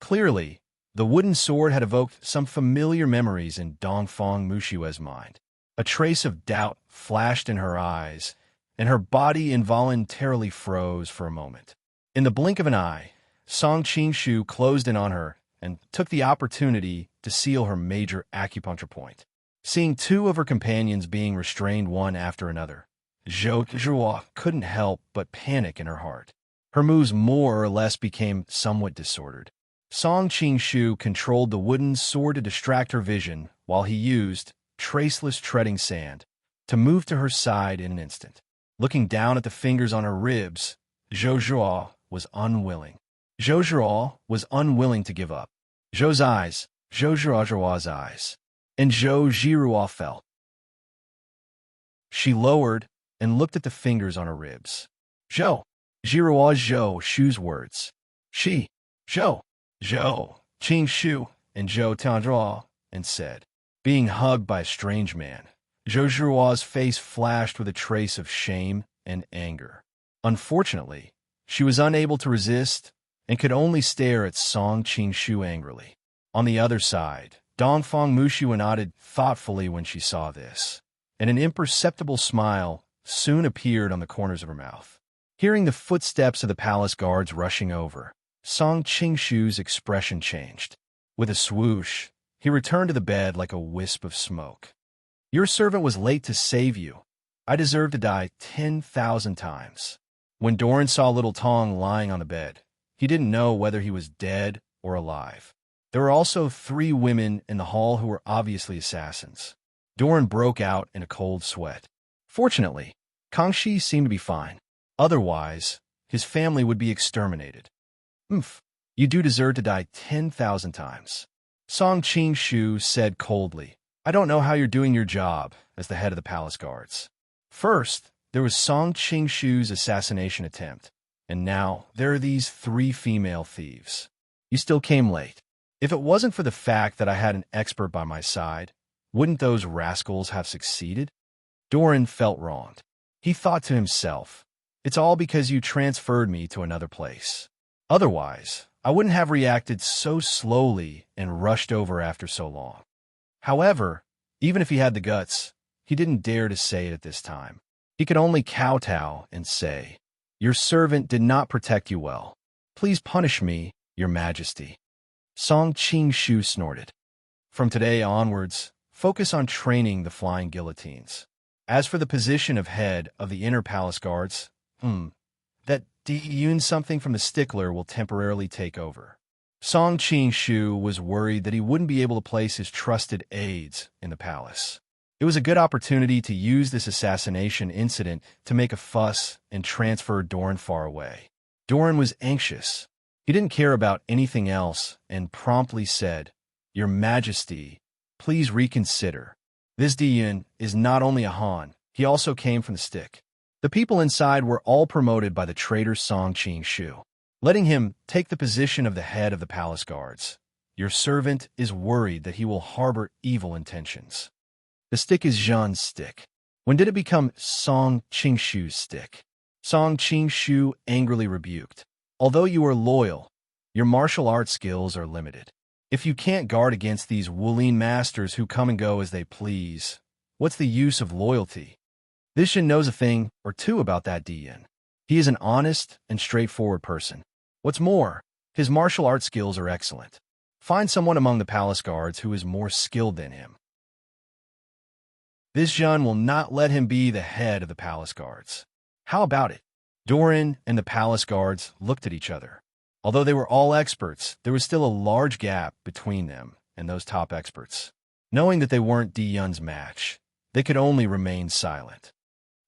S1: Clearly, the wooden sword had evoked some familiar memories in Dongfang Mushue's mind. A trace of doubt flashed in her eyes, and her body involuntarily froze for a moment. In the blink of an eye, Song Qingshu closed in on her and took the opportunity to seal her major acupuncture point. Seeing 2 of her companions being restrained one after another, Zhou Zhiruo couldn't help but panic in her heart. Her moves more or less became somewhat disordered. Song Qingshu controlled the wooden sword to distract her vision while he used traceless treading sand to move to her side in an instant. Looking down at the fingers on her ribs, Zhou Zhiruo was unwilling. Zhou Zhiruo was unwilling to give up. Zhou Zhiruo's eyes, and Zhou Zhiruo fell. She lowered and looked at the fingers on her ribs. Zhou Shu's words. Zhou Qingshu, and Zhou Tianzhuo, and said, being hugged by a strange man. Zhou Zhiruo's face flashed with a trace of shame and anger. Unfortunately, she was unable to resist and could only stare at Song Qingshu angrily. On the other side, Dongfang Mushu nodded thoughtfully when she saw this, and an imperceptible smile soon appeared on the corners of her mouth. Hearing the footsteps of the palace guards rushing over, Song Qingshu's expression changed. With a swoosh, he returned to the bed like a wisp of smoke. Your servant was late to save you. I deserve to die 10,000 times. When Doran saw little Tong lying on the bed, he didn't know whether he was dead or alive. There were also 3 women in the hall who were obviously assassins. Doran broke out in a cold sweat. Fortunately, Kangxi seemed to be fine. Otherwise, his family would be exterminated. You do deserve to die 10,000 times. Song Qingshu said coldly, I don't know how you're doing your job as the head of the palace guards. First, there was Song Qingshu's assassination attempt, and now there are these 3 female thieves. You still came late. If it wasn't for the fact that I had an expert by my side, wouldn't those rascals have succeeded? Doran felt wronged. He thought to himself, it's all because you transferred me to another place. Otherwise, I wouldn't have reacted so slowly and rushed over after so long. However, even if he had the guts, he didn't dare to say it at this time. He could only kowtow and say, Your servant did not protect you well. Please punish me, Your Majesty. Song Qingshu snorted. From today onwards, focus on training the flying guillotines. As for the position of head of the inner palace guards, that Yun something from the stickler will temporarily take over. Song Qingshu was worried that he wouldn't be able to place his trusted aides in the palace. It was a good opportunity to use this assassination incident to make a fuss and transfer Doran far away. Doran was anxious. He didn't care about anything else and promptly said, Your Majesty, please reconsider. This Diyun is not only a Han, he also came from the stick. The people inside were all promoted by the traitor Song Qingshu, letting him take the position of the head of the palace guards. Your servant is worried that he will harbor evil intentions. The stick is Zhan's stick. When did it become Song Qingshu's stick? Song Qingshu angrily rebuked. Although you are loyal, your martial arts skills are limited. If you can't guard against these Wuling masters who come and go as they please, what's the use of loyalty? This Shin knows a thing or two about that Diyan. He is an honest and straightforward person. What's more, his martial arts skills are excellent. Find someone among the palace guards who is more skilled than him. This Jun will not let him be the head of the palace guards. How about it? Doran and the palace guards looked at each other. Although they were all experts, there was still a large gap between them and those top experts. Knowing that they weren't Di Yun's match, they could only remain silent.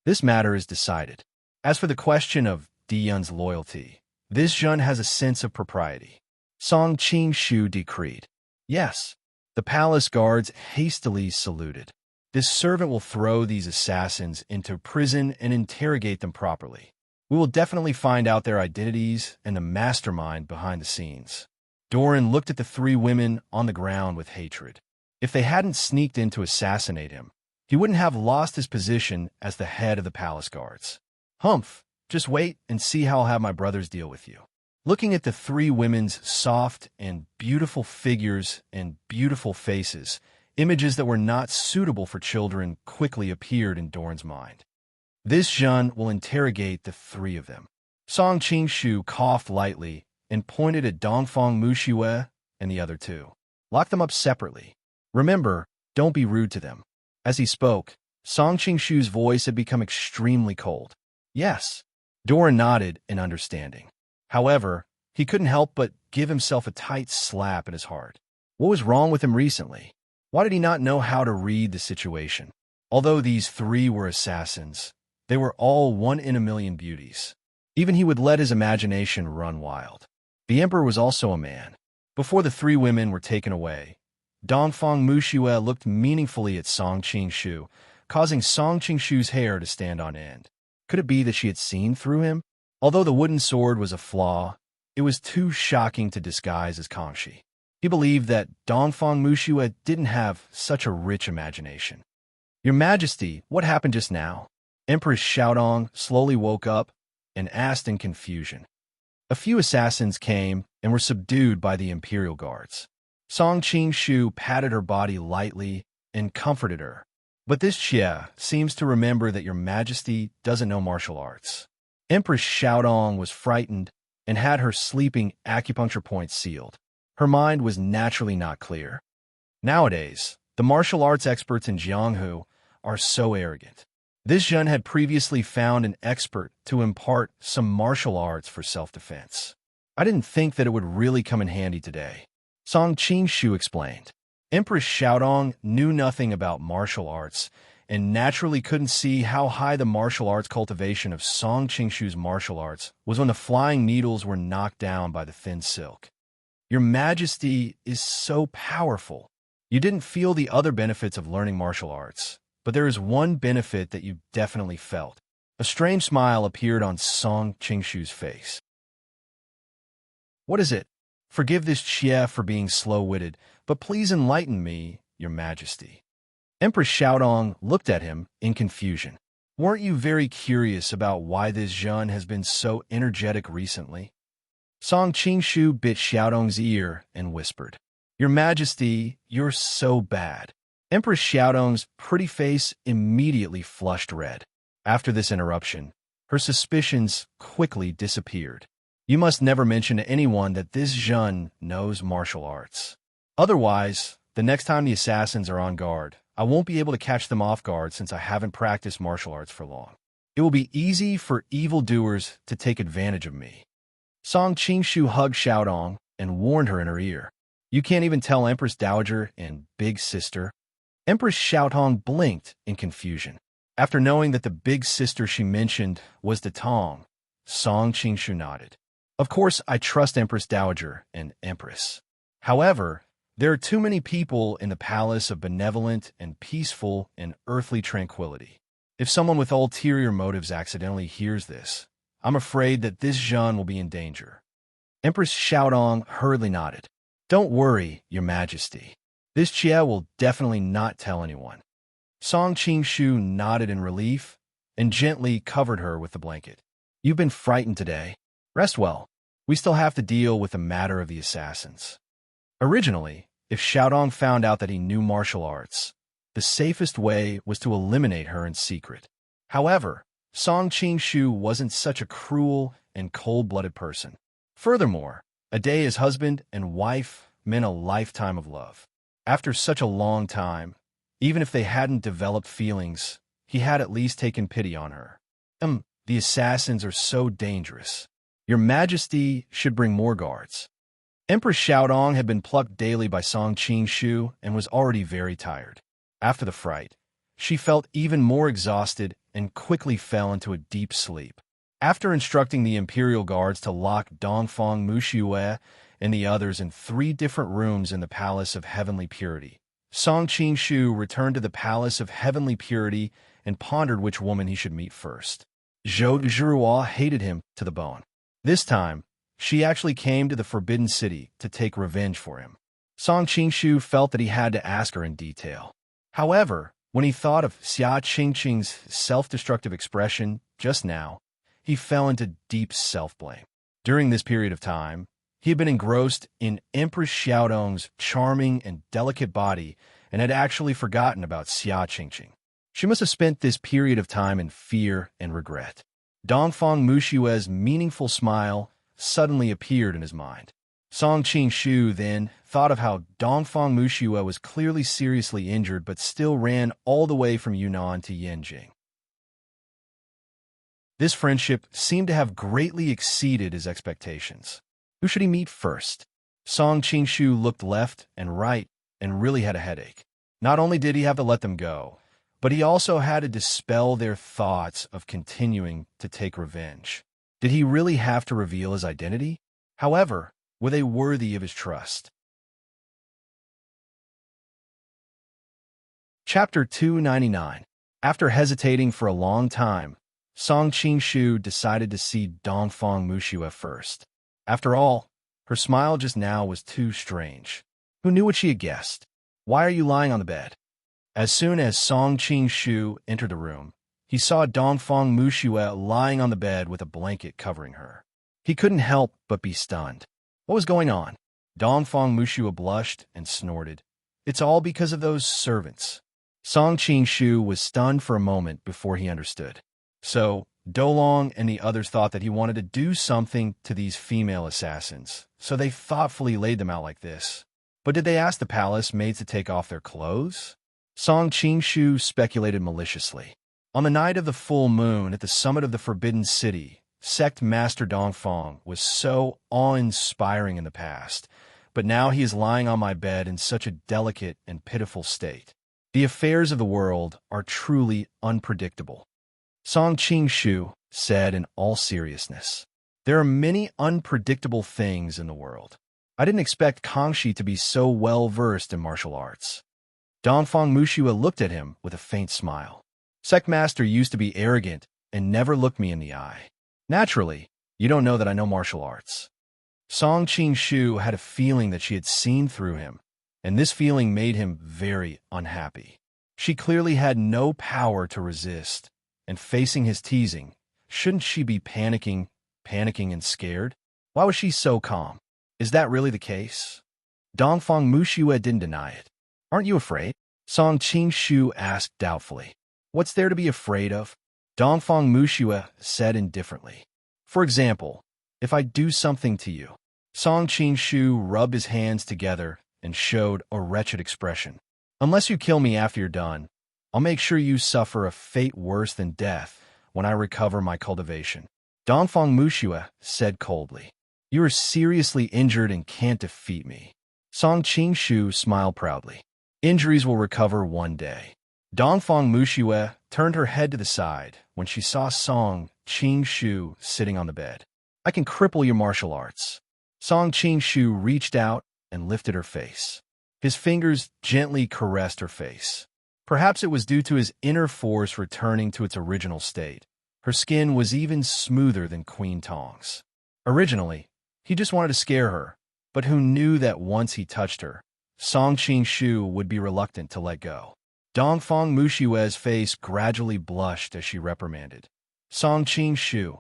S1: This matter is decided. As for the question of Di Yun's loyalty, this Jun has a sense of propriety. Song Qing-shu decreed. Yes. The palace guards hastily saluted. This servant will throw these assassins into prison and interrogate them properly. We will definitely find out their identities and the mastermind behind the scenes. Doran looked at the three women on the ground with hatred. If they hadn't sneaked in to assassinate him, he wouldn't have lost his position as the head of the palace guards. Humph, just wait and see how I'll have my brothers deal with you. Looking at the three women's soft and beautiful figures and beautiful faces, images that were not suitable for children quickly appeared in Doran's mind. This Jun will interrogate the three of them. Song Qing-shu coughed lightly and pointed at Dongfang Muxue and the other two. Lock them up separately. Remember, don't be rude to them. As he spoke, Song Qing-shu's voice had become extremely cold. Yes. Doran nodded in understanding. However, he couldn't help but give himself a tight slap at his heart. What was wrong with him recently? Why did he not know how to read the situation? Although these three were assassins, they were all 1 in a million beauties. Even he would let his imagination run wild. The emperor was also a man. Before the three women were taken away, Dongfang Muxue looked meaningfully at Song Qing-shu, causing Song Qing-shu's hair to stand on end. Could it be that she had seen through him? Although the wooden sword was a flaw, it was too shocking to disguise as Kangxi. He believed that Dongfang Muxue didn't have such a rich imagination. Your Majesty, what happened just now? Empress Xiaodong slowly woke up and asked in confusion. A few assassins came and were subdued by the imperial guards. Song Qing-shu patted her body lightly and comforted her. But this Xie seems to remember that your Majesty doesn't know martial arts. Empress Xiaodong was frightened and had her sleeping acupuncture points sealed. Her mind was naturally not clear. Nowadays, the martial arts experts in Jianghu are so arrogant. This Jun had previously found an expert to impart some martial arts for self-defense. I didn't think that it would really come in handy today. Song Qing-shu explained. Empress Xiaodong knew nothing about martial arts and naturally couldn't see how high the martial arts cultivation of Song Qing-shu's martial arts was when the flying needles were knocked down by the thin silk. Your Majesty is so powerful. You didn't feel the other benefits of learning martial arts, but there is one benefit that you definitely felt. A strange smile appeared on Song Qing-shu's face. What is it? Forgive this Xie for being slow-witted, but please enlighten me, Your Majesty. Empress Xiaodong looked at him in confusion. Weren't you very curious about why this Jun has been so energetic recently? Song Qing-shu bit Xiaodong's ear and whispered, Your Majesty, you're so bad. Empress Xiaodong's pretty face immediately flushed red. After this interruption, her suspicions quickly disappeared. You must never mention to anyone that this Jun knows martial arts. Otherwise, the next time the assassins are on guard, I won't be able to catch them off guard since I haven't practiced martial arts for long. It will be easy for evildoers to take advantage of me. Song Qing-shu hugged Xiaodong and warned her in her ear. You can't even tell Empress Dowager and Big Sister. Empress Xiaodong blinked in confusion. After knowing that the big sister she mentioned was the Tong, Song Qing-shu nodded. Of course, I trust Empress Dowager and Empress. However, there are too many people in the palace of benevolent and peaceful and earthly tranquility. If someone with ulterior motives accidentally hears this, I'm afraid that this Jun will be in danger. Empress Xiaodong hurriedly nodded. Don't worry, Your Majesty. This Xie will definitely not tell anyone. Song Qing-shu nodded in relief and gently covered her with the blanket. You've been frightened today. Rest well. We still have to deal with the matter of the assassins. Originally, if Xiaodong found out that he knew martial arts, the safest way was to eliminate her in secret. However, Song Qingshu wasn't such a cruel and cold-blooded person. Furthermore, a day as husband and wife meant a lifetime of love. After such a long time, even if they hadn't developed feelings, he had at least taken pity on her. The assassins are so dangerous. Your Majesty should bring more guards. Empress Xiaodong had been plucked daily by Song Qingshu and was already very tired. After the fright, she felt even more exhausted and quickly fell into a deep sleep. After instructing the imperial guards to lock Dongfang Muxue and the others in 3 different rooms in the Palace of Heavenly Purity, Song Qingshu returned to the Palace of Heavenly Purity and pondered which woman he should meet first. Zhou Zhuhua hated him to the bone. This time, she actually came to the Forbidden City to take revenge for him. Song Qingshu felt that he had to ask her in detail. However, when he thought of Xia Qingqing's self-destructive expression just now, he fell into deep self-blame. During this period of time, he had been engrossed in Empress Xiaodong's charming and delicate body and had actually forgotten about Xia Qingqing. She must have spent this period of time in fear and regret. Dongfang Mushue's meaningful smile suddenly appeared in his mind. Song Qingshu then thought of how Dongfang Muxue was clearly seriously injured but still ran all the way from Yunnan to Yanjing. This friendship seemed to have greatly exceeded his expectations. Who should he meet first? Song Qingshu looked left and right and really had a headache. Not only did he have to let them go, but he also had to dispel their thoughts of continuing to take revenge. Did he really have to reveal his identity? However, were they worthy of his trust? Chapter 299. After hesitating for a long time, Song Qingshu decided to see Dongfang Muxue first. After all, her smile just now was too strange. Who knew what she had guessed? Why are you lying on the bed? As soon as Song Qingshu entered the room, he saw Dongfang Muxue lying on the bed with a blanket covering her. He couldn't help but be stunned. What was going on? Dongfang Muxue blushed and snorted. It's all because of those servants. Song Qingshu was stunned for a moment before he understood. So, Dolong and the others thought that he wanted to do something to these female assassins, so they thoughtfully laid them out like this. But did they ask the palace maids to take off their clothes? Song Qingshu speculated maliciously. On the night of the full moon at the summit of the Forbidden City, Sect Master Dongfang was so awe-inspiring in the past, but now he is lying on my bed in such a delicate and pitiful state. The affairs of the world are truly unpredictable. Song Qingshu said in all seriousness. There are many unpredictable things in the world. I didn't expect Kangxi to be so well-versed in martial arts. Dongfang Muxue looked at him with a faint smile. Sect Master used to be arrogant and never looked me in the eye. Naturally, you don't know that I know martial arts. Song Qingshu had a feeling that she had seen through him, and this feeling made him very unhappy. She clearly had no power to resist, and facing his teasing, shouldn't she be panicking and scared? Why was she so calm? Is that really the case? Dongfang Muxue didn't deny it. Aren't you afraid? Song Qingshu asked doubtfully. What's there to be afraid of? Dongfang Muxue said indifferently. For example, if I do something to you. Song Qingshu rubbed his hands together and showed a wretched expression. Unless you kill me after you're done, I'll make sure you suffer a fate worse than death when I recover my cultivation. Dongfang Muxue said coldly. You are seriously injured and can't defeat me. Song Qingshu smiled proudly. Injuries will recover one day. Dongfang Muxue turned her head to the side when she saw Song Qingshu sitting on the bed. I can cripple your martial arts. Song Qingshu reached out and lifted her face. His fingers gently caressed her face. Perhaps it was due to his inner force returning to its original state. Her skin was even smoother than Queen Tong's. Originally, he just wanted to scare her, but who knew that once he touched her, Song Qingshu would be reluctant to let go. Dongfang Muxue's face gradually blushed as she reprimanded. Song Qingshu,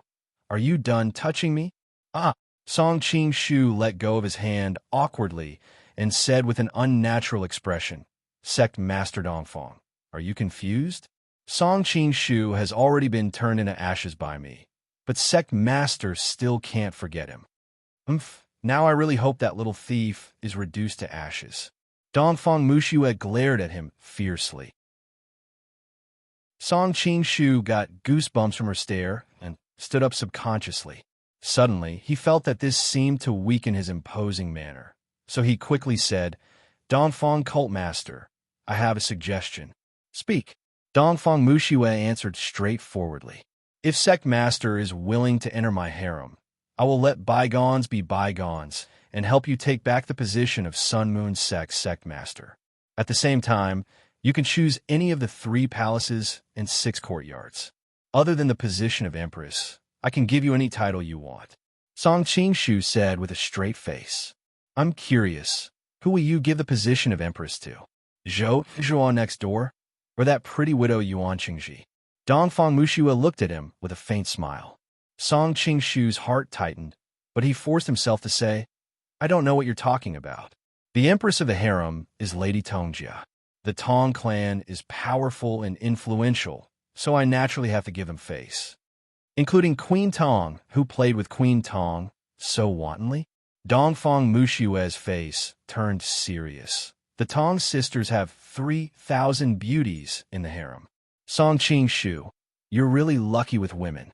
S1: are you done touching me? Ah! Song Qingshu let go of his hand awkwardly and said with an unnatural expression, "Sect Master Dongfang, are you confused? Song Qing Shu has already been turned into ashes by me, but Sect Master still can't forget him. Now I really hope that little thief is reduced to ashes." Dongfang Muxue glared at him fiercely. Song Qing Shu got goosebumps from her stare and stood up subconsciously. Suddenly, he felt that this seemed to weaken his imposing manner, so he quickly said, "Dongfang Cult Master, I have a suggestion." "Speak." Dongfang Muxue answered straightforwardly. "If Sect Master is willing to enter my harem, I will let bygones be bygones and help you take back the position of Sun Moon Sect Master. At the same time, you can choose any of the 3 palaces and 6 courtyards. Other than the position of Empress, I can give you any title you want." Song Qingshu said with a straight face. "I'm curious, who will you give the position of Empress to? Zhuan next door, or that pretty widow Yuan Qingji?" Dongfang Muxue looked at him with a faint smile. Song Qingshu's heart tightened, but he forced himself to say, "I don't know what you're talking about. The Empress of the harem is Lady Tongjia. The Tong clan is powerful and influential, so I naturally have to give them face. Including Queen Tong, who played with Queen Tong so wantonly." Dongfang Mushue's face turned serious. "The Tong sisters have 3,000 beauties in the harem. Song Qingshu, you're really lucky with women."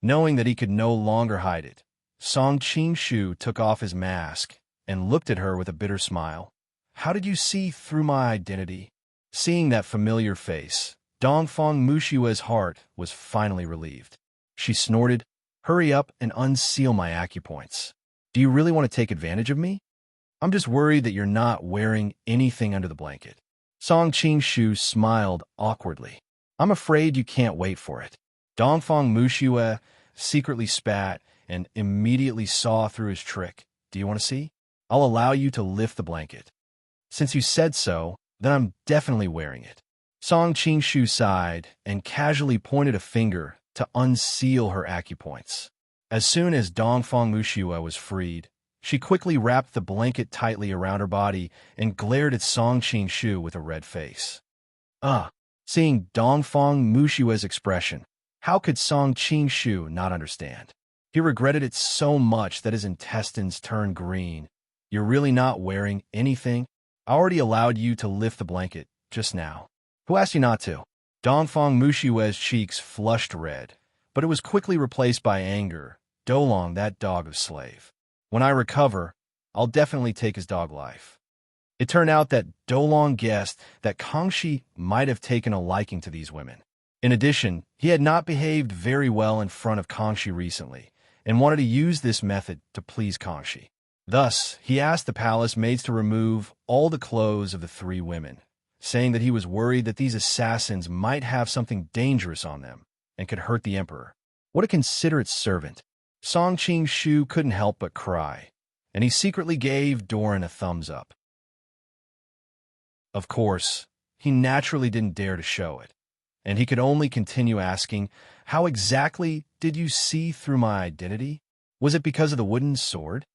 S1: Knowing that he could no longer hide it, Song Qingshu took off his mask and looked at her with a bitter smile. "How did you see through my identity?" Seeing that familiar face, Dongfang Mushue's heart was finally relieved. She snorted, "Hurry up and unseal my acupoints. Do you really want to take advantage of me? I'm just worried that you're not wearing anything under the blanket." Song Qingshu smiled awkwardly. "I'm afraid you can't wait for it." Dongfang Muxue secretly spat and immediately saw through his trick. "Do you want to see? I'll allow you to lift the blanket. Since you said so, then I'm definitely wearing it." Song Qingshu sighed and casually pointed a finger to unseal her acupoints. As soon as Dongfang Muxue was freed, she quickly wrapped the blanket tightly around her body and glared at Song Qingshu with a red face. Seeing Dongfang Mushue's expression, how could Song Qingshu not understand? He regretted it so much that his intestines turned green. "You're really not wearing anything? I already allowed you to lift the blanket just now. Who asked you not to?" Dongfang Mushue's cheeks flushed red, but it was quickly replaced by anger. "Dolong, that dog of slave. When I recover, I'll definitely take his dog life." It turned out that Dolong guessed that Kangxi might have taken a liking to these women. In addition, he had not behaved very well in front of Kangxi recently, and wanted to use this method to please Kangxi. Thus, he asked the palace maids to remove all the clothes of the 3 women, saying that he was worried that these assassins might have something dangerous on them and could hurt the emperor. What a considerate servant. Song Qingshu couldn't help but cry, and he secretly gave Doran a thumbs up. Of course, he naturally didn't dare to show it, and he could only continue asking, "How exactly did you see through my identity? Was it because of the wooden sword?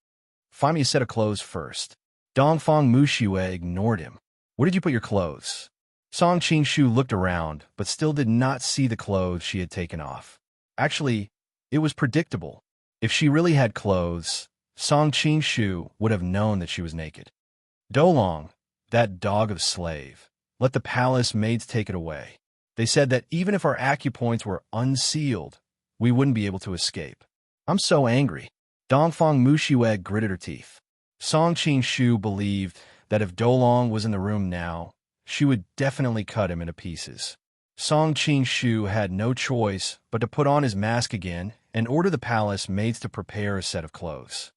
S1: Find me a set of clothes first." Dongfang Muxue ignored him. "Where did you put your clothes?" Song Qingshu looked around, but still did not see the clothes she had taken off. Actually, it was predictable. If she really had clothes, Song Qingshu would have known that she was naked. "Dolong, that dog of slave, let the palace maids take it away. They said that even if our acupoints were unsealed, we wouldn't be able to escape. I'm so angry." Dongfang Muxue gritted her teeth. Song Qingshu believed that if Dolong was in the room now, she would definitely cut him into pieces. Song Qingshu had no choice but to put on his mask again and order the palace maids to prepare a set of clothes.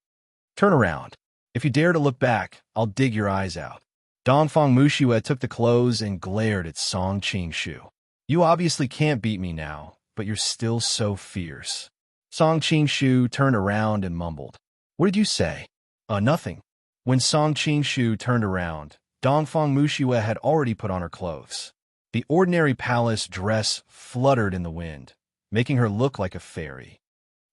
S1: "Turn around. If you dare to look back, I'll dig your eyes out." Dongfang Muxue took the clothes and glared at Song Qingshu. "You obviously can't beat me now, but you're still so fierce." Song Qingshu turned around and mumbled, "What did you say?" Nothing." When Song Qingshu turned around, Dongfang Muxue had already put on her clothes. The ordinary palace dress fluttered in the wind, making her look like a fairy.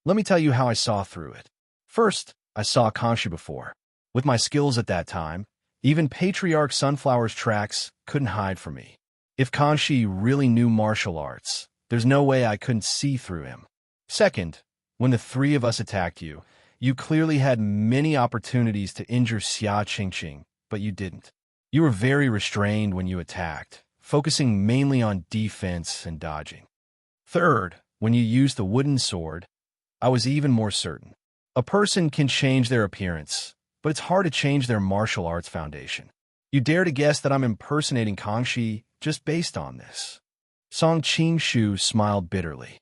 S1: "Let me tell you how I saw through it. First, I saw Kangxi before. With my skills at that time, Even Patriarch Sunflower's tracks couldn't hide from me. If Kanshi really knew martial arts, there's no way I couldn't see through him. Second, when the three of us attacked you, you clearly had many opportunities to injure Xia Qingqing, but you didn't. You were very restrained when you attacked, focusing mainly on defense and dodging. Third, when you used the wooden sword, I was even more certain. A person can change their appearance, but it's hard to change their martial arts foundation. You dare to guess that I'm impersonating Kangxi just based on this? Song Qingshu smiled bitterly.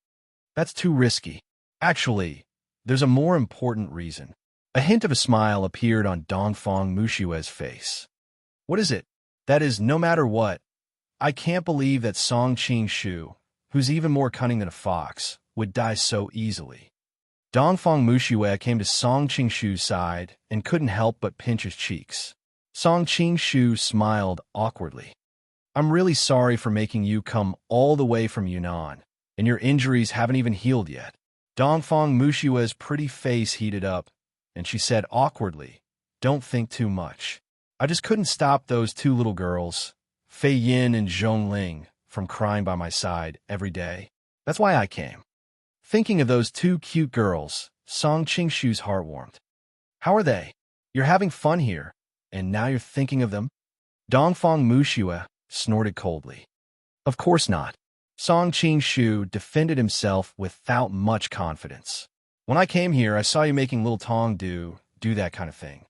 S1: That's too risky. Actually, there's a more important reason. A hint of a smile appeared on Dongfang Mushue's face. What is it? That is, no matter what, I can't believe that Song Qingshu, who's even more cunning than a fox, would die so easily. Dongfang Mushue came to Song Qingshu's side and couldn't help but pinch his cheeks. Song Qingshu smiled awkwardly. I'm really sorry for making you come all the way from Yunnan, and your injuries haven't even healed yet. Dongfang Mushue's pretty face heated up, and she said awkwardly, Don't think too much. I just couldn't stop those two little girls, Fei Yin and Zhong Ling, from crying by my side every day. That's why I came. Thinking of those two cute girls, Song Qingshu's heart warmed. How are they? You're having fun here, and now you're thinking of them? Dongfang Mushue snorted coldly. Of course not. Song Qingshu defended himself without much confidence. When I came here, I saw you making little Tong do that kind of thing.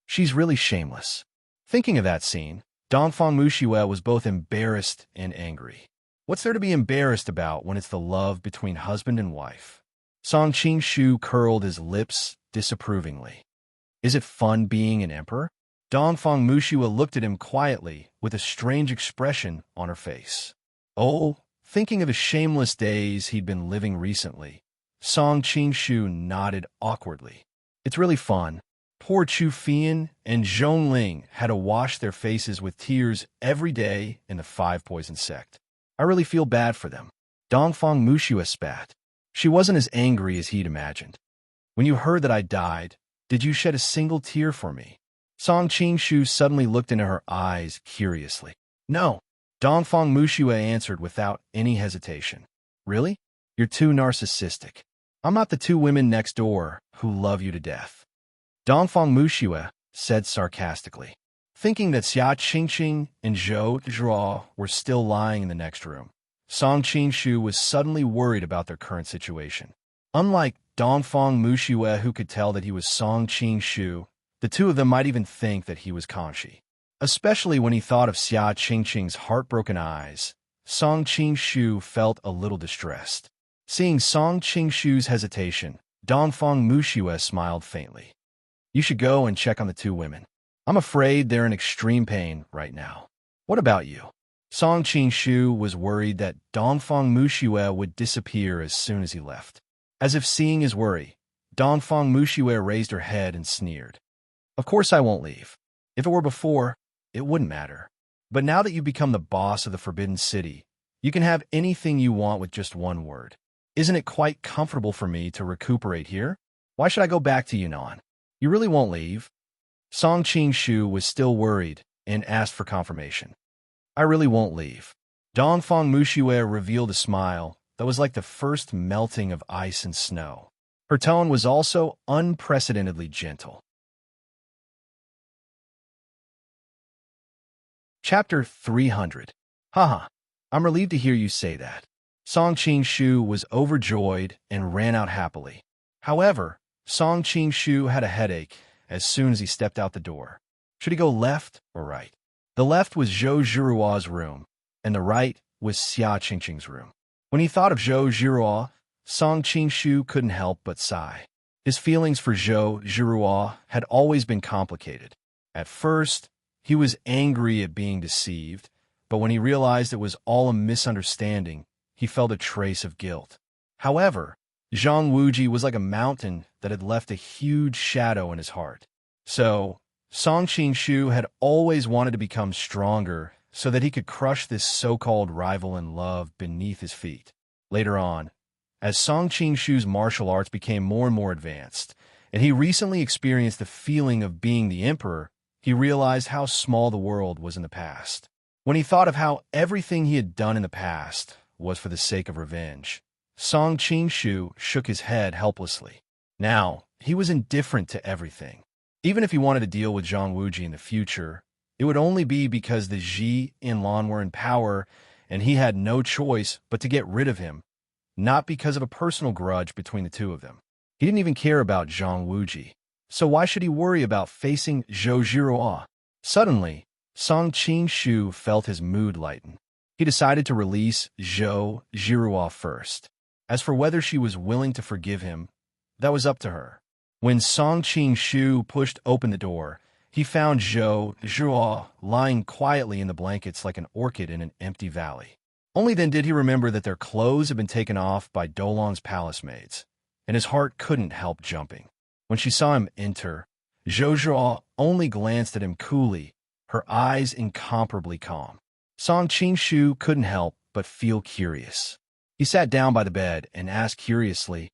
S1: She's really shameless. Thinking of that scene, Dongfang Mushue was both embarrassed and angry. What's there to be embarrassed about when it's the love between husband and wife? Song Qingshu curled his lips disapprovingly. Is it fun being an emperor? Dongfang Mushue looked at him quietly with a strange expression on her face. Oh, thinking of the shameless days he'd been living recently, Song Qingshu nodded awkwardly. It's really fun. Poor Chu Fian and Zhong Ling had to wash their faces with tears every day in the Five Poison sect. I really feel bad for them. Dongfang Mushue spat. She wasn't as angry as he'd imagined. When you heard that I died, did you shed a single tear for me? Song Qingshu suddenly looked into her eyes curiously. No. Dongfang Mushue answered without any hesitation. Really? You're too narcissistic. I'm not the two women next door who love you to death. Dongfang Mushue said sarcastically. Thinking that Xia Qingqing and Zhou Zhuo were still lying in the next room, Song Qingshu was suddenly worried about their current situation. Unlike Dongfang Mushue, who could tell that he was Song Qingshu, the two of them might even think that he was Kanshi. Especially when he thought of Xia Qingqing's heartbroken eyes, Song Qingshu felt a little distressed. Seeing Song Qingshu's hesitation, Dongfang Mushue smiled faintly. You should go and check on the two women. I'm afraid they're in extreme pain right now. What about you? Song Qingshu was worried that Dongfang Mushue would disappear as soon as he left. As if seeing his worry, Dongfang Mushue raised her head and sneered. Of course I won't leave. If it were before, it wouldn't matter. But now that you've become the boss of the Forbidden City, you can have anything you want with just one word. Isn't it quite comfortable for me to recuperate here? Why should I go back to Yunnan? You really won't leave? Song Qingshu was still worried and asked for confirmation. I really won't leave. Dongfang Mushue revealed a smile that was like the first melting of ice and snow. Her tone was also unprecedentedly gentle. Chapter 300. Haha, I'm relieved to hear you say that. Song Qingshu was overjoyed and ran out happily. However, Song Qingshu had a headache as soon as he stepped out the door. Should he go left or right? The left was Zhou Zhiruo's room, and the right was Xia Qingqing's room. When he thought of Zhou Zhiruo, Song Qingshu couldn't help but sigh. His feelings for Zhou Zhiruo had always been complicated. At first, he was angry at being deceived, but when he realized it was all a misunderstanding, he felt a trace of guilt. However, Zhang Wuji was like a mountain that had left a huge shadow in his heart. So, Song Qingshu had always wanted to become stronger so that he could crush this so-called rival in love beneath his feet. Later on, as Song Qingshu's martial arts became more and more advanced, and he recently experienced the feeling of being the emperor, he realized how small the world was in the past. When he thought of how everything he had done in the past was for the sake of revenge, Song Qingshu shook his head helplessly. Now, he was indifferent to everything. Even if he wanted to deal with Zhang Wuji in the future, it would only be because the Ji and Lan were in power and he had no choice but to get rid of him, not because of a personal grudge between the two of them. He didn't even care about Zhang Wuji, so why should he worry about facing Zhou Zhiruo? Suddenly, Song Qingshu felt his mood lighten. He decided to release Zhou Zhiruo first. As for whether she was willing to forgive him, that was up to her. When Song Qingshu pushed open the door, he found Zhou Zhiruo lying quietly in the blankets like an orchid in an empty valley. Only then did he remember that their clothes had been taken off by Dolong's palace maids, and his heart couldn't help jumping. When she saw him enter, Zhou Zhiruo only glanced at him coolly, her eyes incomparably calm. Song Qingshu couldn't help but feel curious. He sat down by the bed and asked curiously,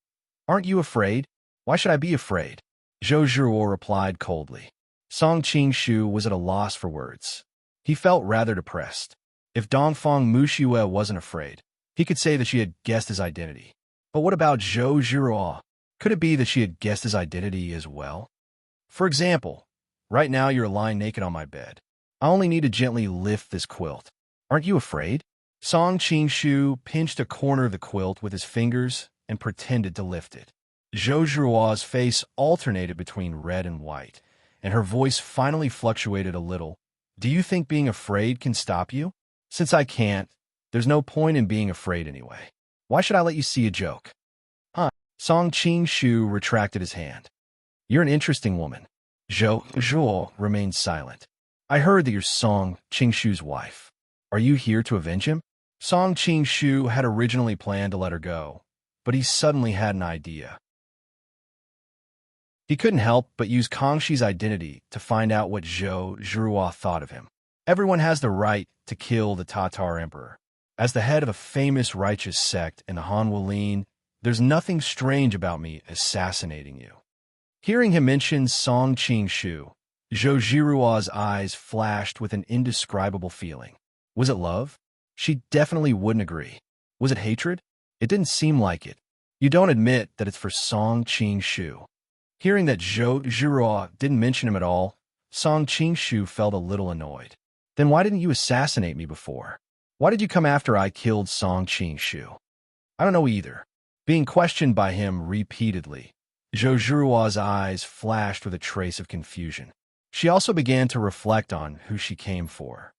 S1: "Aren't you afraid?" "Why should I be afraid?" Zhou Zhiruo replied coldly. Song Qingshu was at a loss for words. He felt rather depressed. If Dongfang Muxue wasn't afraid, he could say that she had guessed his identity. But what about Zhou Zhiruo? Could it be that she had guessed his identity as well? For example, right now you're lying naked on my bed. I only need to gently lift this quilt. Aren't you afraid? Song Qingshu pinched a corner of the quilt with his fingers and pretended to lift it. Zhou Zhiruo's face alternated between red and white, and her voice finally fluctuated a little. "Do you think being afraid can stop you? Since I can't, there's no point in being afraid anyway. Why should I let you see a joke?" "Huh?" Song Qingshu retracted his hand. "You're an interesting woman." Zhou Zhiruo remained silent. "I heard that you're Song Qingshu's wife. Are you here to avenge him?" Song Qingshu had originally planned to let her go, but he suddenly had an idea. He couldn't help but use Kangxi's identity to find out what Zhou Zhiruo thought of him. Everyone has the right to kill the Tatar emperor. As the head of a famous righteous sect in the Han Wuling, there's nothing strange about me assassinating you. Hearing him mention Song Qingshu, Zhou Zhiruo's eyes flashed with an indescribable feeling. Was it love? She definitely wouldn't agree. Was it hatred? It didn't seem like it. You don't admit that it's for Song Qingshu. Hearing that Zhou Zhiruo didn't mention him at all, Song Qingshu felt a little annoyed. Then why didn't you assassinate me before? Why did you come after I killed Song Qingshu? I don't know either. Being questioned by him repeatedly, Zhou Zhiruo's eyes flashed with a trace of confusion. She also began to reflect on who she came for.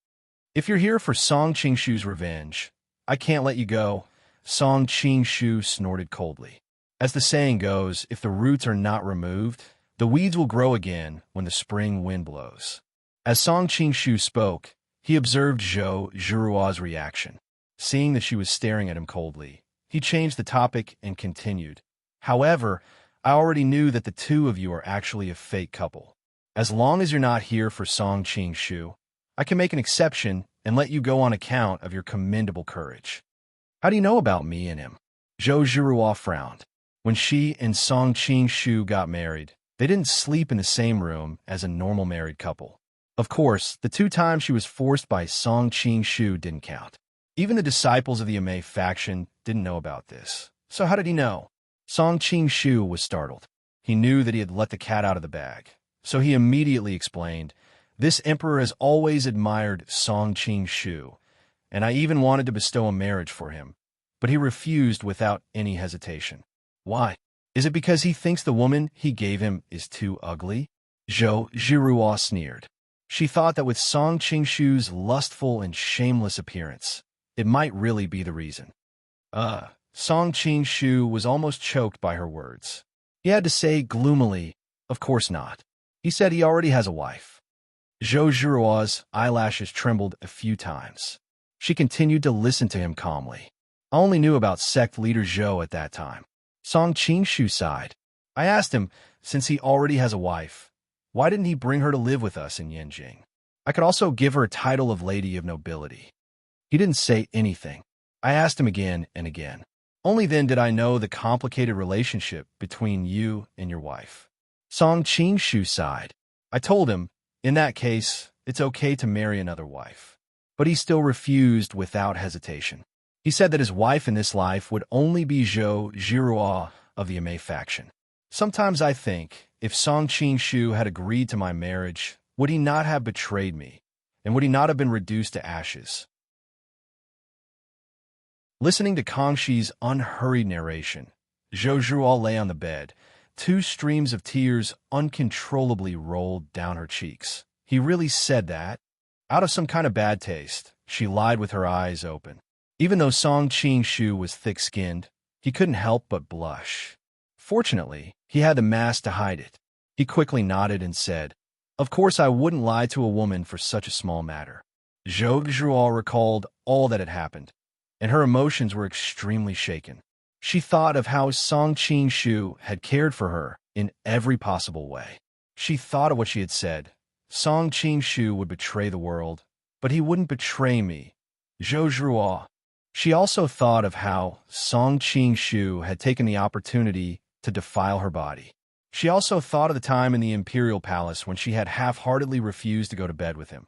S1: "If you're here for Song Qingshu's revenge, I can't let you go," Song Qingshu snorted coldly. As the saying goes, if the roots are not removed, the weeds will grow again when the spring wind blows. As Song Qingshu spoke, he observed Zhou Zhiruo's reaction. Seeing that she was staring at him coldly, he changed the topic and continued. "However, I already knew that the two of you are actually a fake couple. As long as you're not here for Song Qingshu, I can make an exception and let you go on account of your commendable courage." "How do you know about me and him?" Zhou Zhiruo frowned. When she and Song Qingshu got married, they didn't sleep in the same room as a normal married couple. Of course, the 2 times she was forced by Song Qingshu didn't count. Even the disciples of the Amei faction didn't know about this. So how did he know? Song Qingshu was startled. He knew that he had let the cat out of the bag. So he immediately explained, "This emperor has always admired Song Qingshu, and I even wanted to bestow a marriage for him, but he refused without any hesitation." "Why? Is it because he thinks the woman he gave him is too ugly?" Zhou Zhiruo sneered. She thought that with Song Qingshu's lustful and shameless appearance, it might really be the reason. Song Qingshu was almost choked by her words. He had to say gloomily, "Of course not. He said he already has a wife." Zhou Zhiruo's eyelashes trembled a few times. She continued to listen to him calmly. "I only knew about sect leader Zhou at that time." Song Qingshu sighed. "I asked him, since he already has a wife, why didn't he bring her to live with us in Yanjing? I could also give her a title of Lady of Nobility. He didn't say anything. I asked him again and again. Only then did I know the complicated relationship between you and your wife. Song Qingshu sighed. I told him, in that case, it's okay to marry another wife. But he still refused without hesitation. He said that his wife in this life would only be Zhou Zhiruo of the Amei faction. Sometimes I think, if Song Qingshu had agreed to my marriage, would he not have betrayed me? And would he not have been reduced to ashes? Listening to Kangxi's unhurried narration, Zhou Zhiruo lay on the bed. 2 streams of tears uncontrollably rolled down her cheeks. He really said that? Out of some kind of bad taste, she lied with her eyes open. Even though Song Qingshu was thick-skinned, he couldn't help but blush. Fortunately, he had the mask to hide it. He quickly nodded and said, Of course I wouldn't lie to a woman for such a small matter. Zhou Zhiruo recalled all that had happened, and her emotions were extremely shaken. She thought of how Song Qingshu had cared for her in every possible way. She thought of what she had said. Song Qingshu would betray the world, but he wouldn't betray me. Zhou Zhiruo. She also thought of how Song Qingshu had taken the opportunity to defile her body. She also thought of the time in the Imperial Palace when she had half-heartedly refused to go to bed with him.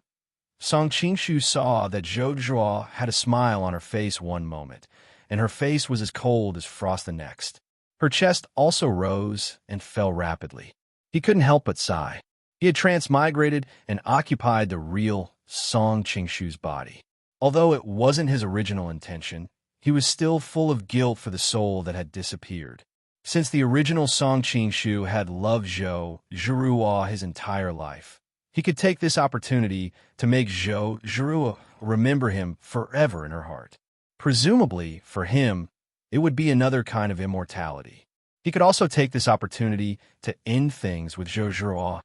S1: Song Qingshu saw that Zhou Zhiruo had a smile on her face one moment, and her face was as cold as frost the next. Her chest also rose and fell rapidly. He couldn't help but sigh. He had transmigrated and occupied the real Song Qingshu's body. Although it wasn't his original intention, he was still full of guilt for the soul that had disappeared. Since the original Song Qingshu had loved Zhou Zhiruo his entire life, he could take this opportunity to make Zhou Zhiruo remember him forever in her heart. Presumably, for him, it would be another kind of immortality. He could also take this opportunity to end things with Zhou Zhiruo.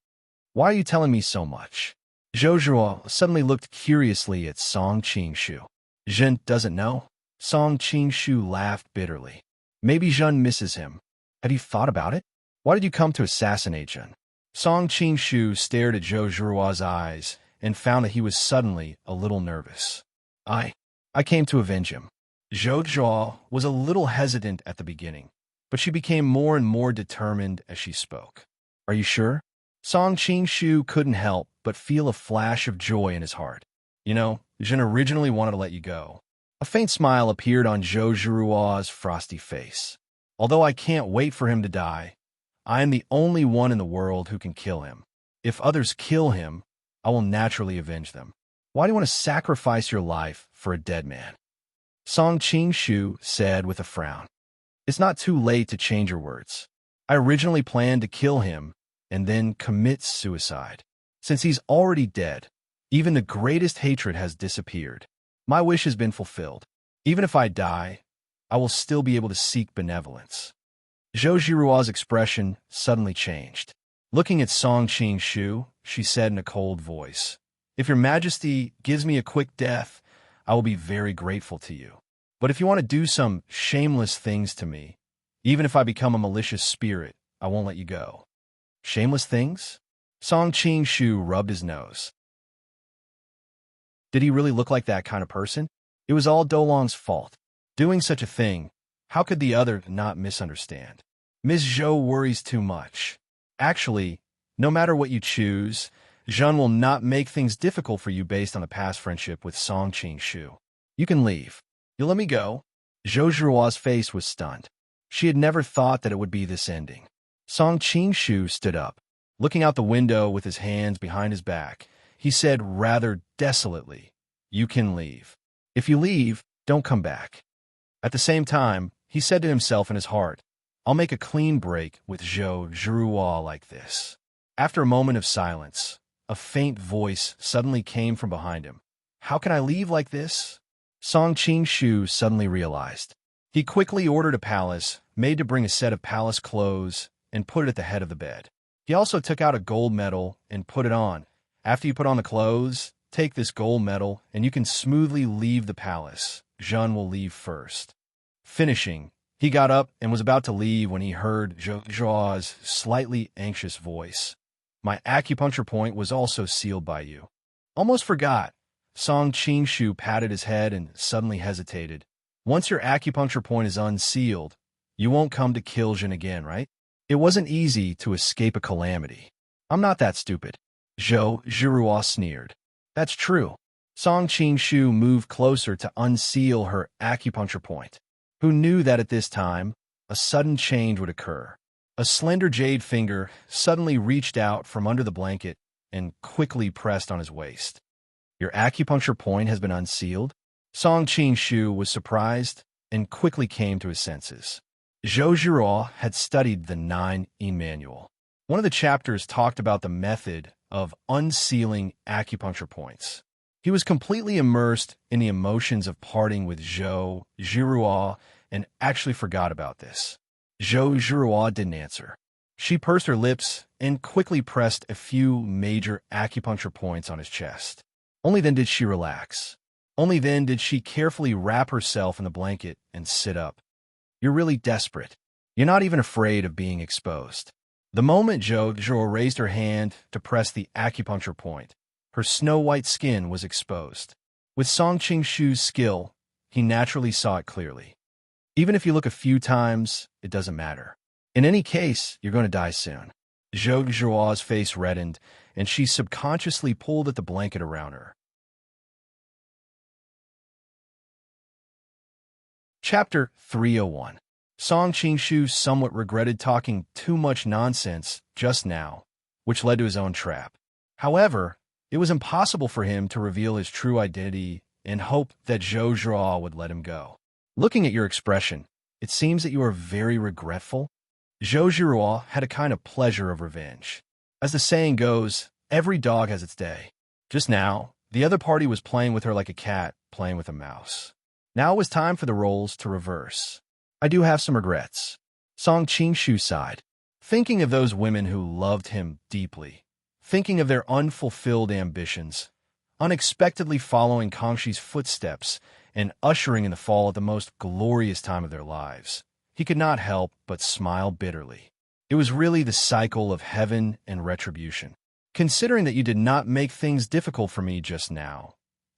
S1: Why are you telling me so much? Zhou Zhiruo suddenly looked curiously at Song Qingshu. Zhen doesn't know? Song Qingshu laughed bitterly. Maybe Zhen misses him. Have you thought about it? Why did you come to assassinate Zhen? Song Qingshu stared at Zhou Zhiruo's eyes and found that he was suddenly a little nervous. I came to avenge him. Zhou Zhiruo was a little hesitant at the beginning, but she became more and more determined as she spoke. Are you sure? Song Qingshu couldn't help but feel a flash of joy in his heart. You know, Zhen originally wanted to let you go. A faint smile appeared on Zhou Zhiruo's frosty face. Although I can't wait for him to die, I am the only one in the world who can kill him. If others kill him, I will naturally avenge them. Why do you want to sacrifice your life for a dead man? Song Qingshu said with a frown. It's not too late to change your words. I originally planned to kill him and then commit suicide. Since he's already dead, even the greatest hatred has disappeared. My wish has been fulfilled. Even if I die, I will still be able to seek benevolence. Zhou Zhiruo's expression suddenly changed. Looking at Song Qingshu, she said in a cold voice, If your majesty gives me a quick death, I will be very grateful to you. But if you want to do some shameless things to me, even if I become a malicious spirit, I won't let you go. Shameless things? Song Qingshu rubbed his nose. Did he really look like that kind of person? It was all Dolong's fault. Doing such a thing, how could the other not misunderstand? Ms. Zhou worries too much. Actually, no matter what you choose, Zhen will not make things difficult for you based on the past friendship with Song Qingshu. You can leave. You'll let me go? Zhou Zhiruo's face was stunned. She had never thought that it would be this ending. Song Qingshu stood up. Looking out the window with his hands behind his back, he said rather desolately, You can leave. If you leave, don't come back. At the same time, he said to himself in his heart, I'll make a clean break with Zhou Zhiruo like this. After a moment of silence, a faint voice suddenly came from behind him. How can I leave like this? Song Qingshu suddenly realized. He quickly ordered a palace, made to bring a set of palace clothes, and put it at the head of the bed. He also took out a gold medal and put it on. After you put on the clothes, take this gold medal and you can smoothly leave the palace. Zhen will leave first. Finishing, he got up and was about to leave when he heard Zhou Zhiruo's slightly anxious voice. My acupuncture point was also sealed by you. Almost forgot. Song Qingshu patted his head and suddenly hesitated. Once your acupuncture point is unsealed, you won't come to kill Zhen again, right? It wasn't easy to escape a calamity. I'm not that stupid. Zhou Zhiruo sneered. That's true. Song Qingshu moved closer to unseal her acupuncture point. Who knew that at this time, a sudden change would occur? A slender jade finger suddenly reached out from under the blanket and quickly pressed on his waist. Your acupuncture point has been unsealed? Song Qingshu was surprised and quickly came to his senses. Zhou Zhiruo had studied the 9-yin manual. One of the chapters talked about the method of unsealing acupuncture points. He was completely immersed in the emotions of parting with Zhou Zhiruo and actually forgot about this. Zhou Zhiruo didn't answer. She pursed her lips and quickly pressed a few major acupuncture points on his chest. Only then did she relax. Only then did she carefully wrap herself in the blanket and sit up. You're really desperate. You're not even afraid of being exposed. The moment Zhou Zhiruo raised her hand to press the acupuncture point, her snow-white skin was exposed. With Song Qingshu's skill, he naturally saw it clearly. Even if you look a few times, it doesn't matter. In any case, you're going to die soon. Zhou Zhiruo's face reddened, and she subconsciously pulled at the blanket around her. Chapter 301. Song Qingshu somewhat regretted talking too much nonsense just now, which led to his own trap. However, it was impossible for him to reveal his true identity and hope that Zhou Zhiruo would let him go. Looking at your expression, it seems that you are very regretful. Zhou Zhiruo had a kind of pleasure of revenge. As the saying goes, every dog has its day. Just now, the other party was playing with her like a cat playing with a mouse. Now it was time for the roles to reverse. I do have some regrets. Song Qingshu sighed, thinking of those women who loved him deeply, thinking of their unfulfilled ambitions, unexpectedly following Kangshi's footsteps and ushering in the fall at the most glorious time of their lives. He could not help but smile bitterly. It was really the cycle of heaven and retribution. Considering that you did not make things difficult for me just now,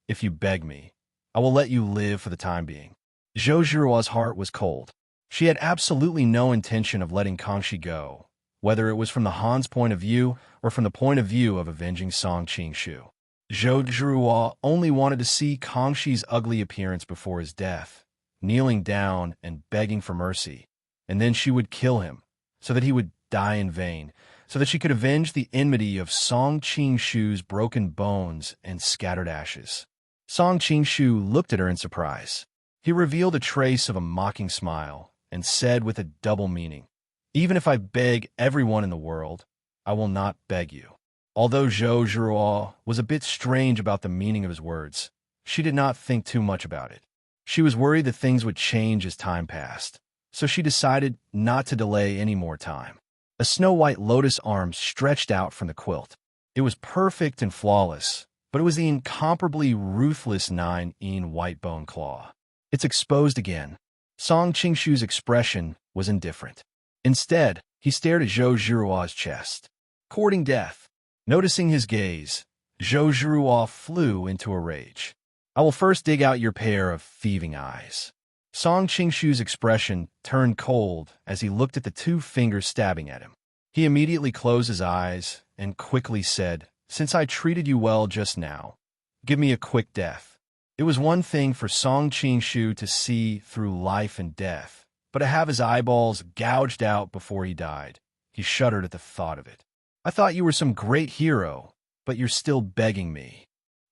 S1: if you beg me, I will let you live for the time being. Zhou Zhiruo's heart was cold. She had absolutely no intention of letting Kangxi go, whether it was from the Han's point of view or from the point of view of avenging Song Qingshu. Zhou Zhiruo only wanted to see Kangxi's ugly appearance before his death, kneeling down and begging for mercy, and then she would kill him, so that he would die in vain, so that she could avenge the enmity of Song Qingshu's broken bones and scattered ashes. Song Qingshu looked at her in surprise. He revealed a trace of a mocking smile and said with a double meaning, "Even if I beg everyone in the world, I will not beg you." Although Zhou Zhiruo was a bit strange about the meaning of his words, she did not think too much about it. She was worried that things would change as time passed, so she decided not to delay any more time. A snow-white lotus arm stretched out from the quilt. It was perfect and flawless, but it was the incomparably ruthless 9-yin white bone claw. It's exposed again. Song Qingshu's expression was indifferent. Instead, he stared at Zhou Zhiruo's chest, courting death. Noticing his gaze, Zhou Zhiruo flew into a rage. I will first dig out your pair of thieving eyes. Song Qingshu's expression turned cold as he looked at the two fingers stabbing at him. He immediately closed his eyes and quickly said, "Since I treated you well just now, give me a quick death." It was one thing for Song Qingshu to see through life and death, but to have his eyeballs gouged out before he died. He shuddered at the thought of it. "I thought you were some great hero, but you're still begging me."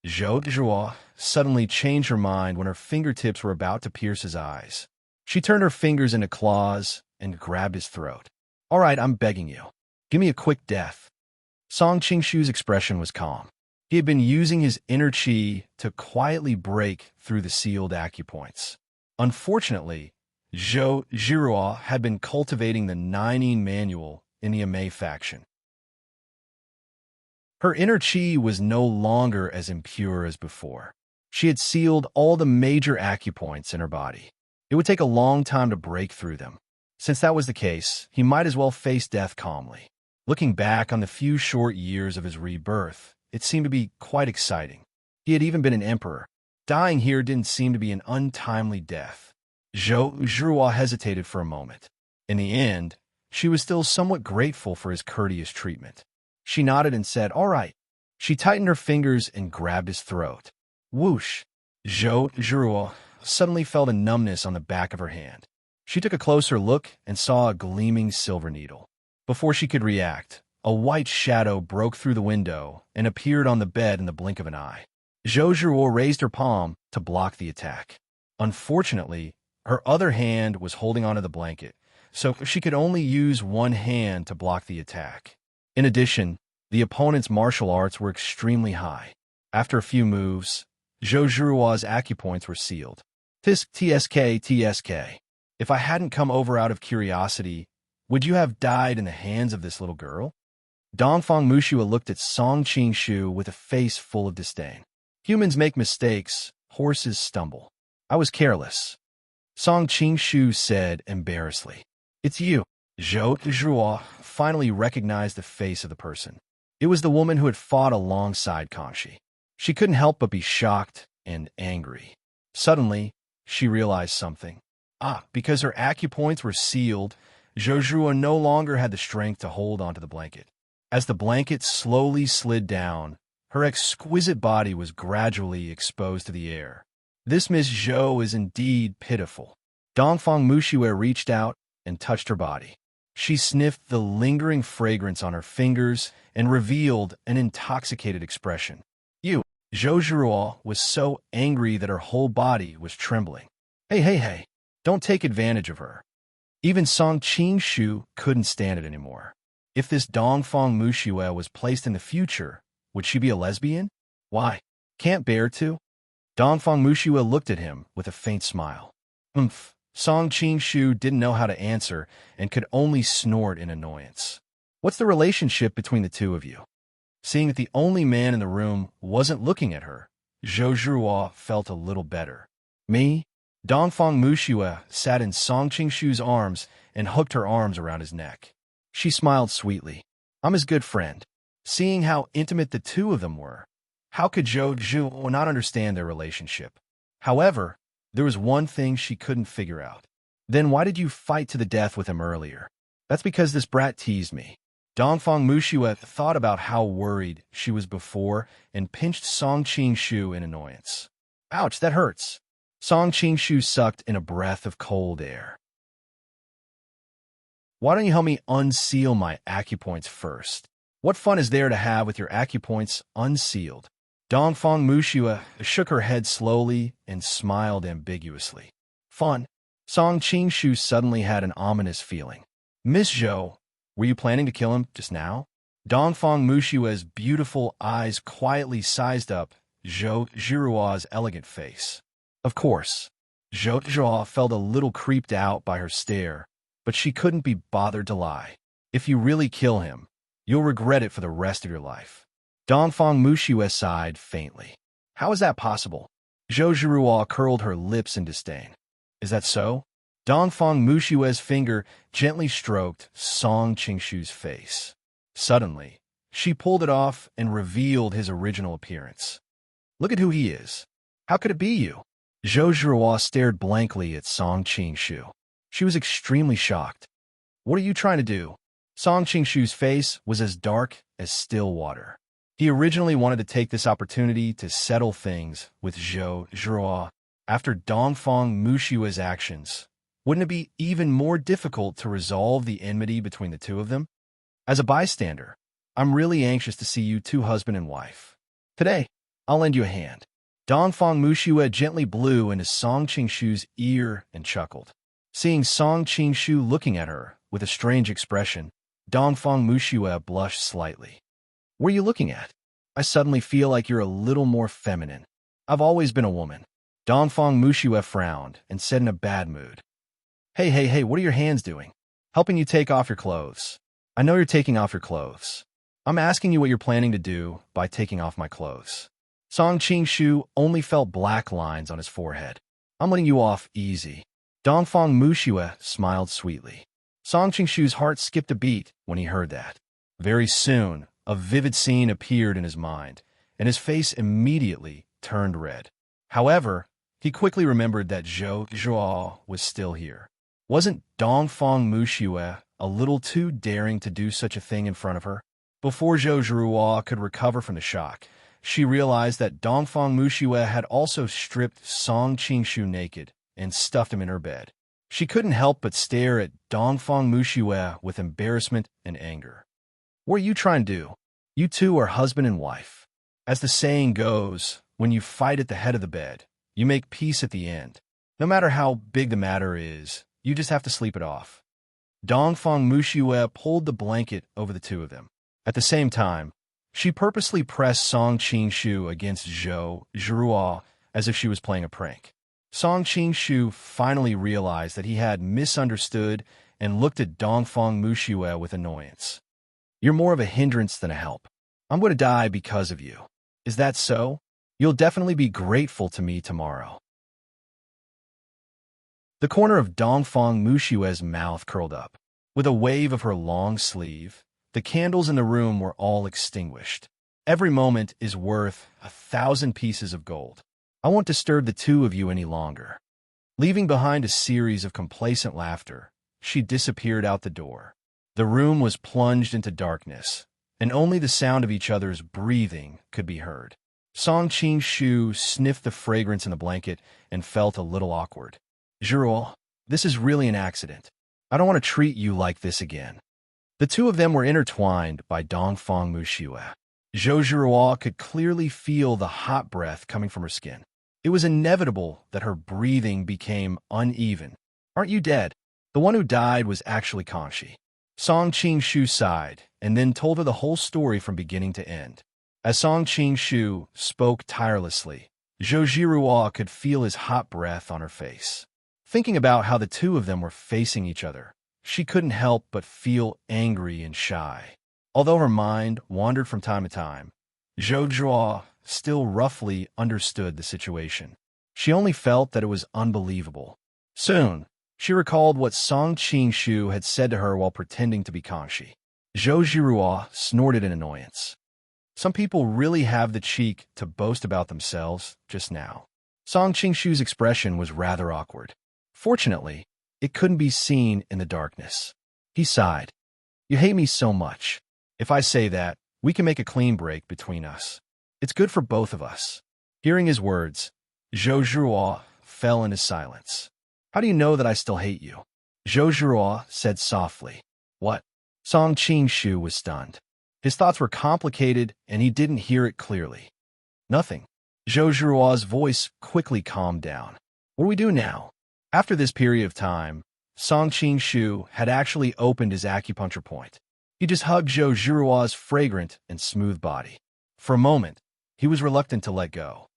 S1: Zhou Zhiruo suddenly changed her mind when her fingertips were about to pierce his eyes. She turned her fingers into claws and grabbed his throat. "All right, I'm begging you. Give me a quick death." Song Qingshu's expression was calm. He had been using his inner qi to quietly break through the sealed acupoints. Unfortunately, Zhou Zhiruo had been cultivating the 9-yin manual in the Amei faction. Her inner qi was no longer as impure as before. She had sealed all the major acupoints in her body. It would take a long time to break through them. Since that was the case, he might as well face death calmly. Looking back on the few short years of his rebirth, it seemed to be quite exciting. He had even been an emperor. Dying here didn't seem to be an untimely death. Zhou Zhiruo hesitated for a moment. In the end, She was still somewhat grateful for his courteous treatment. She nodded and said, "All right." She tightened her fingers and grabbed his throat. Whoosh! Zhou Zhuo suddenly felt a numbness on the back of her hand. She took a closer look and saw a gleaming silver needle. Before she could react, a white shadow broke through the window and appeared on the bed in the blink of an eye. Zhou Zhuo raised her palm to block the attack. Unfortunately, her other hand was holding onto the blanket, so she could only use one hand to block the attack. In addition, the opponent's martial arts were extremely high. After a few moves, Zhou Zhuo's acupoints were sealed. Tisk tsk tsk. If I hadn't come over out of curiosity, would you have died in the hands of this little girl? Dongfang Muxue looked at Song Qingshu with a face full of disdain. Humans make mistakes, horses stumble. I was careless. Song Qingshu said embarrassedly. It's you. Zhou Zhuo finally recognized the face of the person. It was the woman who had fought alongside Kangxi. She couldn't help but be shocked and angry. Suddenly, she realized something. Because her acupoints were sealed, Zhou Zhuo no longer had the strength to hold onto the blanket. As the blanket slowly slid down, her exquisite body was gradually exposed to the air. This Miss Zhou is indeed pitiful. Dongfang Muxue reached out and touched her body. She sniffed the lingering fragrance on her fingers and revealed an intoxicated expression. Zhou Zhuo was so angry that her whole body was trembling. Hey, don't take advantage of her. Even Song Qingshu couldn't stand it anymore. If this Dongfang Muxue was placed in the future, would she be a lesbian? Why? Can't bear to? Dongfang Muxue looked at him with a faint smile. Song Qingshu didn't know how to answer and could only snort in annoyance. What's the relationship between the two of you? Seeing that the only man in the room wasn't looking at her, Zhou Zhuo felt a little better. Me? Dongfang Muxue sat in Song Qingshu's arms and hooked her arms around his neck. She smiled sweetly. I'm his good friend. Seeing how intimate the two of them were, how could Zhou Zhuo not understand their relationship? However, there was one thing she couldn't figure out. Then why did you fight to the death with him earlier? That's because this brat teased me. Dongfang Muxue thought about how worried she was before and pinched Song Qingshu in annoyance. Ouch, that hurts. Song Qingshu sucked in a breath of cold air. Why don't you help me unseal my acupoints first? What fun is there to have with your acupoints unsealed? Dongfang Muxue shook her head slowly and smiled ambiguously. Fun? Song Qingshu suddenly had an ominous feeling. Miss Zhou, were you planning to kill him just now? Dongfang Muxue's beautiful eyes quietly sized up Zhou Zhuo's elegant face. Of course. Zhou Zhuo felt a little creeped out by her stare, but she couldn't be bothered to lie. If you really kill him, you'll regret it for the rest of your life. Dongfang Muxue sighed faintly. How is that possible? Zhou Zhuo curled her lips in disdain. Is that so? Dongfang Muxue's finger gently stroked Song Qingshu's face. Suddenly, she pulled it off and revealed his original appearance. Look at who he is. How could it be you? Zhou Zhuo stared blankly at Song Qingshu. She was extremely shocked. What are you trying to do? Song Qingshu's face was as dark as still water. He originally wanted to take this opportunity to settle things with Zhou Zhuo. After Dongfang Muxue's actions, wouldn't it be even more difficult to resolve the enmity between the two of them? As a bystander, I'm really anxious to see you two husband and wife. Today, I'll lend you a hand. Dongfang Muxue gently blew into Song Qingshu's ear and chuckled. Seeing Song Qingshu looking at her with a strange expression, Dongfang Muxue blushed slightly. What are you looking at? I suddenly feel like you're a little more feminine. I've always been a woman. Dongfang Muxue frowned and said in a bad mood. Hey, what are your hands doing? Helping you take off your clothes. I know you're taking off your clothes. I'm asking you what you're planning to do by taking off my clothes. Song Qingshu only felt black lines on his forehead. I'm letting you off easy. Dongfang Muxue smiled sweetly. Song Qingshu's heart skipped a beat when he heard that. Very soon, a vivid scene appeared in his mind, and his face immediately turned red. However, he quickly remembered that Zhou Zhuo was still here. Wasn't Dongfang Muxue a little too daring to do such a thing in front of her. Before Zhou Zhuruo could recover from the shock, she realized that Dongfang Muxue had also stripped Song Qingshu naked and stuffed him in her bed. She couldn't help but stare at Dongfang Muxue with embarrassment and anger. "What are you trying to do? You two are husband and wife. As the saying goes, when you fight at the head of the bed, you make peace at the end. No matter how big the matter is, you just have to sleep it off." Dongfang Muxue pulled the blanket over the two of them. At the same time, she purposely pressed Song Qingshu against Zhou Zhuruo as if she was playing a prank. Song Qingshu finally realized that he had misunderstood and looked at Dongfang Muxue with annoyance. "You're more of a hindrance than a help. I'm going to die because of you. Is that so? You'll definitely be grateful to me tomorrow." The corner of Dongfang Muxue's mouth curled up. With a wave of her long sleeve, the candles in the room were all extinguished. "Every moment is worth 1,000 pieces of gold. I won't disturb the two of you any longer." Leaving behind a series of complacent laughter, she disappeared out the door. The room was plunged into darkness, and only the sound of each other's breathing could be heard. Song Qingshu sniffed the fragrance in the blanket and felt a little awkward. "Zhuruo, this is really an accident. I don't want to treat you like this again." The two of them were intertwined by Dongfang Muxue. Zhou Zhuruo could clearly feel the hot breath coming from her skin. It was inevitable that her breathing became uneven. "Aren't you dead? The one who died was actually Kangxi." Song Qingshu sighed and then told her the whole story from beginning to end. As Song Qingshu spoke tirelessly, Zhou Zhuruo could feel his hot breath on her face. Thinking about how the two of them were facing each other, she couldn't help but feel angry and shy. Although her mind wandered from time to time, Zhou Zhuruo still roughly understood the situation. She only felt that it was unbelievable. Soon, she recalled what Song Qingshu had said to her while pretending to be Kangxi. Zhou Zhuruo snorted in annoyance. Some people really have the cheek to boast about themselves just now. Song Qingshu's expression was rather awkward. Fortunately, it couldn't be seen in the darkness. He sighed. "You hate me so much. If I say that, we can make a clean break between us. It's good for both of us." Hearing his words, Zhou Zhuruo fell into silence. "How do you know that I still hate you?" Zhou Zhuruo said softly. "What?" Song Qingshu was stunned. His thoughts were complicated, and he didn't hear it clearly. "Nothing." Zhou Zhuruo's voice quickly calmed down. "What do we do now?" After this period of time, Song Qingshu had actually opened his acupuncture point. He just hugged Zhou Zhuruo's fragrant and smooth body. For a moment, he was reluctant to let go.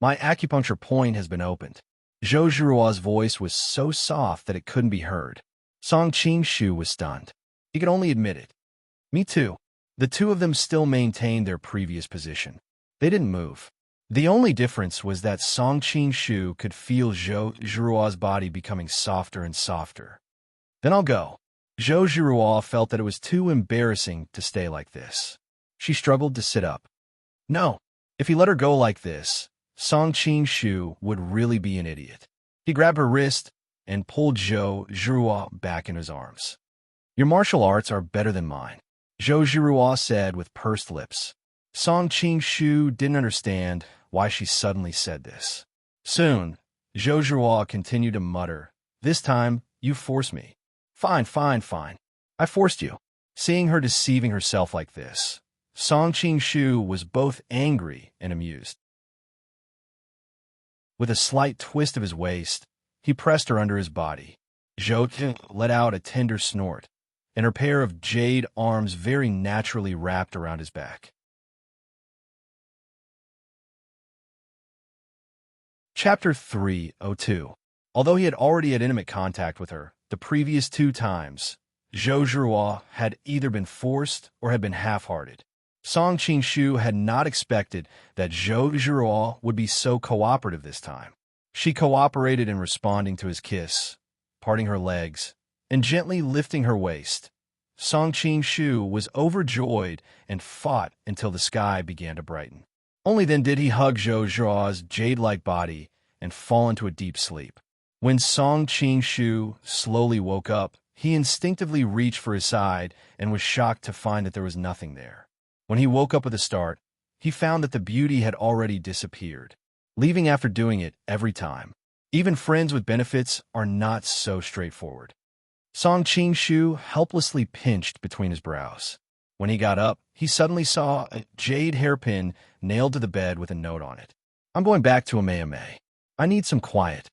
S1: "My acupuncture point has been opened." Zhou Zhuruo's voice was so soft that it couldn't be heard. Song Qingshu was stunned. He could only admit it. "Me too." The two of them still maintained their previous position. They didn't move. The only difference was that Song Qingshu could feel Zhou Zhuruo's body becoming softer and softer. "Then I'll go." Zhou Zhuruo felt that it was too embarrassing to stay like this. She struggled to sit up. No, if he let her go like this, Song Qingshu would really be an idiot. He grabbed her wrist and pulled Zhou Zhuruo back in his arms. "Your martial arts are better than mine," Zhou Zhuruo said with pursed lips. Song Qingshu didn't understand why she suddenly said this. Soon, Zhou Zhuruo continued to mutter, "This time, you forced me." Fine, fine, fine. I forced you." Seeing her deceiving herself like this, Song Qingshu was both angry and amused. With a slight twist of his waist, he pressed her under his body. Zhou let out a tender snort, and her pair of jade arms very naturally wrapped around his back. Chapter 302. Although he had already had intimate contact with her the previous 2 times, Zhou Zhuruo had either been forced or had been half-hearted. Song Qingshu had not expected that Zhou Zhuruo would be so cooperative this time. She cooperated in responding to his kiss, parting her legs, and gently lifting her waist. Song Qingshu was overjoyed and fought until the sky began to brighten. Only then did he hug Zhou Zhuruo's jade-like body and fall into a deep sleep. When Song Qingshu slowly woke up, he instinctively reached for his side and was shocked to find that there was nothing there. When he woke up with a start, he found that the beauty had already disappeared, leaving after doing it every time. Even friends with benefits are not so straightforward. Song Qing-shu helplessly pinched between his brows. When he got up, he suddenly saw a jade hairpin nailed to the bed with a note on it. "I'm going back to Amei. I need some quiet."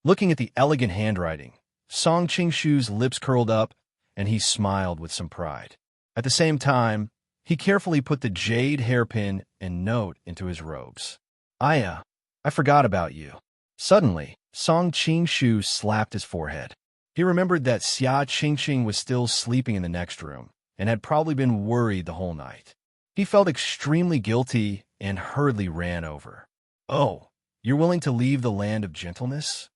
S1: Looking at the elegant handwriting, Song Qing-shu's lips curled up, and he smiled with some pride. At the same time, he carefully put the jade hairpin and note into his robes. I forgot about you." Suddenly, Song Qing-shu slapped his forehead. He remembered that Xia Qingqing was still sleeping in the next room and had probably been worried the whole night. He felt extremely guilty and hurriedly ran over. "Oh, you're willing to leave the land of gentleness?"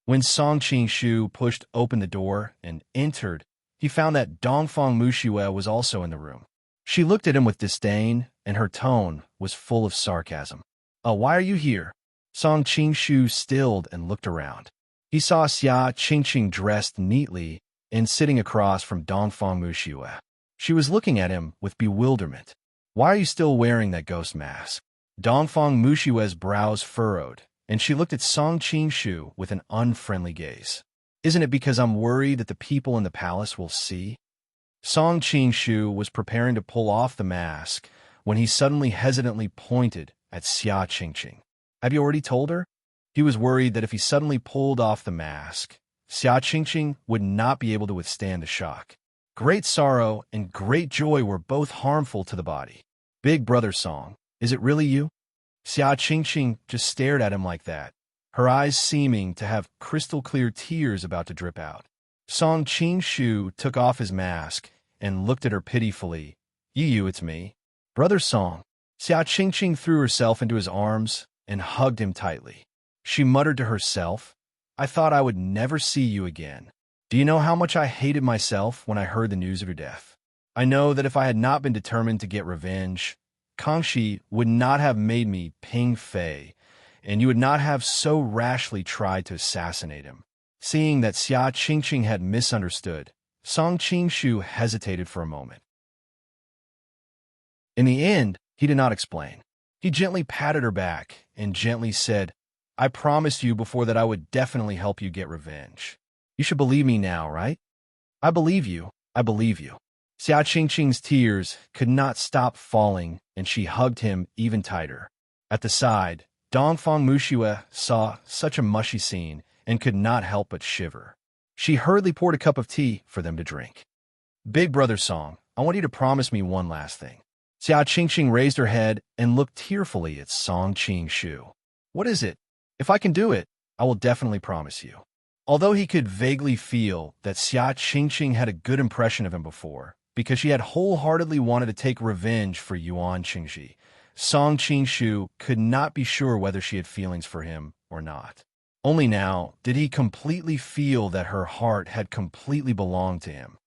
S1: When Song Qing-shu pushed open the door and entered, he found that Dongfang Muxue was also in the room. She looked at him with disdain, and her tone was full of sarcasm. "Oh, why are you here?" Song Qing-shu stilled and looked around. He saw Xia Qingqing dressed neatly and sitting across from Dongfang Muxue. She was looking at him with bewilderment. "Why are you still wearing that ghost mask?" Dongfang Muxue's brows furrowed, and she looked at Song Qing-shu with an unfriendly gaze. "Isn't it because I'm worried that the people in the palace will see?" Song Qing-shu was preparing to pull off the mask when he suddenly hesitantly pointed at Xia Qingqing. "Have you already told her?" He was worried that if he suddenly pulled off the mask, Xia Qingqing would not be able to withstand the shock. Great sorrow and great joy were both harmful to the body. "Big brother Song, is it really you?" Xia Qingqing just stared at him like that, her eyes seeming to have crystal-clear tears about to drip out. Song Qing-shu took off his mask and looked at her pitifully. You, it's me." "Brother Song." Xia Qingqing threw herself into his arms and hugged him tightly. She muttered to herself, "I thought I would never see you again. Do you know how much I hated myself when I heard the news of your death? I know that if I had not been determined to get revenge, Kangxi would not have made me Ping Fei, and you would not have so rashly tried to assassinate him." Seeing that Xia Qingqing had misunderstood, Song Qing-shu hesitated for a moment. In the end, he did not explain. He gently patted her back and gently said, "I promised you before that I would definitely help you get revenge. You should believe me now, right?" "I believe you. I believe you." Xia Qingqing's tears could not stop falling, and she hugged him even tighter. At the side, Dongfang Muxue saw such a mushy scene and could not help but shiver. She hurriedly poured a cup of tea for them to drink. "Big brother Song, I want you to promise me one last thing." Xia Qingqing raised her head and looked tearfully at Song Qing-shu. "What is it? If I can do it, I will definitely promise you." Although he could vaguely feel that Xia Qingqing had a good impression of him before, because she had wholeheartedly wanted to take revenge for Yuan Qingxi, Song Qing-shu could not be sure whether she had feelings for him or not. Only now did he completely feel that her heart had completely belonged to him.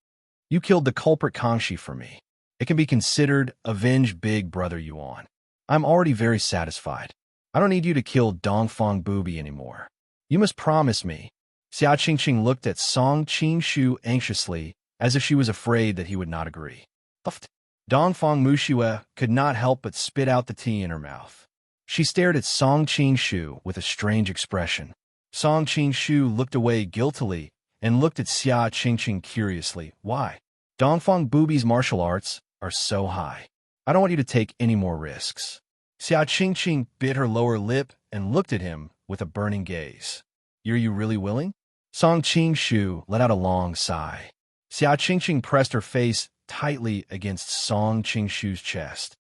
S1: "You killed the culprit Kangxi for me. It can be considered avenge big brother Yuan. I'm already very satisfied. I don't need you to kill Dongfang Booby anymore. You must promise me." Xia Qingqing looked at Song Qing-shu anxiously, as if she was afraid that he would not agree. Dongfang Muxue could not help but spit out the tea in her mouth. She stared at Song Qing-shu with a strange expression. Song Qing-shu looked away guiltily and looked at Xia Qingqing curiously. "Why? Dongfang Booby's martial arts are so high. I don't want you to take any more risks." Xia Qingqing bit her lower lip and looked at him with a burning gaze. "Are you really willing?" Song Qing-shu let out a long sigh. Xia Qingqing pressed her face tightly against Song Qing-shu's chest.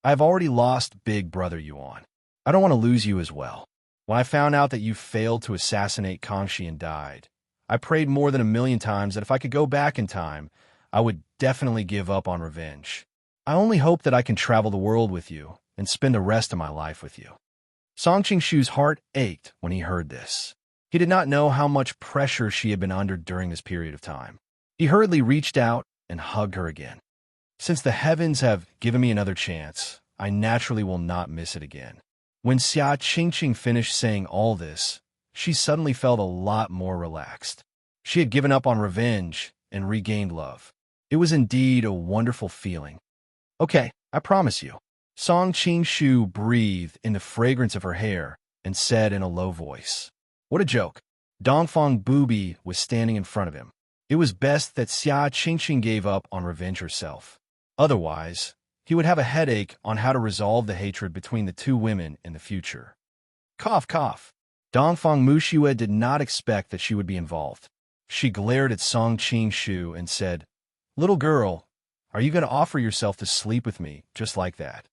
S1: "I have already lost big brother Yuan. I don't want to lose you as well. When I found out that you failed to assassinate Kangxi and died, I prayed more than 1,000,000 times that if I could go back in time, I would definitely give up on revenge. I only hope that I can travel the world with you and spend the rest of my life with you." Song Qing-shu's heart ached when he heard this. He did not know how much pressure she had been under during this period of time. He hurriedly reached out and hugged her again. "Since the heavens have given me another chance, I naturally will not miss it again." When Xia Qingqing finished saying all this, she suddenly felt a lot more relaxed. She had given up on revenge and regained love. It was indeed a wonderful feeling. Okay, I promise you. Song Qing breathed in the fragrance of her hair and said in a low voice. What a joke. Dongfang Booby was standing in front of him. It was best that Xia Qingqing gave up on revenge herself. Otherwise, he would have a headache on how to resolve the hatred between the two women in the future. Cough, cough. Dongfang Muxue did not expect that she would be involved. She glared at Song Qingshu and said, Little girl, are you going to offer yourself to sleep with me just like that?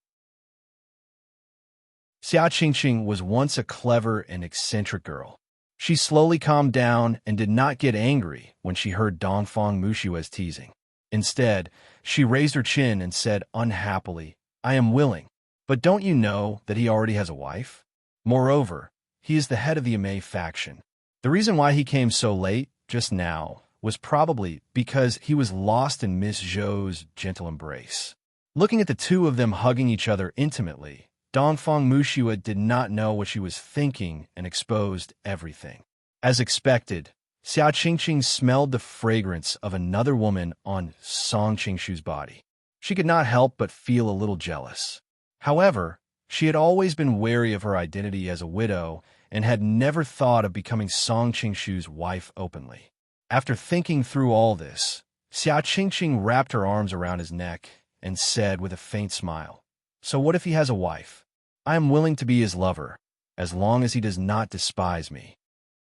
S1: Xia Qingqing was once a clever and eccentric girl. She slowly calmed down and did not get angry when she heard Dongfang Mushue's teasing. Instead, she raised her chin and said unhappily, I am willing, but don't you know that he already has a wife? Moreover, he is the head of the Amei faction. The reason why he came so late, just now, was probably because he was lost in Miss Zhou's gentle embrace. Looking at the two of them hugging each other intimately, Dongfang Muxue did not know what she was thinking and exposed everything. As expected, Xia Qingqing smelled the fragrance of another woman on Song Qingshu's body. She could not help but feel a little jealous. However, she had always been wary of her identity as a widow and had never thought of becoming Song Qingshu's wife openly. After thinking through all this, Xia Qingqing wrapped her arms around his neck and said with a faint smile, So what if he has a wife? I am willing to be his lover, as long as he does not despise me.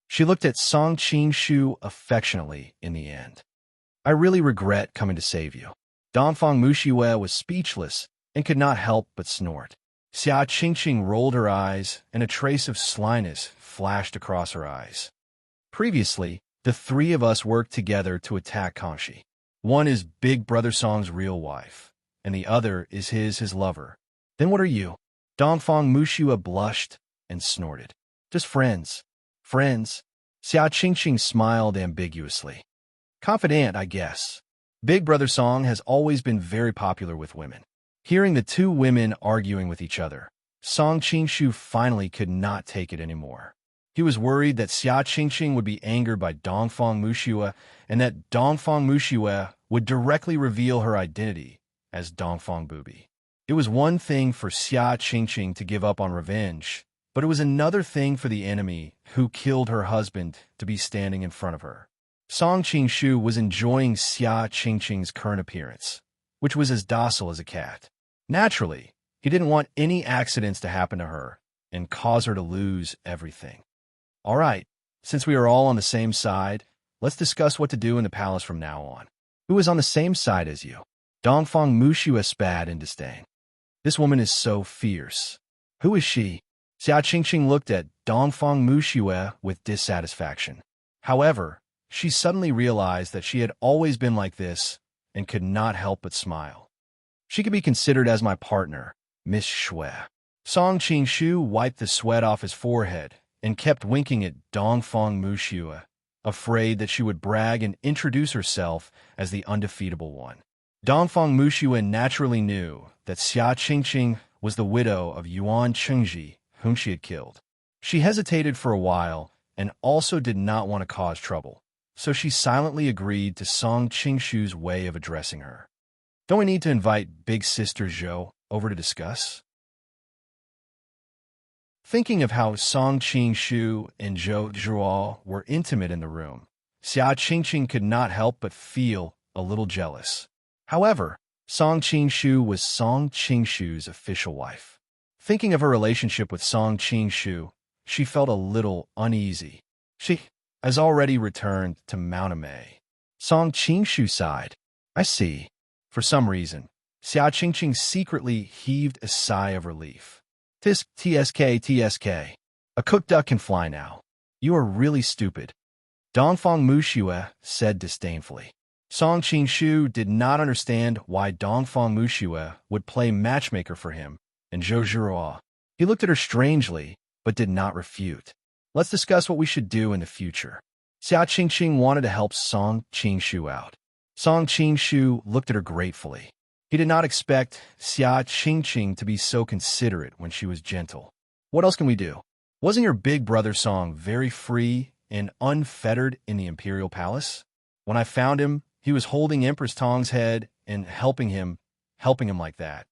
S1: She looked at Song Qingshu affectionately in the end. I really regret coming to save you. Dongfang Muxue was speechless and could not help but snort. Xia Qingqing rolled her eyes, and a trace of slyness flashed across her eyes. Previously, the three of us worked together to attack Kanshi. One is Big Brother Song's real wife, and the other is his lover. Then what are you? Dongfang Muxue blushed and snorted. Just friends. Friends. Xia Qingqing smiled ambiguously. Confidant, I guess. Big Brother Song has always been very popular with women. Hearing the two women arguing with each other, Song Qingshu finally could not take it anymore. He was worried that Xia Qingqing would be angered by Dongfang Muxue and that Dongfang Muxue would directly reveal her identity as Dongfang Booby. It was one thing for Xia Qingqing to give up on revenge, but it was another thing for the enemy who killed her husband to be standing in front of her. Song Qingshu was enjoying Xia Qingqing's current appearance, which was as docile as a cat. Naturally, he didn't want any accidents to happen to her and cause her to lose everything. All right, since we are all on the same side, let's discuss what to do in the palace from now on. Who is on the same side as you? Dongfang Muxue spat in disdain. This woman is so fierce. Who is she? Xia Qingqing looked at Dongfang Muxue with dissatisfaction. However, she suddenly realized that she had always been like this and could not help but smile. She could be considered as my partner, Miss Shui. Song Qingshu wiped the sweat off his forehead and kept winking at Dongfang Muxue, afraid that she would brag and introduce herself as the undefeatable one. Dongfang Muxue naturally knew that Xia Qingqing was the widow of Yuan Chengji, whom she had killed. She hesitated for a while and also did not want to cause trouble, so she silently agreed to Song Qingshu's way of addressing her. Don't we need to invite Big Sister Zhou over to discuss? Thinking of how Song Qingshu and Zhou Zhuo were intimate in the room, Xia Qingqing could not help but feel a little jealous. However, Song Qingshu was Song Qingshu's official wife. Thinking of her relationship with Song Qingshu, she felt a little uneasy. She has already returned to Mount Amei. Song Qingshu sighed. I see. For some reason, Xia Qingqing secretly heaved a sigh of relief. TSK. A cooked duck can fly now. You are really stupid. Dongfang Muxue said disdainfully. Song Qingshu did not understand why Dongfang Muxue would play matchmaker for him and Zhou Zhuo. He looked at her strangely, but did not refute. Let's discuss what we should do in the future. Xia Qingqing wanted to help Song Qingshu out. Song Qingshu looked at her gratefully. He did not expect Xia Qingqing to be so considerate when she was gentle. What else can we do? Wasn't your big brother Song very free and unfettered in the imperial palace? When I found him, He was holding Empress Tong's head and helping him like that.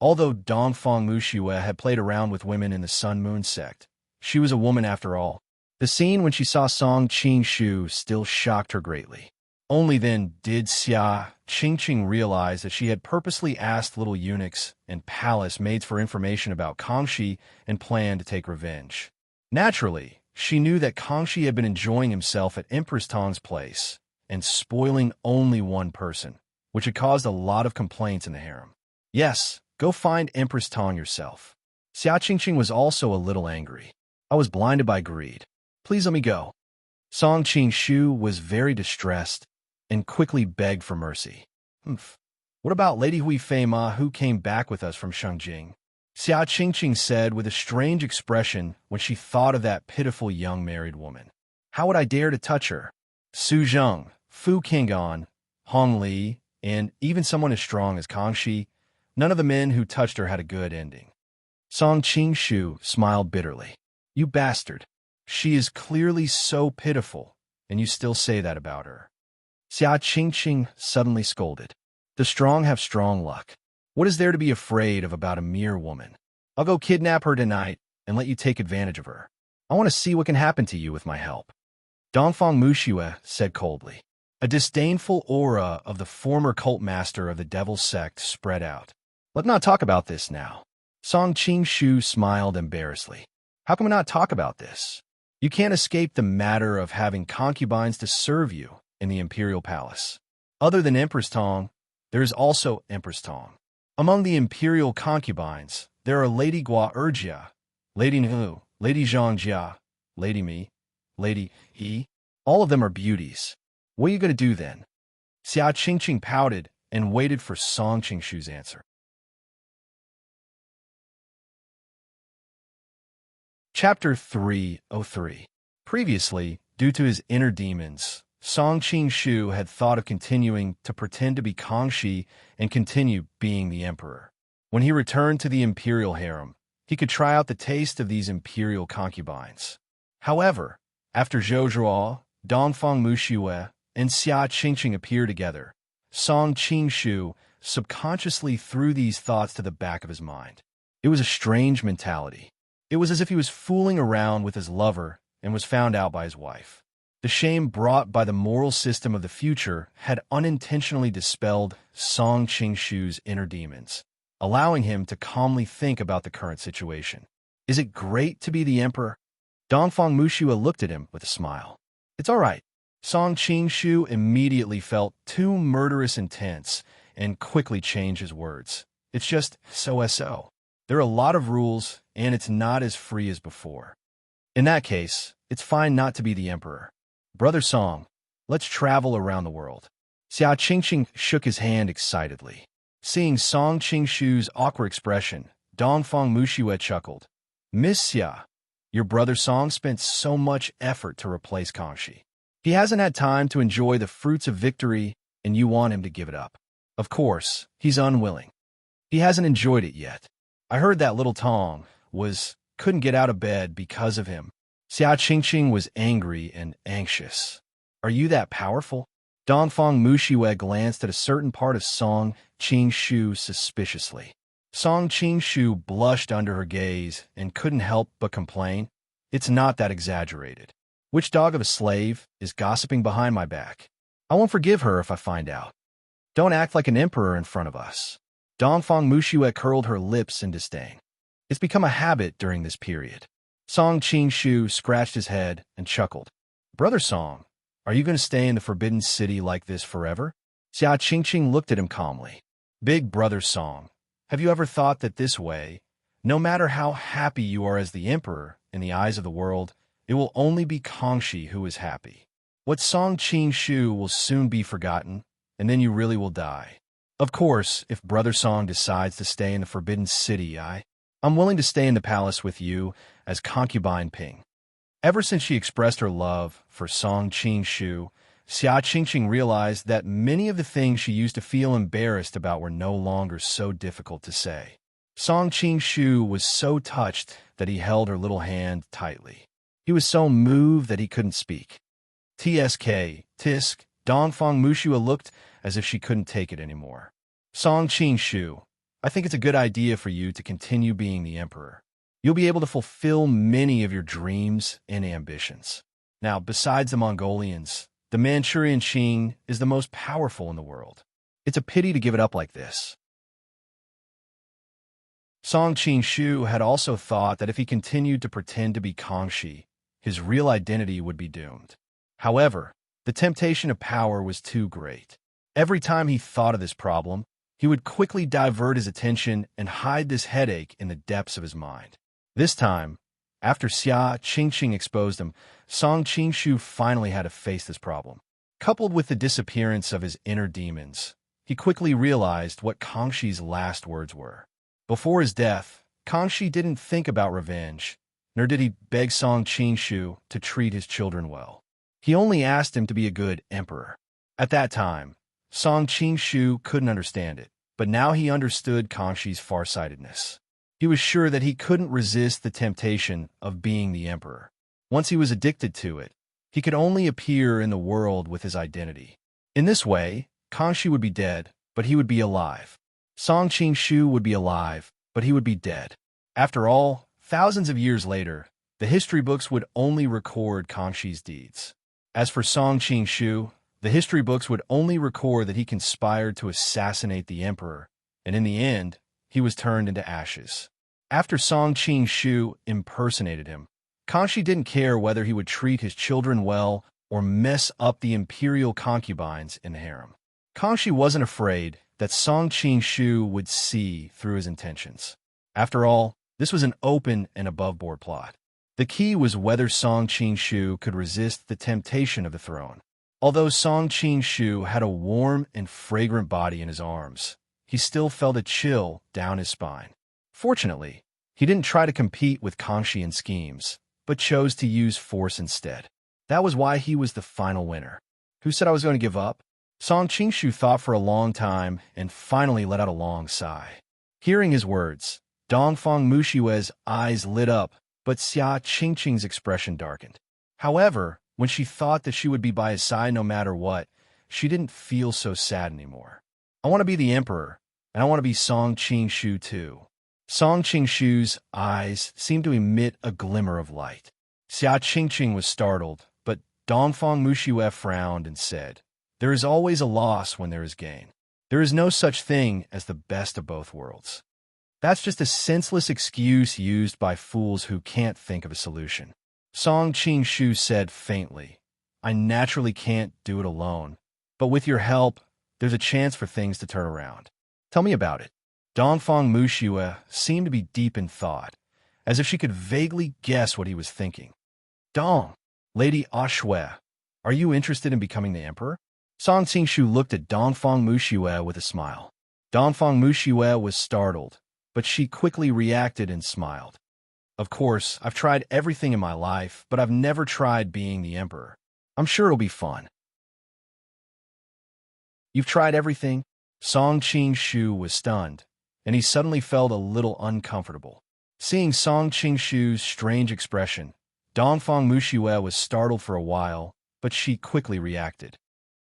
S1: Although Dongfang Muxue had played around with women in the Sun Moon sect, she was a woman after all. The scene when she saw Song Qingshu still shocked her greatly. Only then did Xia Qingqing realize that she had purposely asked little eunuchs and palace maids for information about Kangxi and planned to take revenge. Naturally, she knew that Kangxi had been enjoying himself at Empress Tong's place and spoiling only one person, which had caused a lot of complaints in the harem. Yes, go find Empress Tong yourself. Xia Qingqing was also a little angry. I was blinded by greed. Please let me go. Song Qingshu was very distressed and quickly begged for mercy. What about Lady Hui Fei Ma who came back with us from Shengjing? Xia Qingqing said with a strange expression when she thought of that pitiful young married woman. How would I dare to touch her? Su Zheng, Fu Qinggan, Hong Li, and even someone as strong as Kangxi, none of the men who touched her had a good ending. Song Qingshu smiled bitterly. You bastard. She is clearly so pitiful, and you still say that about her. Xia Qingqing suddenly scolded. The strong have strong luck. What is there to be afraid of about a mere woman? I'll go kidnap her tonight and let you take advantage of her. I want to see what can happen to you with my help. Dongfang Muxue said coldly. A disdainful aura of the former cult master of the Devil's Sect spread out. Let's not talk about this now. Song Qingshu smiled embarrassedly. How can we not talk about this? You can't escape the matter of having concubines to serve you in the imperial palace. Other than Empress Tong, there is also Empress Tong. Among the imperial concubines, there are Lady Gua Erjia, Lady Nhu, Lady Zhangjia, Lady Mi, Lady Yi. All of them are beauties. What are you going to do then? Xia Qingqing pouted and waited for Song Qingshu's answer. Chapter 303. Previously, due to his inner demons, Song Qingshu had thought of continuing to pretend to be Kangxi and continue being the emperor. When he returned to the imperial harem, he could try out the taste of these imperial concubines. However, after Zhou Zhuo, Dongfang Muxue, and Xia Qingqing appeared together, Song Qingshu subconsciously threw these thoughts to the back of his mind. It was a strange mentality. It was as if he was fooling around with his lover and was found out by his wife. The shame brought by the moral system of the future had unintentionally dispelled Song Qingshu's inner demons, allowing him to calmly think about the current situation. Is it great to be the emperor? Dongfang Muxue looked at him with a smile. It's all right. Song Qingshu immediately felt too murderous intense and quickly changed his words. It's just so. There are a lot of rules, and it's not as free as before. In that case, it's fine not to be the emperor. Brother Song, let's travel around the world. Xia Qingqing shook his hand excitedly. Seeing Song Qingshu's awkward expression, Dongfang Muxue chuckled. Miss Xia, your brother Song spent so much effort to replace Kangxi. He hasn't had time to enjoy the fruits of victory, and you want him to give it up. Of course, he's unwilling. He hasn't enjoyed it yet. I heard that little Tong couldn't get out of bed because of him. Xia Qingqing was angry and anxious. Are you that powerful? Dongfang Muxue glanced at a certain part of Song Qingshu suspiciously. Song Qingshu blushed under her gaze and couldn't help but complain. It's not that exaggerated. Which dog of a slave is gossiping behind my back? I won't forgive her if I find out. Don't act like an emperor in front of us. Dongfang Muxue curled her lips in disdain. It's become a habit during this period. Song Qingshu scratched his head and chuckled. Brother Song, are you going to stay in the Forbidden City like this forever? Xia Qingqing looked at him calmly. Big Brother Song, have you ever thought that this way, no matter how happy you are as the emperor in the eyes of the world, it will only be Kangxi who is happy? What Song Qingshu will soon be forgotten, and then you really will die. Of course, if Brother Song decides to stay in the Forbidden City, I'm willing to stay in the palace with you as concubine Ping. Ever since she expressed her love for Song Qingshu, Xia Qingqing realized that many of the things she used to feel embarrassed about were no longer so difficult to say. Song Qingshu was so touched that he held her little hand tightly. He was so moved that he couldn't speak. Tsk, tisk, Dongfang Mushua looked as if she couldn't take it anymore. Song Qing, I think it's a good idea for you to continue being the emperor. You'll be able to fulfill many of your dreams and ambitions. Now, besides the Mongolians, the Manchurian Qing is the most powerful in the world. It's a pity to give it up like this. Song Qing had also thought that if he continued to pretend to be Kangxi, his real identity would be doomed. However, the temptation of power was too great. Every time he thought of this problem, he would quickly divert his attention and hide this headache in the depths of his mind. This time, after Xia Qingqing exposed him, Song Qingshu finally had to face this problem. Coupled with the disappearance of his inner demons, he quickly realized what Kangxi's last words were. Before his death, Kangxi didn't think about revenge, nor did he beg Song Qingshu to treat his children well. He only asked him to be a good emperor. At that time, Song Qingshu couldn't understand it, but now he understood Kangxi's farsightedness. He was sure that he couldn't resist the temptation of being the emperor. Once he was addicted to it, he could only appear in the world with his identity. In this way, Kangxi would be dead, but he would be alive. Song Qingshu would be alive, but he would be dead. After all, thousands of years later, the history books would only record Kangxi's deeds. As for Song Qingshu, the history books would only record that he conspired to assassinate the emperor, and in the end, he was turned into ashes. After Song Qingshu impersonated him, Kangxi didn't care whether he would treat his children well or mess up the imperial concubines in the harem. Kangxi wasn't afraid that Song Qingshu would see through his intentions. After all, this was an open and above-board plot. The key was whether Song Qingshu could resist the temptation of the throne. Although Song Qingshu had a warm and fragrant body in his arms, he still felt a chill down his spine. Fortunately, he didn't try to compete with Kangxi in schemes, but chose to use force instead. That was why he was the final winner. Who said I was going to give up? Song Qingshu thought for a long time and finally let out a long sigh. Hearing his words, Dongfang Mushue's eyes lit up, but Xia Qingqing's expression darkened. However, when she thought that she would be by his side no matter what, she didn't feel so sad anymore. I want to be the emperor, and I want to be Song Qingshu too. Song Qingshu's eyes seemed to emit a glimmer of light. Xia Qingqing was startled, but Dongfang Mushue frowned and said, "There is always a loss when there is gain. There is no such thing as the best of both worlds." That's just a senseless excuse used by fools who can't think of a solution. Song Qingshu said faintly, "I naturally can't do it alone, but with your help, there's a chance for things to turn around. Tell me about it." Dongfang Mushue seemed to be deep in thought, as if she could vaguely guess what he was thinking. "Dong, Lady Ashue, are you interested in becoming the emperor?" Song Qingshu looked at Dongfang Mushue with a smile. Dongfang Mushue was startled, but she quickly reacted and smiled. "Of course, I've tried everything in my life, but I've never tried being the emperor. I'm sure it'll be fun." "You've tried everything?" Song Qingshu was stunned, and he suddenly felt a little uncomfortable. Seeing Song Qingshu's strange expression, Dongfang Mushue was startled for a while, but she quickly reacted.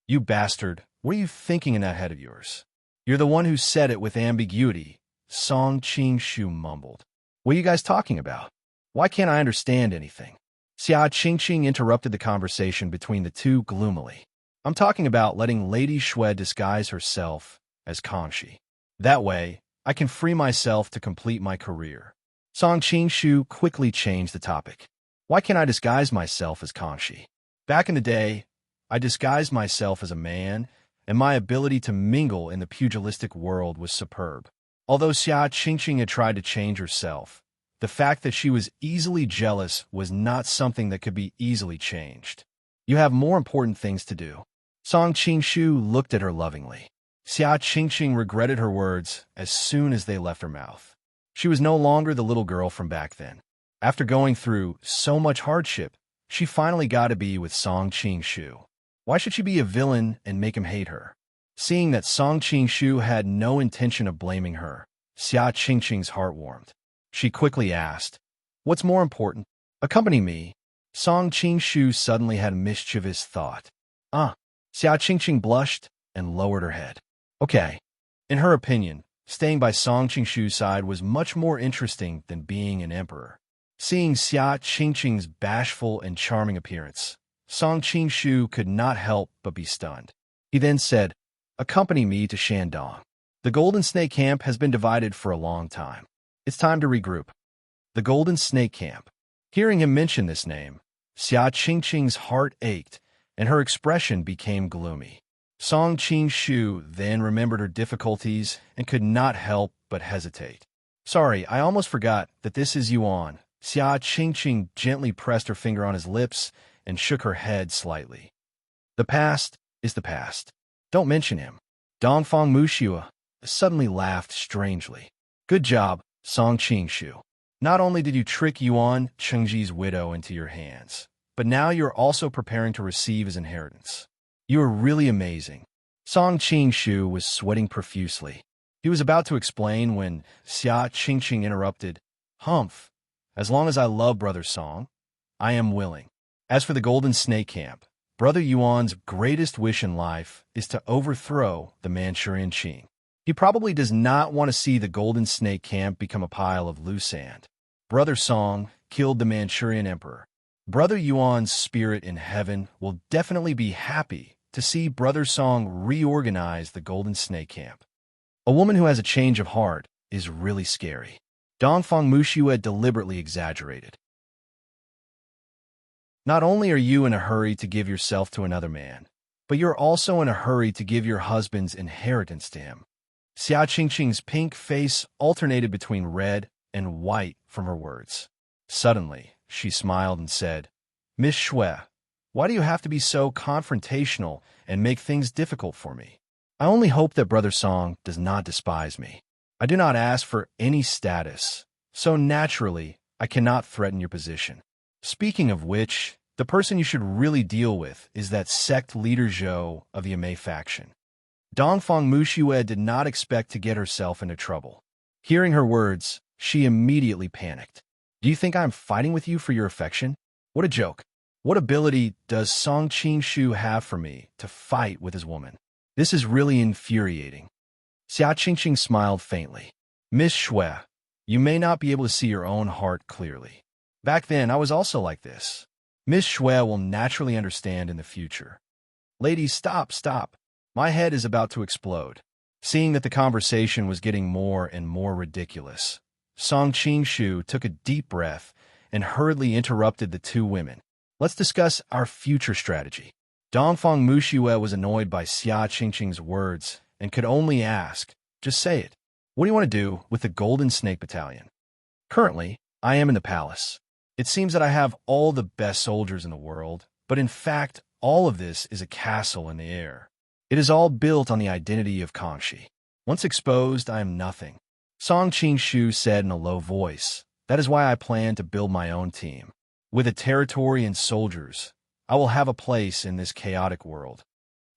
S1: "You bastard, what are you thinking in that head of yours? You're the one who said it with ambiguity," Song Qingshu mumbled. "What are you guys talking about? Why can't I understand anything?" Xia Qingqing interrupted the conversation between the two gloomily. "I'm talking about letting Lady Xue disguise herself as Kangxi. That way, I can free myself to complete my career." Song Qingshu quickly changed the topic. "Why can't I disguise myself as Kangxi? Back in the day, I disguised myself as a man, and my ability to mingle in the pugilistic world was superb." Although Xia Qingqing had tried to change herself, the fact that she was easily jealous was not something that could be easily changed. "You have more important things to do." Song Qingshu looked at her lovingly. Xia Qingqing regretted her words as soon as they left her mouth. She was no longer the little girl from back then. After going through so much hardship, she finally got to be with Song Qingshu. Why should she be a villain and make him hate her? Seeing that Song Qingshu had no intention of blaming her, Xia Qingqing's heart warmed. She quickly asked, "What's more important? Accompany me." Song Qingshu suddenly had a mischievous thought. Xia Qingqing blushed and lowered her head. Okay. In her opinion, staying by Song Qingshu's side was much more interesting than being an emperor. Seeing Xia Qingqing's bashful and charming appearance, Song Qingshu could not help but be stunned. He then said, "Accompany me to Shandong. The Golden Snake Camp has been divided for a long time. It's time to regroup." The Golden Snake Camp. Hearing him mention this name, Xia Qingqing's heart ached, and her expression became gloomy. Song Qingshu then remembered her difficulties and could not help but hesitate. "Sorry, I almost forgot that this is Yuan." Xia Qingqing gently pressed her finger on his lips and shook her head slightly. "The past is the past. Don't mention him." Dongfang Muxua suddenly laughed strangely. "Good job, Song Qingshu. Not only did you trick Yuan Chengji's widow into your hands, but now you're also preparing to receive his inheritance. You are really amazing." Song Qingshu was sweating profusely. He was about to explain when Xia Qingqing interrupted, "Humph. As long as I love Brother Song, I am willing. As for the Golden Snake Camp, Brother Yuan's greatest wish in life is to overthrow the Manchurian Qing. He probably does not want to see the Golden Snake Camp become a pile of loose sand. Brother Song killed the Manchurian Emperor. Brother Yuan's spirit in heaven will definitely be happy to see Brother Song reorganize the Golden Snake Camp. A woman who has a change of heart is really scary." Dongfang Muxua deliberately exaggerated. "Not only are you in a hurry to give yourself to another man, but you're also in a hurry to give your husband's inheritance to him." Xia Qingqing's pink face alternated between red and white from her words. Suddenly, she smiled and said, "Miss Xue, why do you have to be so confrontational and make things difficult for me? I only hope that Brother Song does not despise me. I do not ask for any status, so naturally, I cannot threaten your position. Speaking of which, the person you should really deal with is that sect leader Zhou of the Amei faction." Dongfang Muxua did not expect to get herself into trouble. Hearing her words, she immediately panicked. "Do you think I'm fighting with you for your affection? What a joke. What ability does Song Qingshu have for me to fight with his woman? This is really infuriating." Xia Qingqing smiled faintly. "Miss Xue, you may not be able to see your own heart clearly. Back then, I was also like this. Miss Xue will naturally understand in the future." "Ladies, stop. My head is about to explode." Seeing that the conversation was getting more and more ridiculous, Song Qingshu took a deep breath and hurriedly interrupted the two women. "Let's discuss our future strategy." Dongfang Muxua was annoyed by Xia Qingqing's words and could only ask, "Just say it. What do you want to do with the Golden Snake Battalion?" "Currently, I am in the palace. It seems that I have all the best soldiers in the world, but in fact, all of this is a castle in the air. It is all built on the identity of Kangxi. Once exposed, I am nothing." Song Qingshu said in a low voice, "That is why I plan to build my own team. With a territory and soldiers, I will have a place in this chaotic world.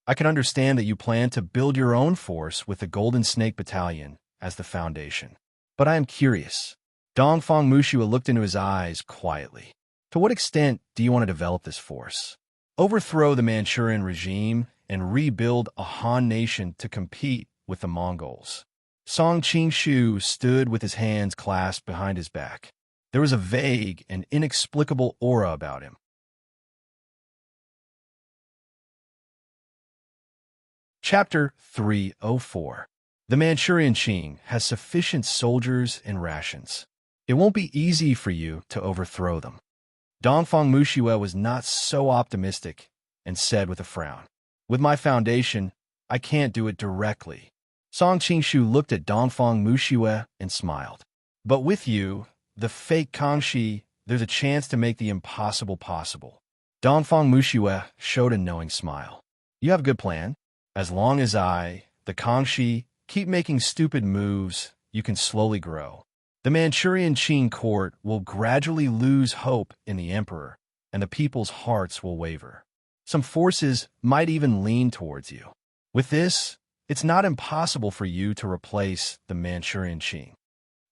S1: I can understand that you plan to build your own force with the Golden Snake Battalion as the foundation. But I am curious." Dongfang Muxua looked into his eyes quietly. "To what extent do you want to develop this force? Overthrow the Manchurian regime and rebuild a Han nation to compete with the Mongols?" Song Qingshu stood with his hands clasped behind his back. There was a vague and inexplicable aura about him. Chapter 304. The Manchurian Qing has sufficient soldiers and rations. It won't be easy for you to overthrow them. Dongfang Muxua was not so optimistic and said with a frown, "With my foundation, I can't do it directly." Song Qingshu looked at Dongfang Muxua and smiled. "But with you, the fake Kangxi, there's a chance to make the impossible possible." Dongfang Muxua showed a knowing smile. "You have a good plan. As long as the Kangxi, keep making stupid moves, you can slowly grow. The Manchurian Qing court will gradually lose hope in the emperor, and the people's hearts will waver. Some forces might even lean towards you. With this, it's not impossible for you to replace the Manchurian Qing."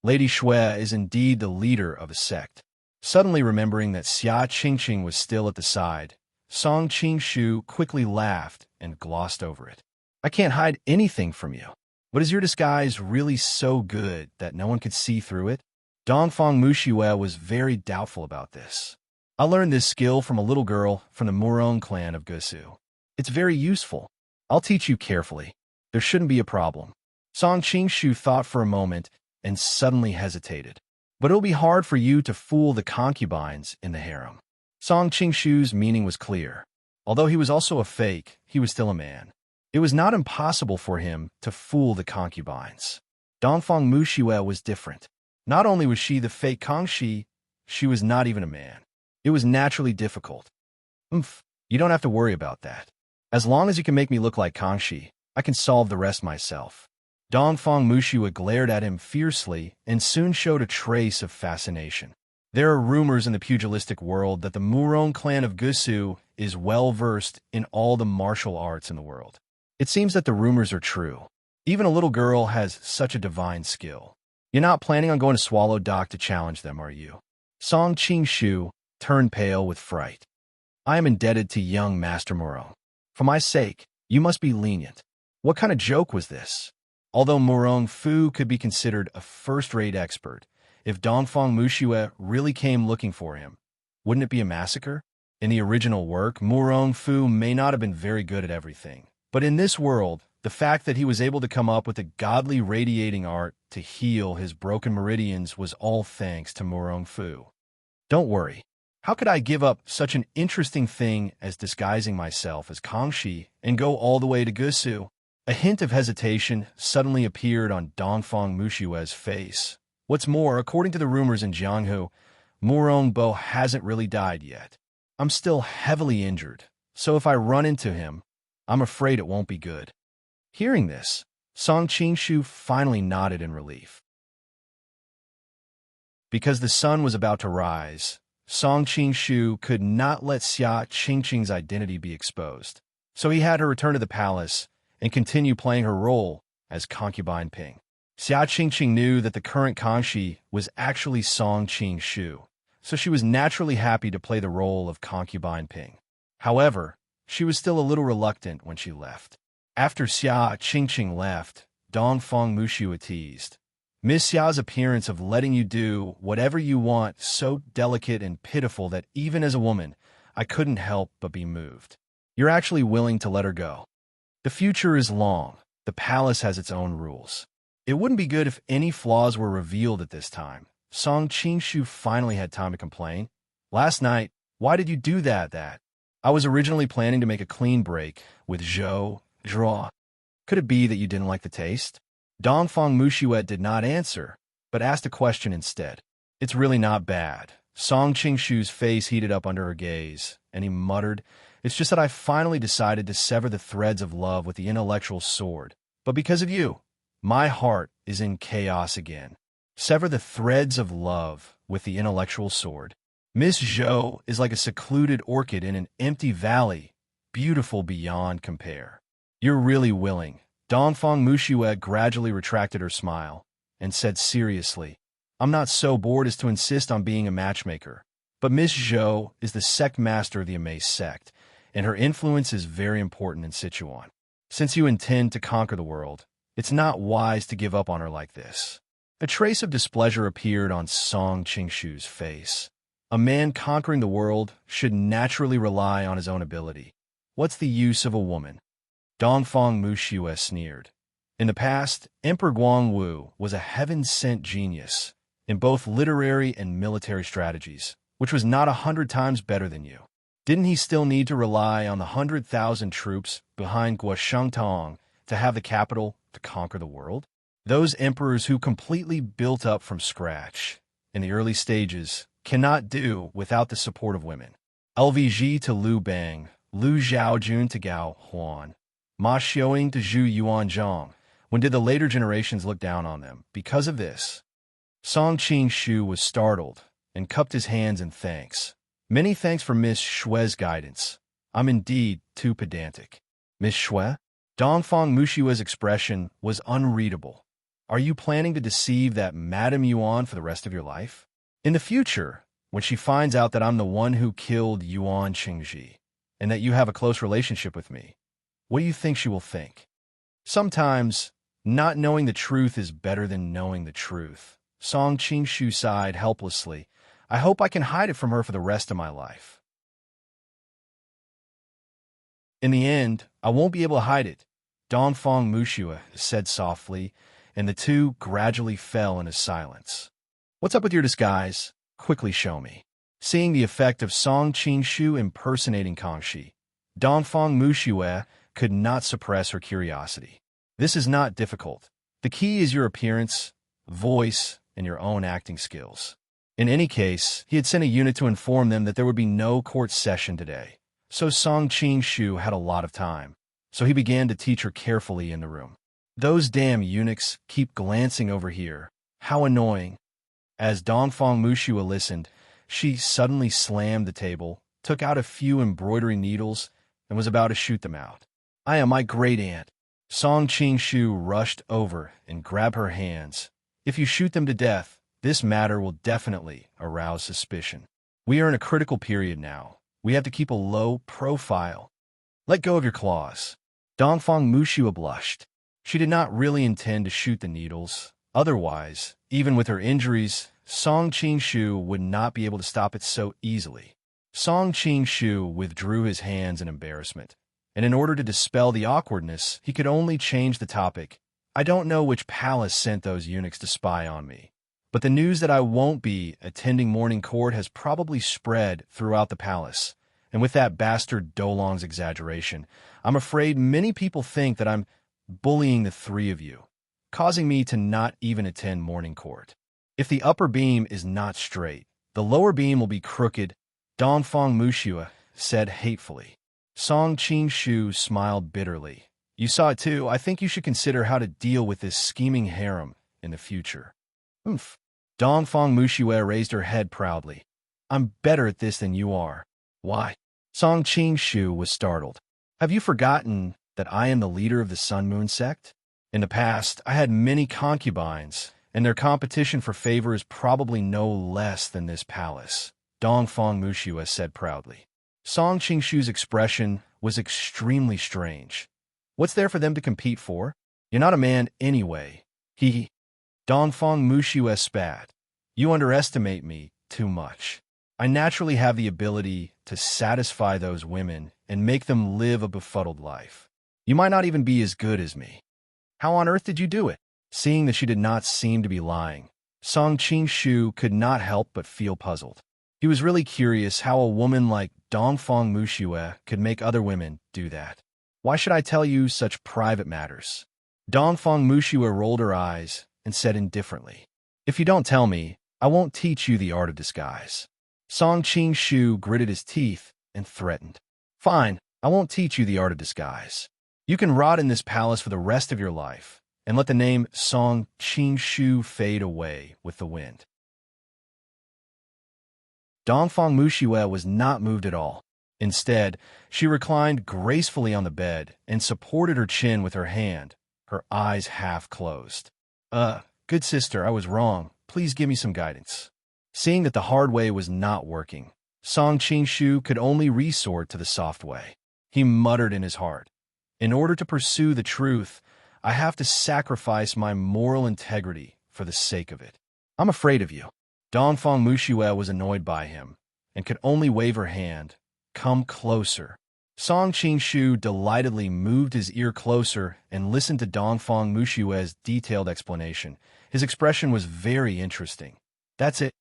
S1: Lady Xue is indeed the leader of a sect. Suddenly remembering that Xia Qingqing was still at the side, Song Qing quickly laughed and glossed over it. I can't hide anything from you. But is your disguise really so good that no one could see through it? Dongfang Muxiue was very doubtful about this. I learned this skill from a little girl from the Murong clan of Gusu. It's very useful. I'll teach you carefully. There shouldn't be a problem. Song Qingshu thought for a moment and suddenly hesitated. But it'll be hard for you to fool the concubines in the harem. Song Qingshu's meaning was clear. Although he was also a fake, he was still a man. It was not impossible for him to fool the concubines. Dongfang Muxiue was different. Not only was she the fake Kangxi, she was not even a man. It was naturally difficult. You don't have to worry about that. As long as you can make me look like Kangxi, I can solve the rest myself. Dongfang Muxiue glared at him fiercely and soon showed a trace of fascination. There are rumors in the pugilistic world that the Murong clan of Gusu is well-versed in all the martial arts in the world. It seems that the rumors are true. Even a little girl has such a divine skill. You're not planning on going to Swallow Dock to challenge them, are you? Song Qingshu turned pale with fright. I am indebted to young Master Murong. For my sake, you must be lenient. What kind of joke was this? Although Murong Fu could be considered a first-rate expert, if Dongfang Muxiue really came looking for him, wouldn't it be a massacre? In the original work, Murong Fu may not have been very good at everything. But in this world, the fact that he was able to come up with a godly radiating art to heal his broken meridians was all thanks to Murong Fu. Don't worry. How could I give up such an interesting thing as disguising myself as Kangxi and go all the way to Gusu? A hint of hesitation suddenly appeared on Dongfang Muxiue's face. What's more, according to the rumors in Jianghu, Murong Bo hasn't really died yet. I'm still heavily injured, so if I run into him, I'm afraid it won't be good. Hearing this, Song Qingshu finally nodded in relief. Because the sun was about to rise, Song Qingshu could not let Xia Qingqing's identity be exposed, so he had her return to the palace and continue playing her role as concubine Ping. Xia Qingqing knew that the current Kangxi was actually Song Qingshu, so she was naturally happy to play the role of concubine Ping. However, she was still a little reluctant when she left. After Xia Qingqing left, Dongfang Muxiue teased. Miss Xia's appearance of letting you do whatever you want so delicate and pitiful that even as a woman, I couldn't help but be moved. You're actually willing to let her go. The future is long. The palace has its own rules. It wouldn't be good if any flaws were revealed at this time. Song Qingshu finally had time to complain. Last night, why did you do that? I was originally planning to make a clean break with Zhou Draw. Could it be that you didn't like the taste? Dongfang Muxiue did not answer, but asked a question instead. It's really not bad. Song Qingshu's face heated up under her gaze, and he muttered, It's just that I finally decided to sever the threads of love with the intellectual sword. But because of you, my heart is in chaos again. Sever the threads of love with the intellectual sword. Miss Zhou is like a secluded orchid in an empty valley, beautiful beyond compare. You're really willing. Dongfang Muxiue gradually retracted her smile and said seriously, I'm not so bored as to insist on being a matchmaker, but Miss Zhou is the sect master of the Amaze sect, and her influence is very important in Sichuan. Since you intend to conquer the world, it's not wise to give up on her like this. A trace of displeasure appeared on Song Qingshu's face. A man conquering the world should naturally rely on his own ability. What's the use of a woman? Dongfang Muxiue sneered. In the past, Emperor Guangwu was a heaven-sent genius in both literary and military strategies, which was not 100 times better than you. Didn't he still need to rely on the 100,000 troops behind Guoshengtong to have the capital to conquer the world? Those emperors who completely built up from scratch in the early stages cannot do without the support of women. LVG to Liu Bang, Lu Zhaojun to Gao Huan, Ma Xiaoying to Zhu Yuanzhang. When did the later generations look down on them? Because of this, Song Qingshu was startled and cupped his hands in thanks. Many thanks for Miss Shue's guidance. I'm indeed too pedantic. Miss Shue? Dongfang Muxiue's expression was unreadable. Are you planning to deceive that Madame Yuan for the rest of your life? In the future, when she finds out that I'm the one who killed Yuan Qingji, and that you have a close relationship with me. What do you think she will think? Sometimes, not knowing the truth is better than knowing the truth. Song Qingshu sighed helplessly. I hope I can hide it from her for the rest of my life. In the end, I won't be able to hide it, Dongfang Mushua said softly, and the two gradually fell into silence. What's up with your disguise? Quickly show me. Seeing the effect of Song Qingshu impersonating Kangxi, Dongfang Mushua could not suppress her curiosity. This is not difficult. The key is your appearance, voice, and your own acting skills. In any case, he had sent a unit to inform them that there would be no court session today, so Song Qingshu had a lot of time. So he began to teach her carefully in the room. Those damn eunuchs keep glancing over here. How annoying. As Dongfang Mushua listened, she suddenly slammed the table, took out a few embroidery needles, and was about to shoot them out. I am my great-aunt. Song Qingshu rushed over and grabbed her hands. If you shoot them to death, this matter will definitely arouse suspicion. We are in a critical period now. We have to keep a low profile. Let go of your claws. Dongfang Mushua blushed. She did not really intend to shoot the needles. Otherwise, even with her injuries, Song Qingshu would not be able to stop it so easily. Song Qingshu withdrew his hands in embarrassment, and in order to dispel the awkwardness, he could only change the topic. I don't know which palace sent those eunuchs to spy on me, but the news that I won't be attending morning court has probably spread throughout the palace. And with that bastard Dolong's exaggeration, I'm afraid many people think that I'm bullying the three of you, causing me to not even attend morning court. If the upper beam is not straight, the lower beam will be crooked, Dongfang Mushua said hatefully. Song Qingshu smiled bitterly. You saw it too. I think you should consider how to deal with this scheming harem in the future. Oomph. Dongfang Mushua raised her head proudly. I'm better at this than you are. Why? Song Qingshu was startled. Have you forgotten that I am the leader of the Sun Moon sect? In the past, I had many concubines, and their competition for favor is probably no less than this palace, Dongfang Mushua said proudly. Song Qingshu's expression was extremely strange. What's there for them to compete for? You're not a man anyway. Dongfang Mushua spat. You underestimate me too much. I naturally have the ability to satisfy those women and make them live a befuddled life. You might not even be as good as me. How on earth did you do it? Seeing that she did not seem to be lying, Song Qingshu could not help but feel puzzled. He was really curious how a woman like Dongfang Mushua could make other women do that. Why should I tell you such private matters? Dongfang Mushua rolled her eyes and said indifferently, If you don't tell me, I won't teach you the art of disguise. Song Qingshu gritted his teeth and threatened. Fine, I won't teach you the art of disguise. You can rot in this palace for the rest of your life, and let the name Song Qingshu fade away with the wind. Dongfang Mushua was not moved at all. Instead, she reclined gracefully on the bed and supported her chin with her hand, her eyes half closed. Good sister, I was wrong. Please give me some guidance. Seeing that the hard way was not working, Song Qingshu could only resort to the soft way. He muttered in his heart, In order to pursue the truth, I have to sacrifice my moral integrity for the sake of it. I'm afraid of you. Dongfang Mushua was annoyed by him and could only wave her hand. Come closer. Song Qingshu delightedly moved his ear closer and listened to Dongfang Mushua's detailed explanation. His expression was very interesting. That's it.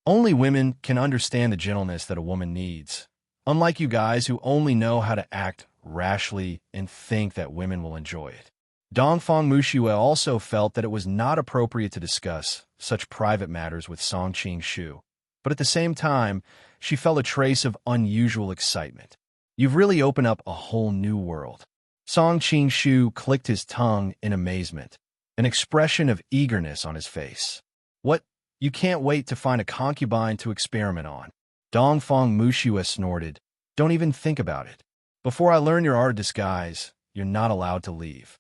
S1: Only women can understand the gentleness that a woman needs. Unlike you guys who only know how to act rashly and think that women will enjoy it. Dongfang Mushua also felt that it was not appropriate to discuss such private matters with Song Qingshu, but at the same time, she felt a trace of unusual excitement. You've really opened up a whole new world. Song Qingshu clicked his tongue in amazement, an expression of eagerness on his face. What? You can't wait to find a concubine to experiment on. Dongfang Mushua snorted. Don't even think about it. Before I learn your art of disguise, you're not allowed to leave.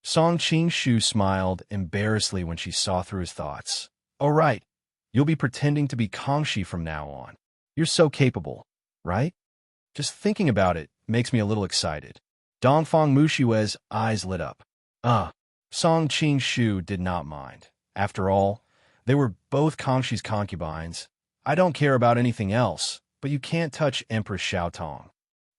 S1: Song Qingshu smiled embarrassedly when she saw through his thoughts. Oh, right. You'll be pretending to be Kangxi from now on. You're so capable, right? Just thinking about it makes me a little excited. Dongfang Mushue's eyes lit up. Song Qing-shu did not mind. After all, they were both Kangshi's concubines. I don't care about anything else, but you can't touch Empress Xiaotong.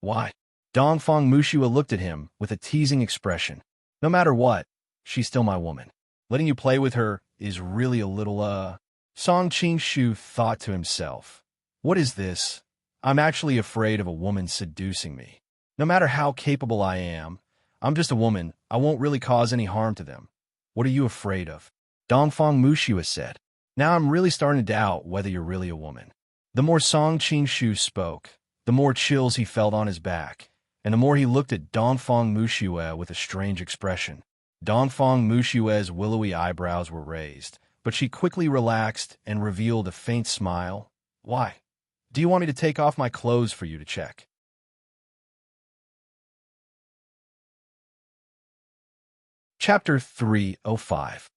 S1: Why? Dongfang Mushua looked at him with a teasing expression. No matter what, she's still my woman. Letting you play with her is really a little, Song Qing-shu thought to himself. What is this? I'm actually afraid of a woman seducing me. No matter how capable I am, I'm just a woman. I won't really cause any harm to them. What are you afraid of? Dongfang Mushua said. Now I'm really starting to doubt whether you're really a woman. The more Song Qing-shu spoke, the more chills he felt on his back, and the more he looked at Dongfang Mushua with a strange expression. Dongfang Mushua's willowy eyebrows were raised, but she quickly relaxed and revealed a faint smile. Why? Do you want me to take off my clothes for you to check? Chapter 305.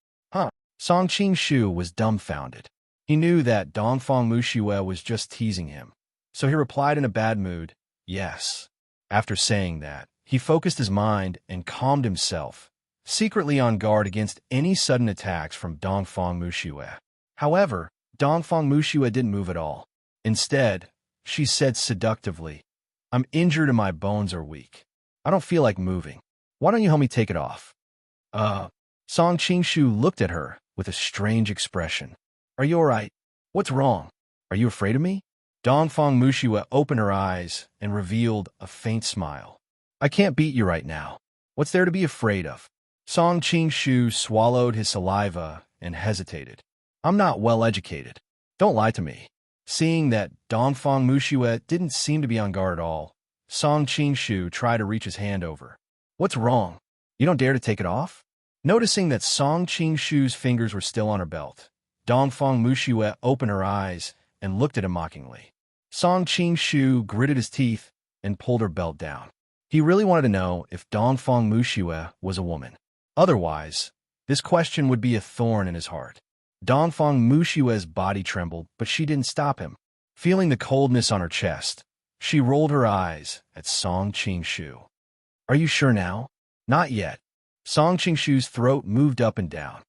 S1: Song Qing-shu was dumbfounded. He knew that Dongfang Mushua was just teasing him, so he replied in a bad mood, yes. After saying that, he focused his mind and calmed himself, secretly on guard against any sudden attacks from Dongfang Mushua. However, Dongfang Mushua didn't move at all. Instead, she said seductively, I'm injured and my bones are weak. I don't feel like moving. Why don't you help me take it off? Song Qing-shu looked at her with a strange expression. Are you all right? What's wrong? Are you afraid of me? Dongfang Mushua opened her eyes and revealed a faint smile. I can't beat you right now. What's there to be afraid of? Song Qing-shu swallowed his saliva and hesitated. I'm not well educated. Don't lie to me. Seeing that Dongfang Mushua didn't seem to be on guard at all, Song Qing-shu tried to reach his hand over. What's wrong? You don't dare to take it off? Noticing that Song Qing-shu's fingers were still on her belt, Dongfang Mushua opened her eyes and looked at him mockingly. Song Qing-shu gritted his teeth and pulled her belt down. He really wanted to know if Dongfang Mushua was a woman. Otherwise, this question would be a thorn in his heart. Dongfang Mushua's body trembled, but she didn't stop him. Feeling the coldness on her chest, she rolled her eyes at Song Qing-shu. Are you sure now? Not yet. Song Qing-shu's throat moved up and down.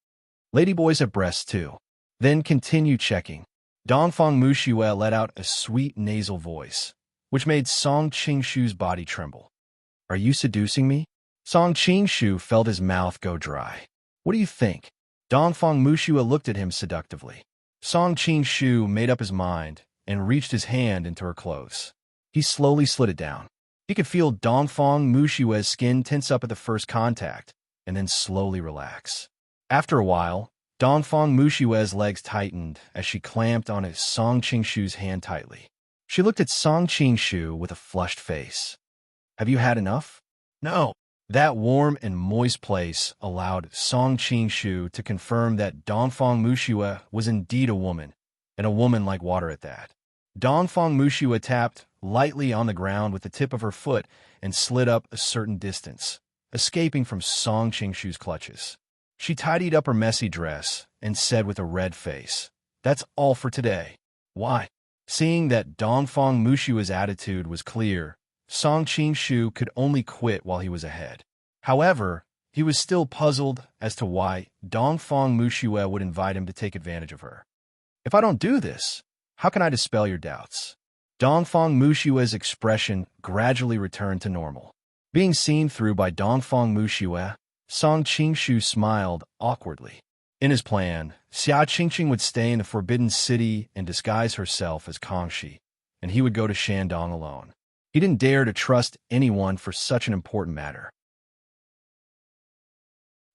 S1: Ladyboys have breasts too. Then continue checking. Dongfang Mushua let out a sweet nasal voice, which made Song Qing-shu's body tremble. Are you seducing me? Song Qing-shu felt his mouth go dry. What do you think? Dongfang Mushua looked at him seductively. Song Qing-shu made up his mind and reached his hand into her clothes. He slowly slid it down. He could feel Dongfang Mushua's skin tense up at the first contact, and then slowly relax. After a while, Dongfang Mushua's legs tightened as she clamped on his Song Qing-shu's hand tightly. She looked at Song Qing-shu with a flushed face. Have you had enough? No. That warm and moist place allowed Song Qing-shu to confirm that Dongfang Mushua was indeed a woman, and a woman like water at that. Dongfang Mushua tapped lightly on the ground with the tip of her foot and slid up a certain distance, escaping from Song Qing-shu's clutches. She tidied up her messy dress and said with a red face, That's all for today. Why? Seeing that Dongfang Mushua's attitude was clear, Song Qing-shu could only quit while he was ahead. However, he was still puzzled as to why Dongfang Mushua would invite him to take advantage of her. If I don't do this, how can I dispel your doubts? Dongfang Mushua's expression gradually returned to normal. Being seen through by Dongfang Mushua, Song Qing-shu smiled awkwardly. In his plan, Xia Qingqing would stay in the Forbidden City and disguise herself as Kangxi, and he would go to Shandong alone. He didn't dare to trust anyone for such an important matter.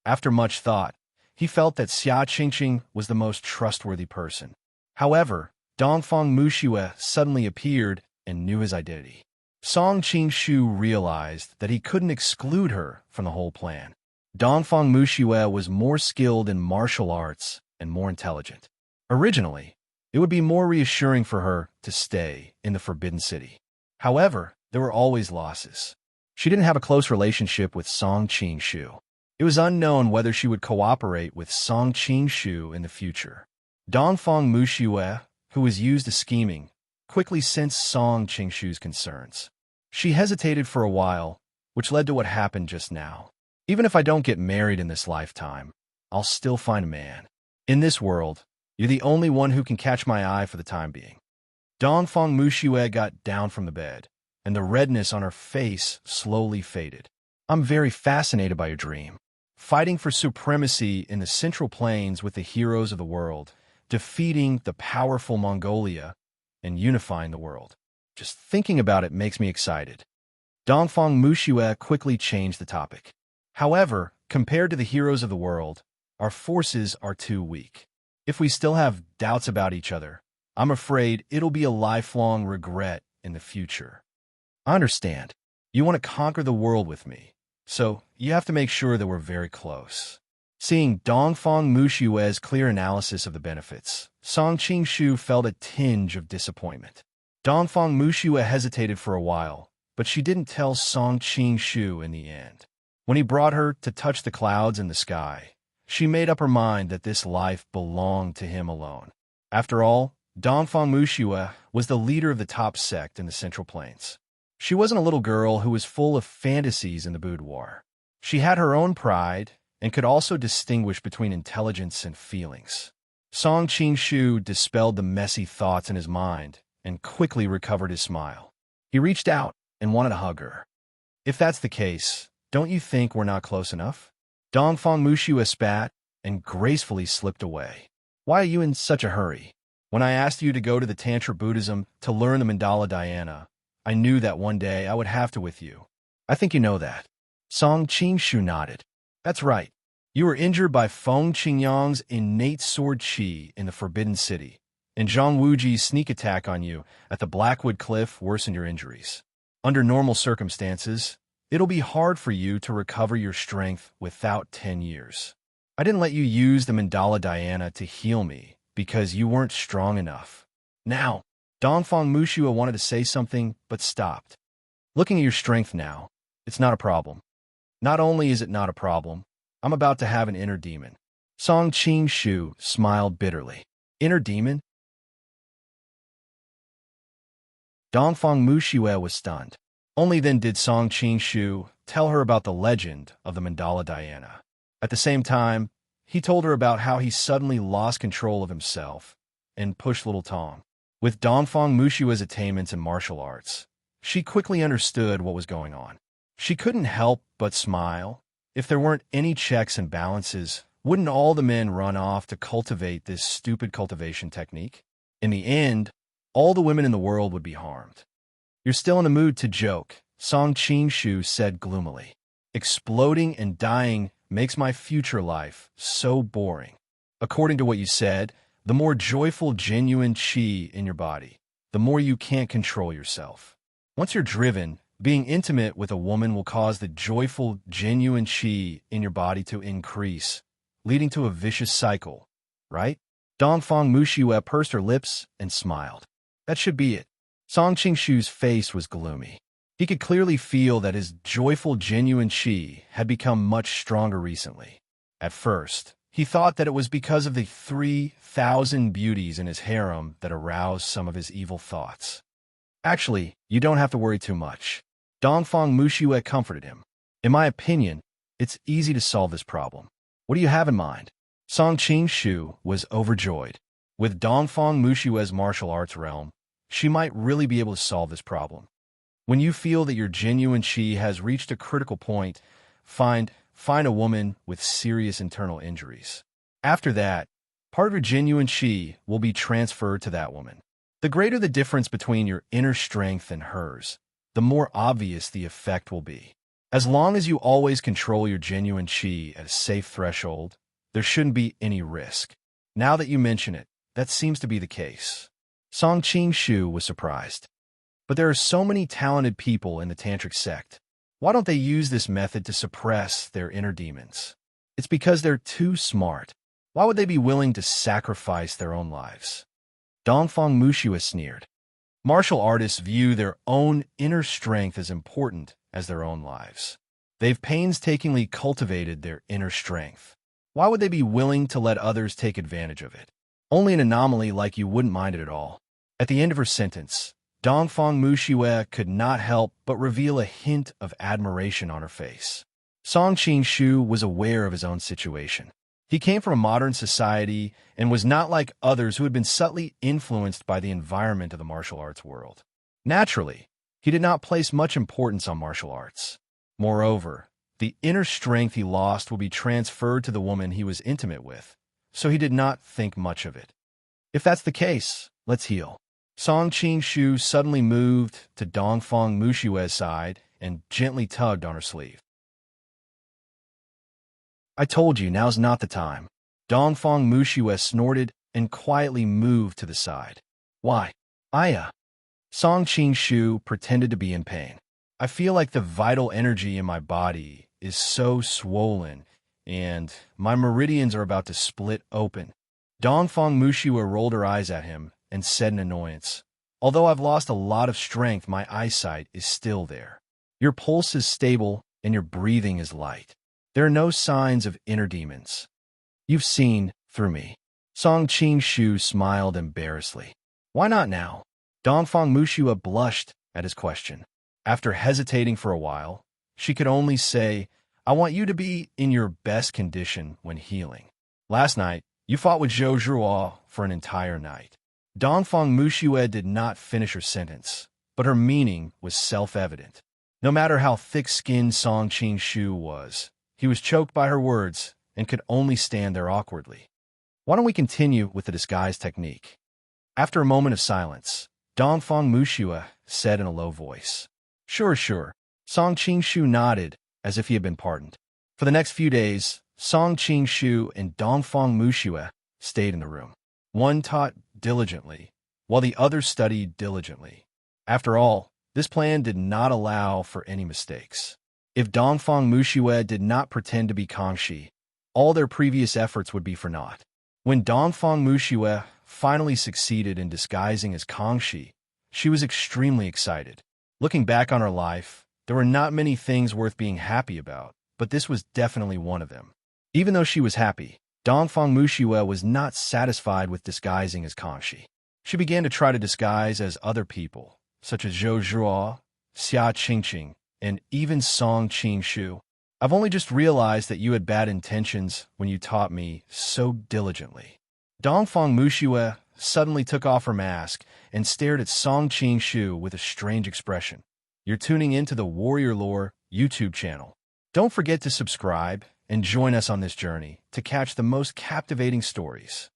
S1: After much thought, he felt that Xia Qingqing was the most trustworthy person. However, Dongfang Mushua suddenly appeared and knew his identity. Song Qing-shu realized that he couldn't exclude her from the whole plan. Dongfang Mushua was more skilled in martial arts and more intelligent. Originally, it would be more reassuring for her to stay in the Forbidden City. However, there were always losses. She didn't have a close relationship with Song Qing-shu. It was unknown whether she would cooperate with Song Qing-shu in the future. Dongfang Mushua, who was used to scheming, quickly sensed Song Qing-shu's concerns. She hesitated for a while, which led to what happened just now. Even if I don't get married in this lifetime, I'll still find a man. In this world, you're the only one who can catch my eye for the time being. Dongfang Muxue got down from the bed, and the redness on her face slowly faded. I'm very fascinated by your dream. Fighting for supremacy in the Central Plains with the heroes of the world, defeating the powerful Mongolia, and unifying the world. Just thinking about it makes me excited. Dongfang Muxue quickly changed the topic. However, compared to the heroes of the world, our forces are too weak. If we still have doubts about each other, I'm afraid it'll be a lifelong regret in the future. I understand. You want to conquer the world with me, so you have to make sure that we're very close. Seeing Dongfang Muxue's clear analysis of the benefits, Song Qingshu felt a tinge of disappointment. Dongfang Muxue hesitated for a while, but she didn't tell Song Qingshu in the end. When he brought her to touch the clouds in the sky, she made up her mind that this life belonged to him alone. After all, Dongfang Muxue was the leader of the top sect in the Central Plains. She wasn't a little girl who was full of fantasies in the boudoir. She had her own pride and could also distinguish between intelligence and feelings. Song Qingshu dispelled the messy thoughts in his mind and quickly recovered his smile. He reached out and wanted to hug her. If that's the case, don't you think we're not close enough? Dongfang Muxue spat and gracefully slipped away. Why are you in such a hurry? When I asked you to go to the Tantra Buddhism to learn the mandala dhyana, I knew that one day I would have to with you. I think you know that. Song Qingshu nodded. That's right. You were injured by Feng Qingyang's innate sword qi in the Forbidden City, and Zhang Wuji's sneak attack on you at the Blackwood Cliff worsened your injuries. Under normal circumstances, it'll be hard for you to recover your strength without 10 years. I didn't let you use the mandala dhyana to heal me because you weren't strong enough. Now, Dongfang Muxue wanted to say something but stopped. Looking at your strength now, it's not a problem. Not only is it not a problem, I'm about to have an inner demon. Song Qingshu smiled bitterly. Inner demon? Dongfang Muxue was stunned. Only then did Song Qingshu tell her about the legend of the mandala dhyana. At the same time, he told her about how he suddenly lost control of himself and pushed Little Tong. With Dongfang Muxue's attainments in martial arts, she quickly understood what was going on. She couldn't help but smile. If there weren't any checks and balances, wouldn't all the men run off to cultivate this stupid cultivation technique? In the end, all the women in the world would be harmed. You're still in the mood to joke, Song Qingshu said gloomily. Exploding and dying makes my future life so boring. According to what you said, the more joyful, genuine qi in your body, the more you can't control yourself. Once you're driven, being intimate with a woman will cause the joyful, genuine qi in your body to increase, leading to a vicious cycle, right? Dongfang Muxue pursed her lips and smiled. That should be it. Song Qingshu's face was gloomy. He could clearly feel that his joyful, genuine qi had become much stronger recently. At first, he thought that it was because of the 3,000 beauties in his harem that aroused some of his evil thoughts. Actually, you don't have to worry too much. Dongfang Muxue comforted him. In my opinion, it's easy to solve this problem. What do you have in mind? Song Qingshu was overjoyed. With Dongfang Muxue's martial arts realm, she might really be able to solve this problem. When you feel that your genuine qi has reached a critical point, find a woman with serious internal injuries. After that, part of your genuine qi will be transferred to that woman. The greater the difference between your inner strength and hers, the more obvious the effect will be. As long as you always control your genuine qi at a safe threshold, there shouldn't be any risk. Now that you mention it, that seems to be the case. Song Qingshu was surprised. But there are so many talented people in the tantric sect. Why don't they use this method to suppress their inner demons? It's because they're too smart. Why would they be willing to sacrifice their own lives? Dongfang Muxue sneered. Martial artists view their own inner strength as important as their own lives. They've painstakingly cultivated their inner strength. Why would they be willing to let others take advantage of it? Only an anomaly like you wouldn't mind it at all. At the end of her sentence, Dongfang Muxue could not help but reveal a hint of admiration on her face. Song Qing-shu was aware of his own situation. He came from a modern society and was not like others who had been subtly influenced by the environment of the martial arts world. Naturally, he did not place much importance on martial arts. Moreover, the inner strength he lost would be transferred to the woman he was intimate with, so he did not think much of it. If that's the case, let's heal. Song Qing-shu suddenly moved to Dongfang Mushue's side and gently tugged on her sleeve. I told you, now's not the time. Dongfang Mushue snorted and quietly moved to the side. Why? Aya. Song Qing-shu pretended to be in pain. I feel like the vital energy in my body is so swollen, and my meridians are about to split open. Dongfang Mushue rolled her eyes at him and said in annoyance, although I've lost a lot of strength, my eyesight is still there. Your pulse is stable and your breathing is light. There are no signs of inner demons. You've seen through me. Song Qing-shu smiled embarrassedly. Why not now? Dongfang Mushue blushed at his question. After hesitating for a while, she could only say, I want you to be in your best condition when healing. Last night, you fought with Zhou Zhuo for an entire night. Dongfang Mushue did not finish her sentence, but her meaning was self-evident. No matter how thick-skinned Song Qing-shu was, he was choked by her words and could only stand there awkwardly. Why don't we continue with the disguise technique? After a moment of silence, Dongfang Mushue said in a low voice. Sure. Song Qing-shu nodded as if he had been pardoned. For the next few days, Song Qing-shu and Dongfang Mushue stayed in the room. One taught diligently, while the other studied diligently. After all, this plan did not allow for any mistakes. If Dongfang Mushue did not pretend to be Kangxi, all their previous efforts would be for naught. When Dongfang Mushue finally succeeded in disguising as Kangxi, she was extremely excited. Looking back on her life, there were not many things worth being happy about, but this was definitely one of them. Even though she was happy, Dongfang Mushue was not satisfied with disguising as Kangxi. She began to try to disguise as other people, such as Zhou Zhuo, Xia Qingqing, and even Song Qing-shu. I've only just realized that you had bad intentions when you taught me so diligently. Dongfang Mushue suddenly took off her mask and stared at Song Qing-shu with a strange expression. You're tuning into the Warrior Lore YouTube channel. Don't forget to subscribe and join us on this journey to catch the most captivating stories.